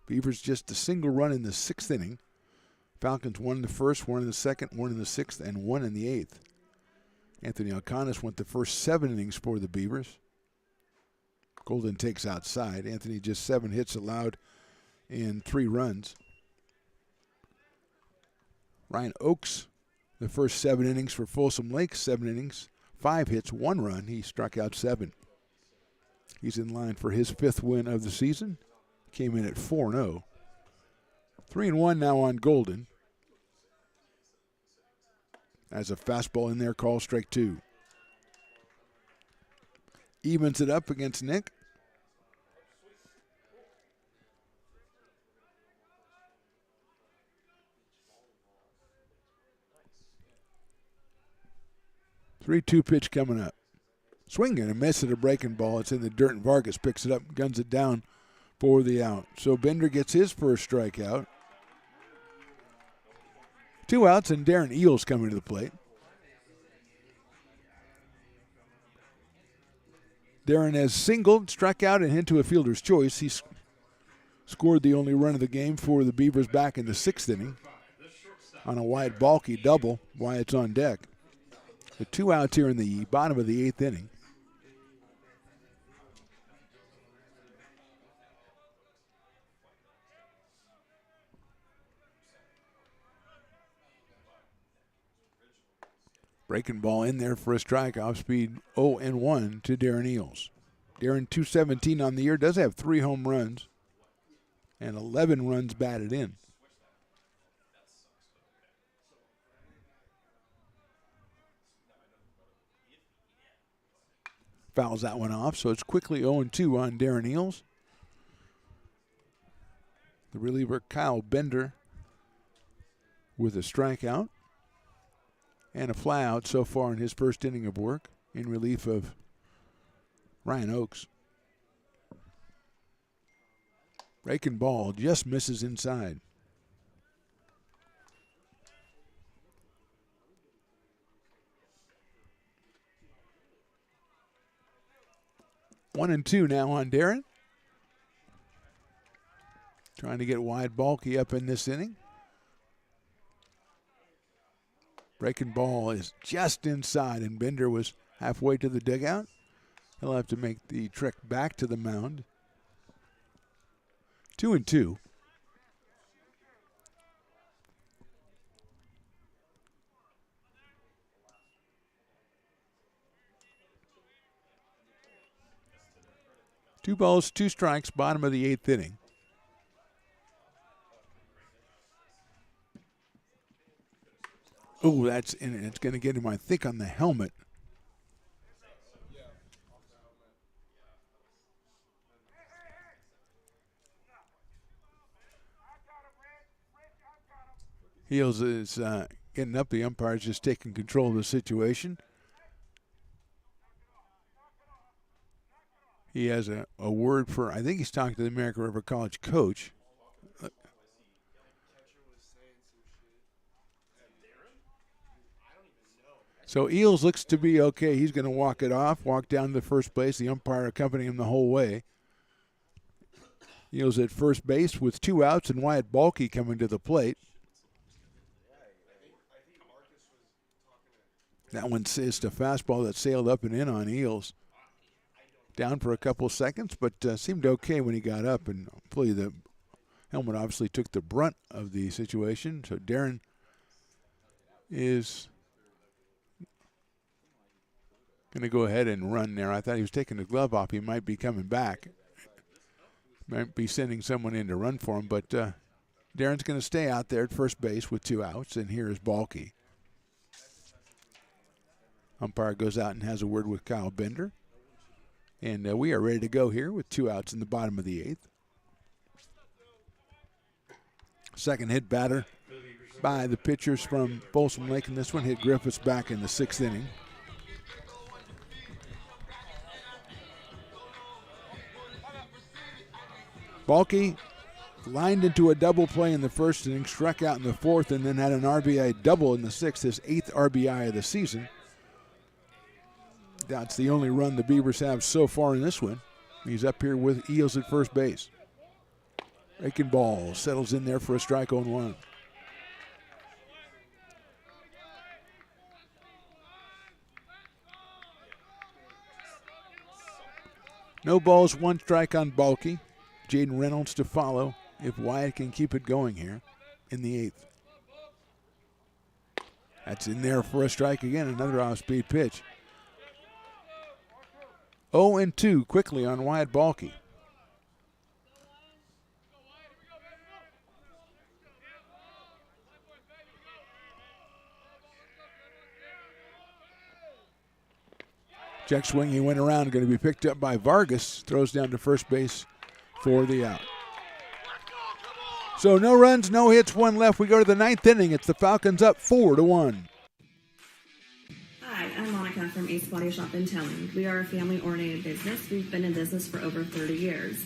Beavers just a single run in the 6th inning. Falcons 1 in the 1st, 1 in the 2nd, 1 in the 6th, and 1 in the 8th. Anthony Alcanis went the first 7 innings for the Beavers. Golden takes outside. Anthony just 7 hits allowed in 3 runs. Ryan Oakes, the first 7 innings for Folsom Lake, 7 innings, 5 hits, 1 run. He struck out 7. He's in line for his 5th win of the season. Came in at 4-0. 3-1 now on Golden. As a fastball in there, call strike 2. Evens it up against Nick. Three-two pitch coming up. Swing and a miss at a breaking ball. It's in the dirt, and Vargas picks it up and guns it down for the out. So Bender gets his first strikeout. 2 outs, and Darren Eels coming to the plate. Darren has singled, struck out, and into a fielder's choice. He scored the only run of the game for the Beavers back in the 6th inning on a Wyatt Balky double. Wyatt's on deck. The 2 outs here in the bottom of the 8th inning. Breaking ball in there for a strike. Off speed 0-1 to Darren Eels. Darren 217 on the year. Does have 3 home runs and 11 runs batted in. Fouls that one off, so it's quickly 0-2 on Darren Eels. The reliever Kyle Bender with a strikeout and a flyout so far in his first inning of work in relief of Ryan Oakes. Breaking ball just misses inside. One and 2 now on Darren. Trying to get Wyatt Balky up in this inning. Breaking ball is just inside, and Bender was halfway to the dugout. He'll have to make the trek back to the mound. 2-2. Two balls, 2 strikes, bottom of the 8th inning. Oh, that's in it. It's going to get him, I think, on the helmet. Heels is getting up. The umpire's just taking control of the situation. He has a word for, I think he's talking to the American River College coach. So Eels looks to be okay. He's going to walk it off, walk down to first base. The umpire accompanying him the whole way. Eels at first base with 2 outs and Wyatt Balky coming to the plate. That one is a fastball that sailed up and in on Eels. Down for a couple seconds, but seemed okay when he got up, and hopefully the Helmet obviously took the brunt of the situation, so Darren is going to go ahead and run there. I thought he was taking the glove off. He might be coming back. Might be sending someone in to run for him, but Darren's going to stay out there at first base with 2 outs, and here is Balke. Umpire goes out and has a word with Kyle Bender. And we are ready to go here with 2 outs in the bottom of the 8th. Second hit batter by the pitchers from Folsom Lake, and this one hit Griffiths back in the 6th inning. Balke lined into a double play in the 1st inning, struck out in the 4th, and then had an RBI double in the 6th, his 8th RBI of the season. That's the only run the Beavers have so far in this one. He's up here with Eels at first base. Breaking ball, settles in there for a strike on 1. No balls, 1 strike on Balke. Jaden Reynolds to follow if Wyatt can keep it going here in the 8th. That's in there for a strike again, another off-speed pitch. 0-2 quickly on Wyatt Balke. Check swing, he went around, going to be picked up by Vargas, throws down to first base for the out. So no runs, no hits, 1 left. We go to the 9th inning. It's the Falcons up 4-1. Hi, I'm Monica from Ace Body Shop and Towing. We are a family-oriented business. We've been in business for over 30 years.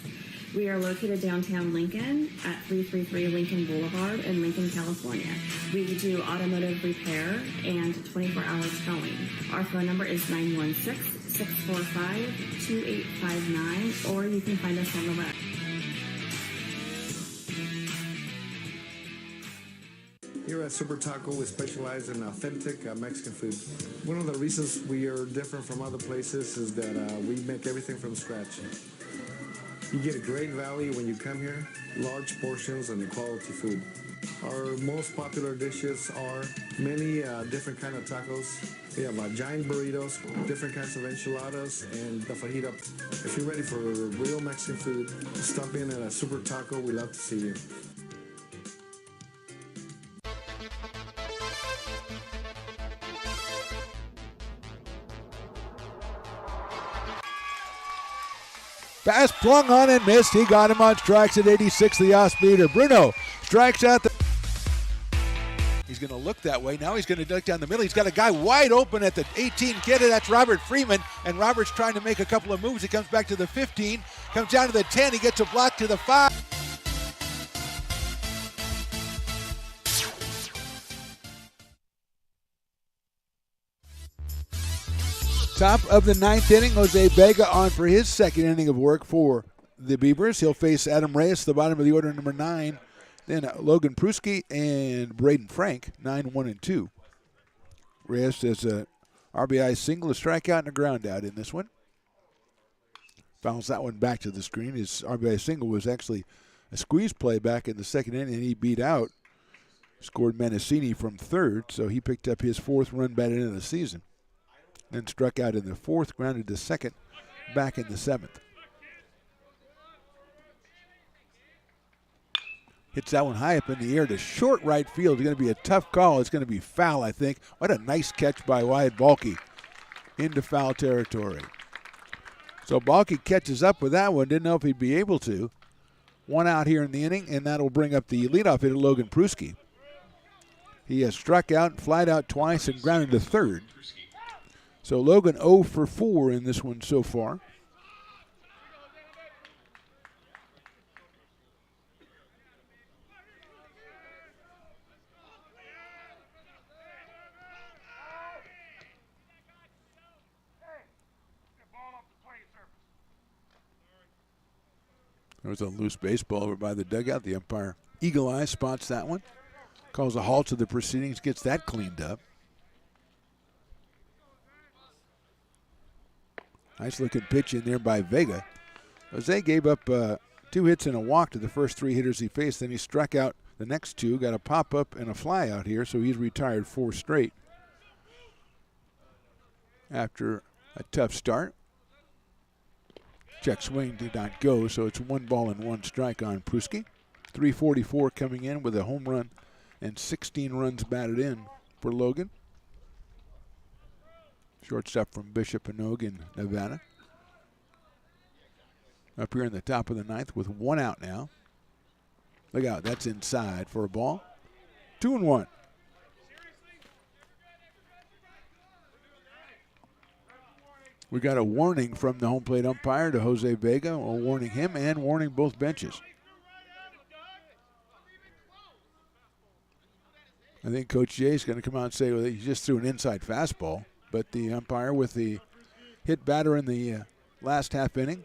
We are located downtown Lincoln at 333 Lincoln Boulevard in Lincoln, California. We do automotive repair and 24-hour towing. Our phone number is 916-645-2859, or you can find us on the web. Here at Super Taco, we specialize in authentic Mexican food. One of the reasons we are different from other places is that we make everything from scratch. You get a great value when you come here, large portions and quality food. Our most popular dishes are many different kind of tacos. We have giant burritos, different kinds of enchiladas, and the fajita. If you're ready for real Mexican food, stop in at a Super Taco. We'd love to see you. Pass flung on and missed. He got him on strikes at 86, the off-speeder. Bruno strikes out the... He's going to look that way. Now he's going to duck down the middle. He's got a guy wide open at the 18 kid. That's Robert Freeman. And Robert's trying to make a couple of moves. He comes back to the 15, comes down to the 10. He gets a block to the 5. Top of the 9th inning, Jose Vega on for his 2nd inning of work for the Beavers. He'll face Adam Reyes, the bottom of the order, number 9. Then Logan Pruski and Braden Frank, 9-1-2. Reyes has a RBI single, a strikeout, and a ground out in this one. Fouls that one back to the screen. His RBI single was actually a squeeze play back in the 2nd inning, and he beat out, scored Menacini from 3rd, so he picked up his 4th run batted in the season. Then struck out in the 4th, grounded to 2nd, back in the 7th. Hits that one high up in the air to short right field. It's going to be a tough call. It's going to be foul, I think. What a nice catch by Wyatt Balke into foul territory. So Balke catches up with that one. Didn't know if he'd be able to. 1 out here in the inning, and that'll bring up the leadoff hitter, Logan Pruski. He has struck out, flied out twice, and grounded to 3rd. So Logan 0 for 4 in this one so far. There was a loose baseball over by the dugout. The umpire, eagle eye, spots that one. Calls a halt to the proceedings, gets that cleaned up. Nice looking pitch in there by Vega. Jose gave up 2 hits and a walk to the first 3 hitters he faced. Then he struck out the next 2, got a pop-up and a fly out here, so he's retired 4 straight after a tough start. Check swing did not go, so it's 1 ball and 1 strike on Pruski. 344 coming in with a home run and 16 runs batted in for Logan. Shortstop from Bishop Anoke in Nevada. Up here in the top of the 9th with 1 out now. Look out, that's inside for a ball. 2-1. We got a warning from the home plate umpire to Jose Vega, warning him and warning both benches. I think Coach Jay is going to come out and say, well, he just threw an inside fastball. But the umpire with the hit batter in the last half inning.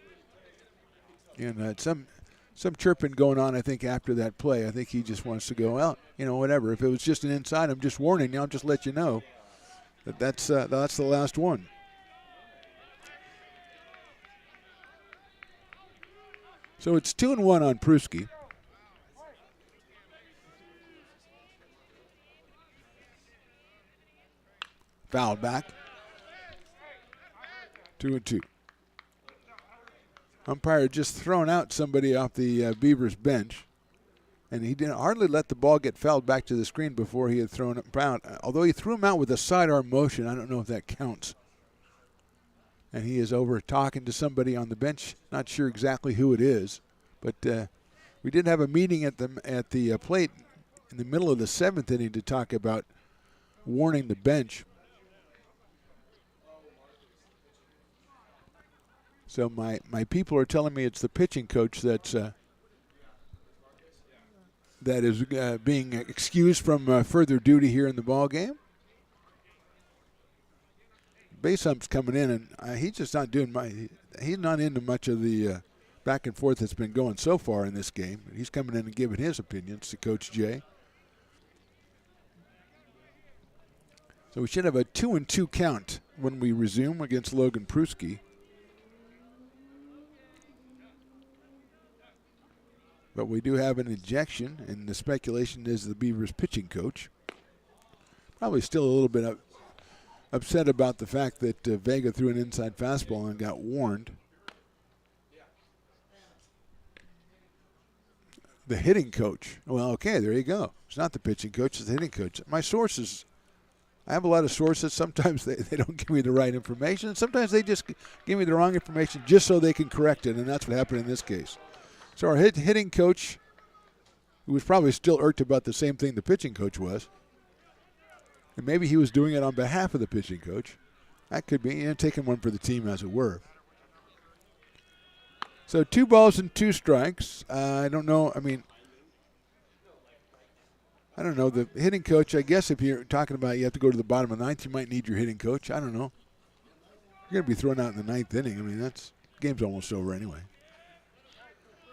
And some chirping going on, I think, after that play. I think he just wants to go, well, you know, whatever. If it was just an inside, I'm just warning you. I'll just let you know that that's the last one. So it's 2-1 on Pruski. Fouled back. 2-2. Umpire had just thrown out somebody off the Beavers bench, and he didn't hardly let the ball get fouled back to the screen before he had thrown it out. Although he threw him out with a sidearm motion, I don't know if that counts. And he is over talking to somebody on the bench. Not sure exactly who it is, but we did have a meeting at the plate in the middle of the 7th inning to talk about warning the bench. So my people are telling me it's the pitching coach that is being excused from further duty here in the ball game. Base ump's coming in, and he's just not doing he's not into much of the back and forth that's been going so far in this game. He's coming in and giving his opinions to Coach Jay. So we should have a 2-2 count when we resume against Logan Pruski. But we do have an ejection, and the speculation is the Beavers pitching coach. Probably still a little bit upset about the fact that Vega threw an inside fastball and got warned. The hitting coach. Well, okay, there you go. It's not the pitching coach, it's the hitting coach. My sources, I have a lot of sources. Sometimes they don't give me the right information, and sometimes they just give me the wrong information just so they can correct it, and that's what happened in this case. So our hitting coach, who was probably still irked about the same thing the pitching coach was, and maybe he was doing it on behalf of the pitching coach. That could be, taking one for the team, as it were. So 2 balls and 2 strikes. I don't know. I don't know. The hitting coach, I guess if you're talking about you have to go to the bottom of the 9th, you might need your hitting coach. I don't know. You're going to be thrown out in the 9th inning. That's game's almost over anyway.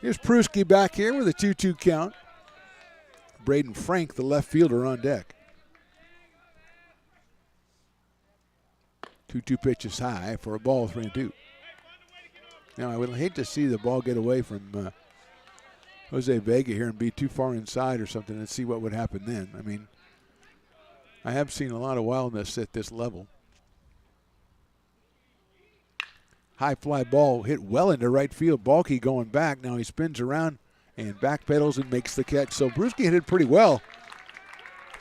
Here's Pruski back here with a 2-2 count. Braden Frank, the left fielder, on deck. 2-2 pitch is high for a ball, 3-2. Now, I would hate to see the ball get away from Jose Vega here and be too far inside or something and see what would happen then. I have seen a lot of wildness at this level. High fly ball hit well into right field. Balky going back. Now he spins around and backpedals and makes the catch. So Pruski hit it pretty well.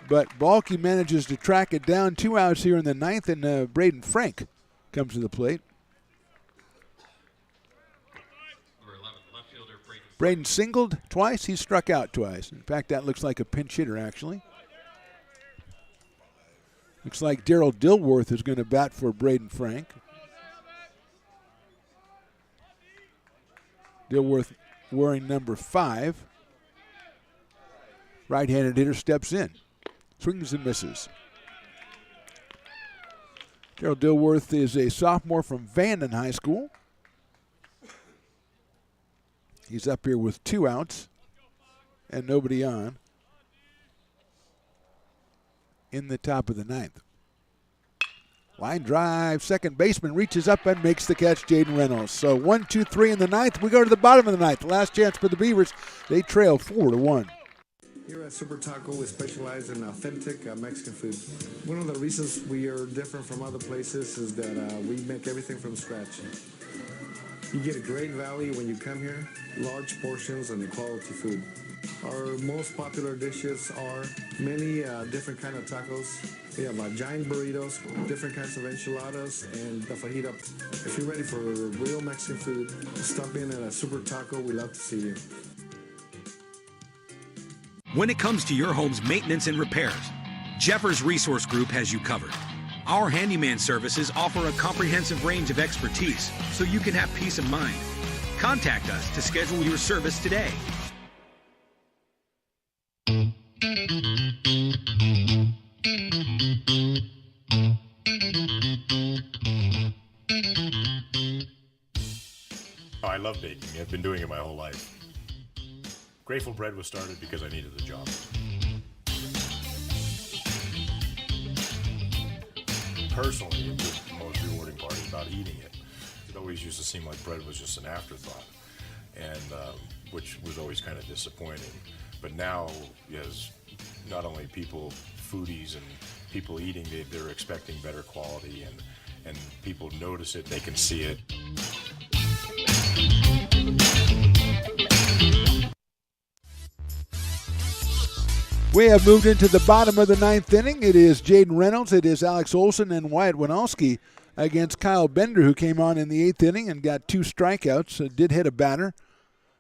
But Balky manages to track it down. 2 outs here in the 9th, and Braden Frank comes to the plate. Braden singled twice. He struck out twice. In fact, that looks like a pinch hitter, actually. Looks like Daryl Dilworth is going to bat for Braden Frank. Dilworth wearing number 5. Right-handed hitter steps in. Swings and misses. Daryl Dilworth is a sophomore from Vanden High School. He's up here with 2 outs and nobody on in the top of the 9th. Line drive, second baseman reaches up and makes the catch, Jaden Reynolds. So 1-2-3 in the ninth. We go to the bottom of the ninth. Last chance for the Beavers. They trail 4-1. Here at Super Taco, we specialize in authentic Mexican food. One of the reasons we are different from other places is that we make everything from scratch. You get a great value when you come here, large portions and quality food. Our most popular dishes are many different kind of tacos. We have giant burritos, different kinds of enchiladas, and the fajita. If you're ready for real Mexican food, stop in at a Super Taco. We love to see you. When it comes to your home's maintenance and repairs, Jeffers Resource Group has you covered. Our handyman services offer a comprehensive range of expertise, so you can have peace of mind. Contact us to schedule your service today. Oh, I love baking. I've been doing it my whole life. Grateful Bread was started because I needed the job. Personally, the most rewarding part is about eating it. It always used to seem like bread was just an afterthought, and which was always kind of disappointing. But now, as not only people, foodies and people eating, they're expecting better quality, and people notice it, they can see it. We have moved into the bottom of the ninth inning. It is Jaden Reynolds, it is Alex Olson, and Wyatt Winalski against Kyle Bender, who came on in the eighth inning and got 2 strikeouts. Did hit a batter,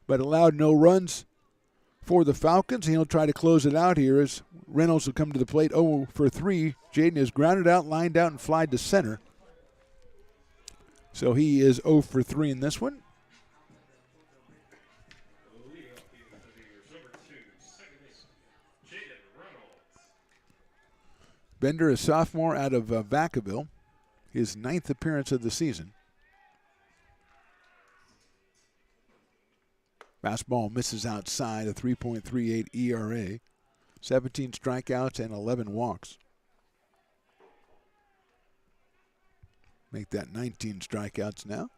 but allowed no runs for the Falcons. He'll try to close it out here as Reynolds will come to the plate 0 for 3. Jaden is grounded out, lined out, and flied to center. So he is 0 for 3 in this one. Bender, a sophomore out of Vacaville, his 9th appearance of the season. Fastball misses outside, a 3.38 ERA, 17 strikeouts and 11 walks. Make that 19 strikeouts now.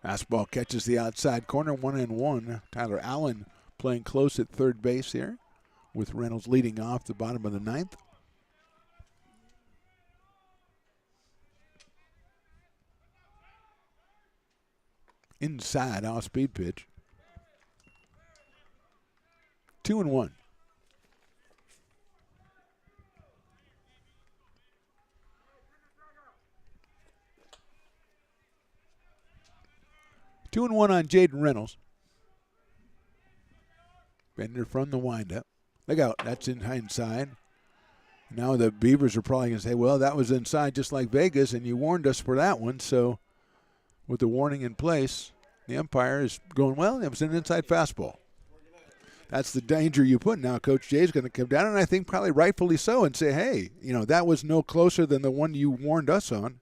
Fastball catches the outside corner, 1-1. Tyler Allen playing close at third base here, with Reynolds leading off the bottom of the ninth. Inside, off-speed pitch. 2-1. Two and one on Jaden Reynolds. Bender from the windup. Look out, that's in inside. Now the Beavers are probably going to say, well, that was inside just like Vegas, and you warned us for that one. So with the warning in place, the umpire is going, well, it was an inside fastball. That's the danger you put. Now Coach Jay is going to come down, and I think probably rightfully so, and say, hey, that was no closer than the one you warned us on.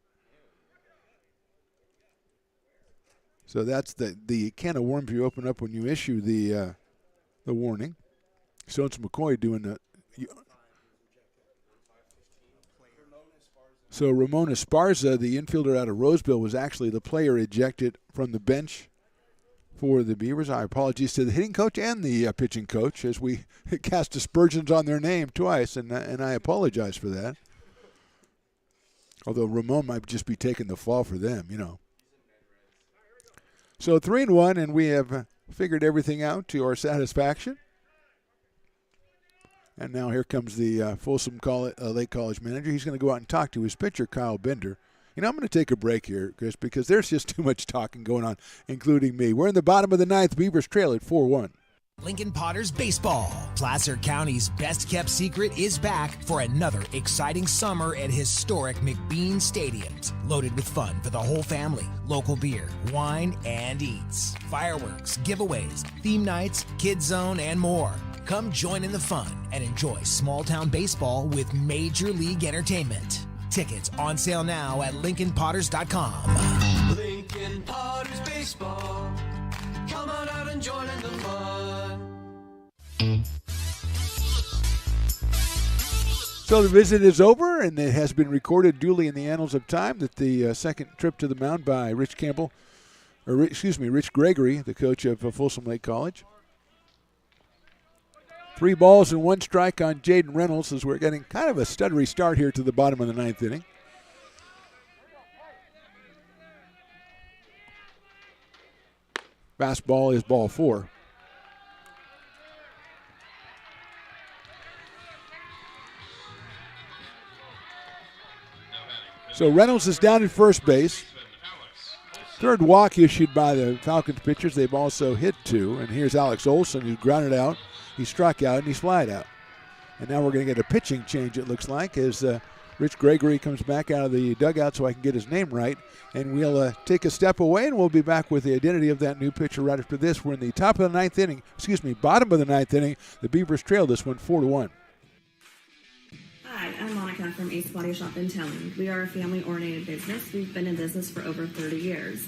So that's the can of worms you open up when you issue the warning. Stones McCoy doing the. So Ramon Esparza, the infielder out of Roseville, was actually the player ejected from the bench for the Beavers. Our apologies to the hitting coach and the pitching coach as we cast aspersions on their name twice, and I apologize for that. Although Ramon might just be taking the fall for them, So 3-1, and we have figured everything out to our satisfaction. And now here comes the Folsom Lake College manager. He's going to go out and talk to his pitcher, Kyle Bender. I'm going to take a break here, Chris, because there's just too much talking going on, including me. We're in the bottom of the ninth. Beavers trail at 4-1. Lincoln Potters Baseball. Placer County's best-kept secret is back for another exciting summer at historic McBean Stadiums. Loaded with fun for the whole family. Local beer, wine, and eats. Fireworks, giveaways, theme nights, kids zone, and more. Come join in the fun and enjoy small-town baseball with Major League Entertainment. Tickets on sale now at LincolnPotters.com. Lincoln Potters Baseball. Come on out and join in the fun. So the visit is over, and it has been recorded duly in the annals of time that the second trip to the mound by Rich Gregory, the coach of Folsom Lake College. 3 balls and 1 strike on Jaden Reynolds as we're getting kind of a stuttery start here to the bottom of the 9th inning. Fastball is ball 4. So Reynolds is down at first base. Third walk issued by the Falcons pitchers. They've also hit 2. And here's Alex Olson, who grounded out. He struck out and he flied out. And now we're going to get a pitching change, it looks like, as Rich Gregory comes back out of the dugout so I can get his name right. And we'll take a step away, and we'll be back with the identity of that new pitcher right after this. We're in the bottom of the 9th inning. The Beavers trail this one 4-1. Hi, I'm Monica from Ace Body Shop and Towing. We are a family-oriented business. We've been in business for over 30 years.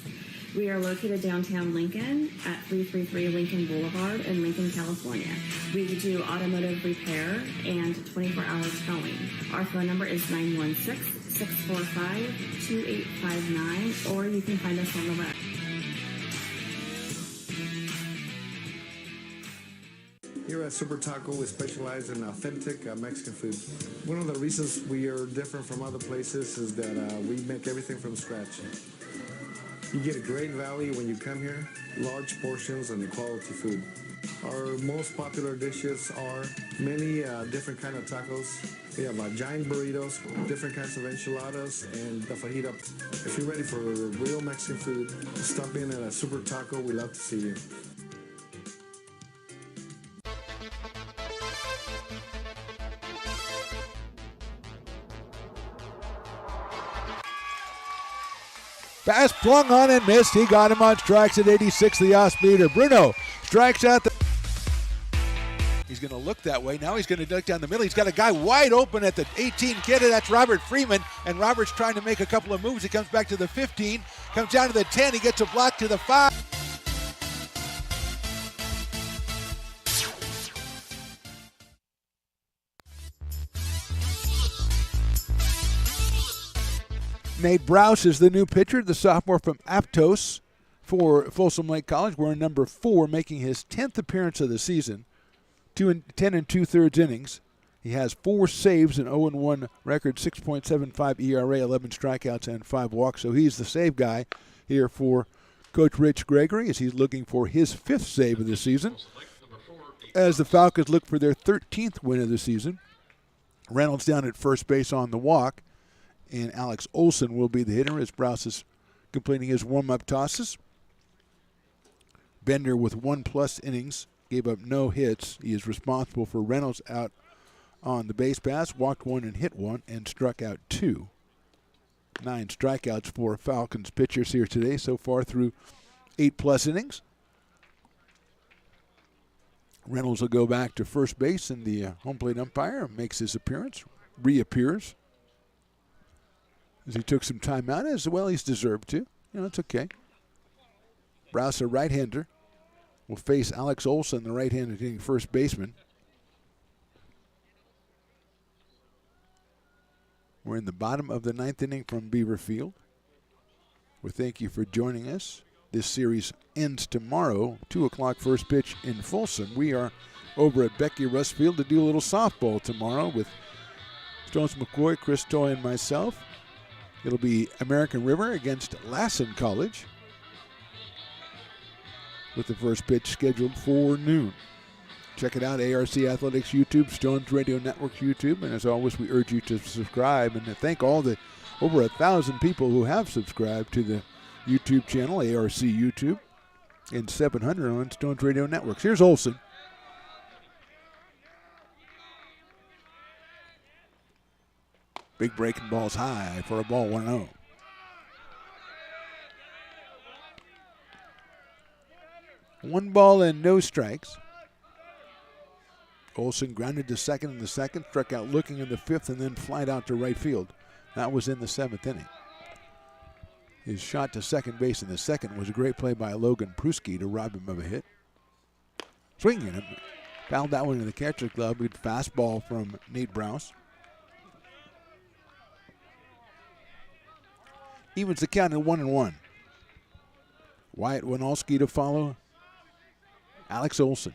We are located downtown Lincoln at 333 Lincoln Boulevard in Lincoln, California. We do automotive repair and 24-hour towing. Our phone number is 916-645-2859, or you can find us on the web. Here at Super Taco, we specialize in authentic Mexican food. One of the reasons we are different from other places is that we make everything from scratch. You get a great value when you come here, large portions and quality food. Our most popular dishes are many different kind of tacos. We have giant burritos, different kinds of enchiladas, and the fajita. If you're ready for real Mexican food, stop in at a Super Taco. We'd love to see you. Pass flung on and missed. He got him on strikes at 86, the off-speeder. Bruno strikes out the... He's going to look that way. Now he's going to duck down the middle. He's got a guy wide open at the 18 kid. That's Robert Freeman. And Robert's trying to make a couple of moves. He comes back to the 15, comes down to the 10. He gets a block to the 5. Nate Browse is the new pitcher, the sophomore from Aptos for Folsom Lake College. We're in number 4, making his 10th appearance of the season. 10 2/3 innings. He has 4 saves, an 0-1 record, 6.75 ERA, 11 strikeouts, and 5 walks. So he's the save guy here for Coach Rich Gregory as he's looking for his 5th save of the season. As the Falcons look for their 13th win of the season. Reynolds down at first base on the walk. And Alex Olson will be the hitter as Browse is completing his warm-up tosses. Bender with 1+ innings, gave up no hits. He is responsible for Reynolds out on the base pass, walked 1 and hit 1, and struck out 2. 9 strikeouts for Falcons pitchers here today so far through 8+ innings. Reynolds will go back to first base, and the home plate umpire makes his appearance, reappears. As he took some time out, as well he's deserved to. It's okay. Browse, a right-hander, will face Alex Olson, the right-handed hitting first baseman. We're in the bottom of the 9th inning from Beaver Field. We thank you for joining us. This series ends tomorrow, 2 o'clock first pitch in Folsom. We are over at Becky Russ Field to do a little softball tomorrow with Stones McCoy, Chris Toy, and myself. It'll be American River against Lassen College with the first pitch scheduled for noon. Check it out, ARC Athletics YouTube, Stones Radio Network's YouTube, and as always, we urge you to subscribe and to thank all the over 1,000 people who have subscribed to the YouTube channel, ARC YouTube, and 700 on Stones Radio Networks. Here's Olson. Big breaking ball's high for a ball, 1-0. One ball and no strikes. Olson grounded to second in the second, struck out looking in the 5th, and then flied out to right field. That was in the 7th inning. His shot to second base in the second was a great play by Logan Pruski to rob him of a hit. Swinging him. Fouled that one in the catcher's glove. Good fastball from Nate Browse. Evens the count at 1-1. Wyatt Winalski to follow. Alex Olson.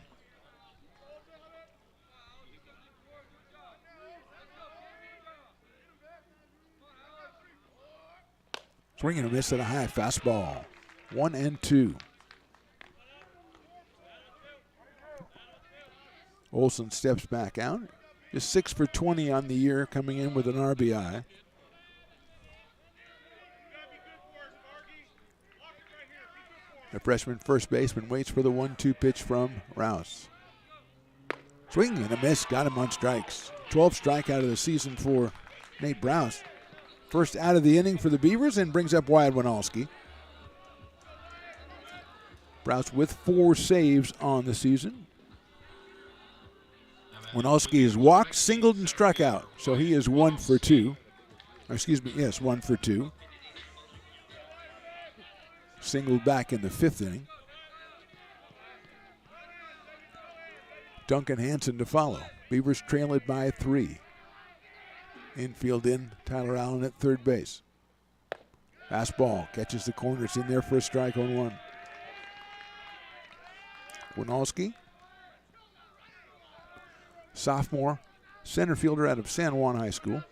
Swing and a miss at a high fastball. 1-2. Olson steps back out. Is 6 for 20 on the year, coming in with an RBI. The freshman first baseman waits for the 1-2 pitch from Rouse. Swing and a miss, got him on strikes. 12th strikeout of the season for Nate Browse. First out of the inning for the Beavers and brings up Wyatt Winalski. Browse with 4 saves on the season. Winalski has walked, singled, and struck out, so he is 1 for 2. Excuse me, yes, 1 for 2. Singled back in the 5th inning. Duncan Hansen to follow. Beavers trail it by 3. Infield in, Tyler Allen at third base. Fastball catches the corners in there for a strike on 1. Winalski, sophomore center fielder out of San Juan High School.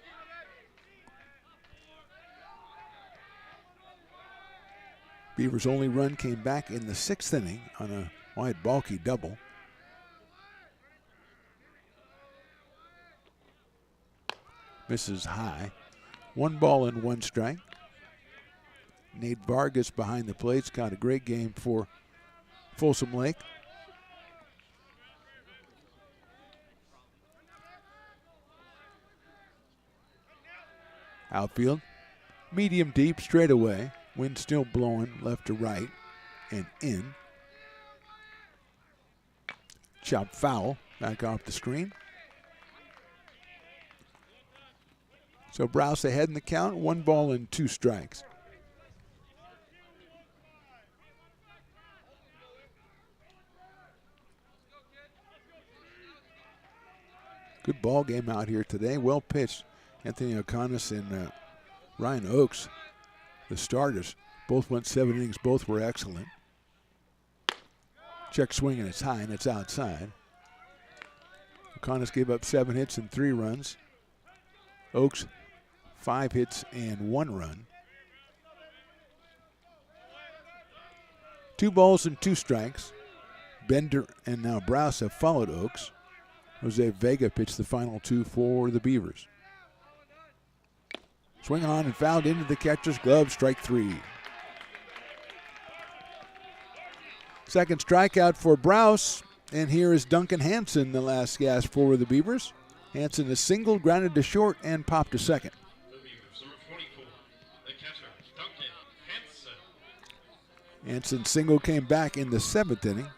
Beavers' only run came back in the 6th inning on a wide bulky double. Misses high. 1 ball and 1 strike. Nate Vargas behind the plate's got a great game for Folsom Lake. Outfield, medium deep, straight away. Wind still blowing left to right and in. Chop foul, back off the screen. So Browse ahead in the count, 1 ball and 2 strikes. Good ball game out here today, well pitched. Anthony O'Connor and Ryan Oakes, the starters, both went 7 innings, both were excellent. Check swing and it's high and it's outside. O'Connor gave up 7 hits and 3 runs. Oakes, 5 hits and 1 run. 2 balls and 2 strikes. Bender and now Browse have followed Oakes. Jose Vega pitched the final 2 for the Beavers. Swing on and fouled into the catcher's glove, strike 3. Second strikeout for Browse, and here is Duncan Hansen, the last gas for the Beavers. Hansen is singled, grounded to short, and popped to second. Hansen's single came back in the 7th inning.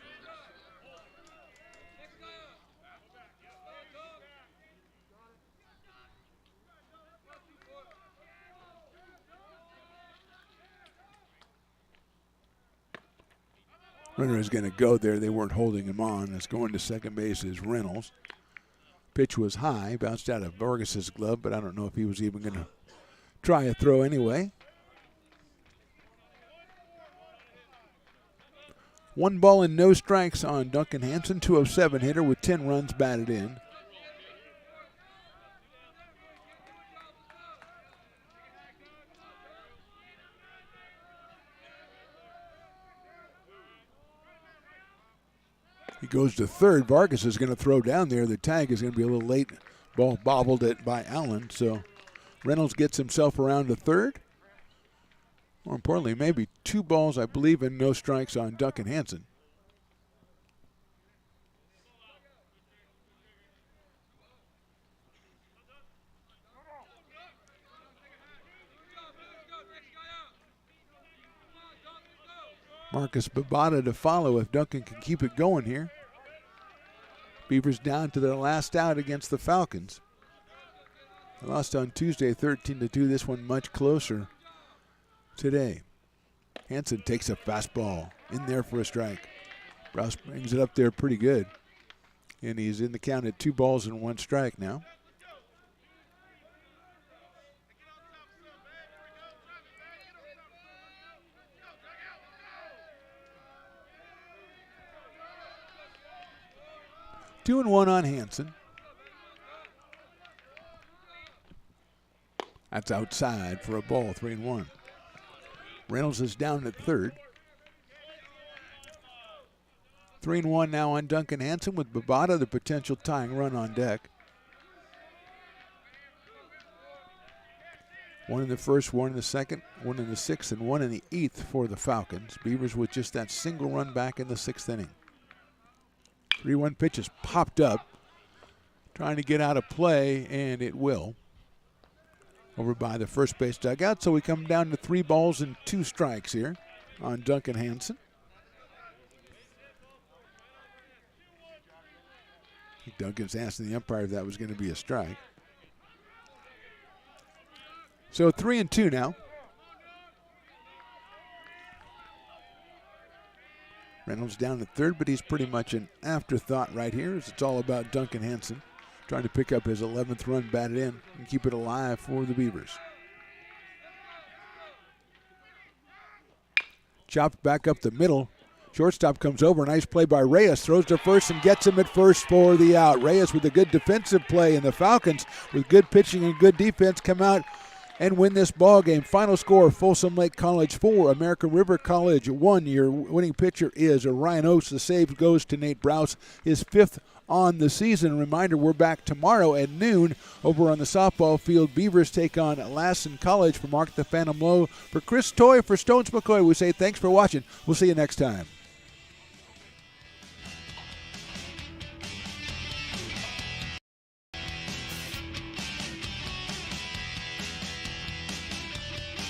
Runner is going to go there. They weren't holding him on. As going to second base is Reynolds. Pitch was high, bounced out of Vargas's glove, but I don't know if he was even going to try a throw anyway. 1 ball and no strikes on Duncan Hansen, 207 hitter with 10 runs batted in. He goes to third. Vargas is going to throw down there. The tag is going to be a little late. Ball bobbled it by Allen. So Reynolds gets himself around to third. More importantly, maybe 2 balls, I believe, and no strikes on Duncan Hansen. Marcus Babada to follow if Duncan can keep it going here. Beavers down to their last out against the Falcons. They lost on Tuesday 13-2. This one much closer today. Hansen takes a fastball in there for a strike. Browse brings it up there pretty good. And he's in the count at 2 balls and 1 strike now. 2-1 on Hansen. That's outside for a ball, 3-1. Reynolds is down at third. 3-1 now on Duncan Hansen with Babata, the potential tying run on deck. One in the first, one in the second, one in the sixth, and one in the eighth for the Falcons. Beavers with just that single run back in the sixth inning. 3-1 pitch is popped up, trying to get out of play, and it will. Over by the first base dugout, so we come down to 3 balls and 2 strikes here on Duncan Hansen. I think Duncan's asking the umpire if that was going to be a strike. So 3-2 now. Reynolds down at third, but he's pretty much an afterthought right here, as it's all about Duncan Hansen trying to pick up his 11th run batted in and keep it alive for the Beavers. Chopped back up the middle. Shortstop comes over. Nice play by Reyes. Throws to first and gets him at first for the out. Reyes with a good defensive play, and the Falcons with good pitching and good defense come out and win this ball game. Final score, Folsom Lake College 4, American River College 1. Your winning pitcher is Ryan Oates. The save goes to Nate Browse, his 5th on the season. Reminder, we're back tomorrow at noon over on the softball field. Beavers take on Lassen College. For Mark the Phantom Low, for Chris Toy, for Stones McCoy, we say thanks for watching. We'll see you next time.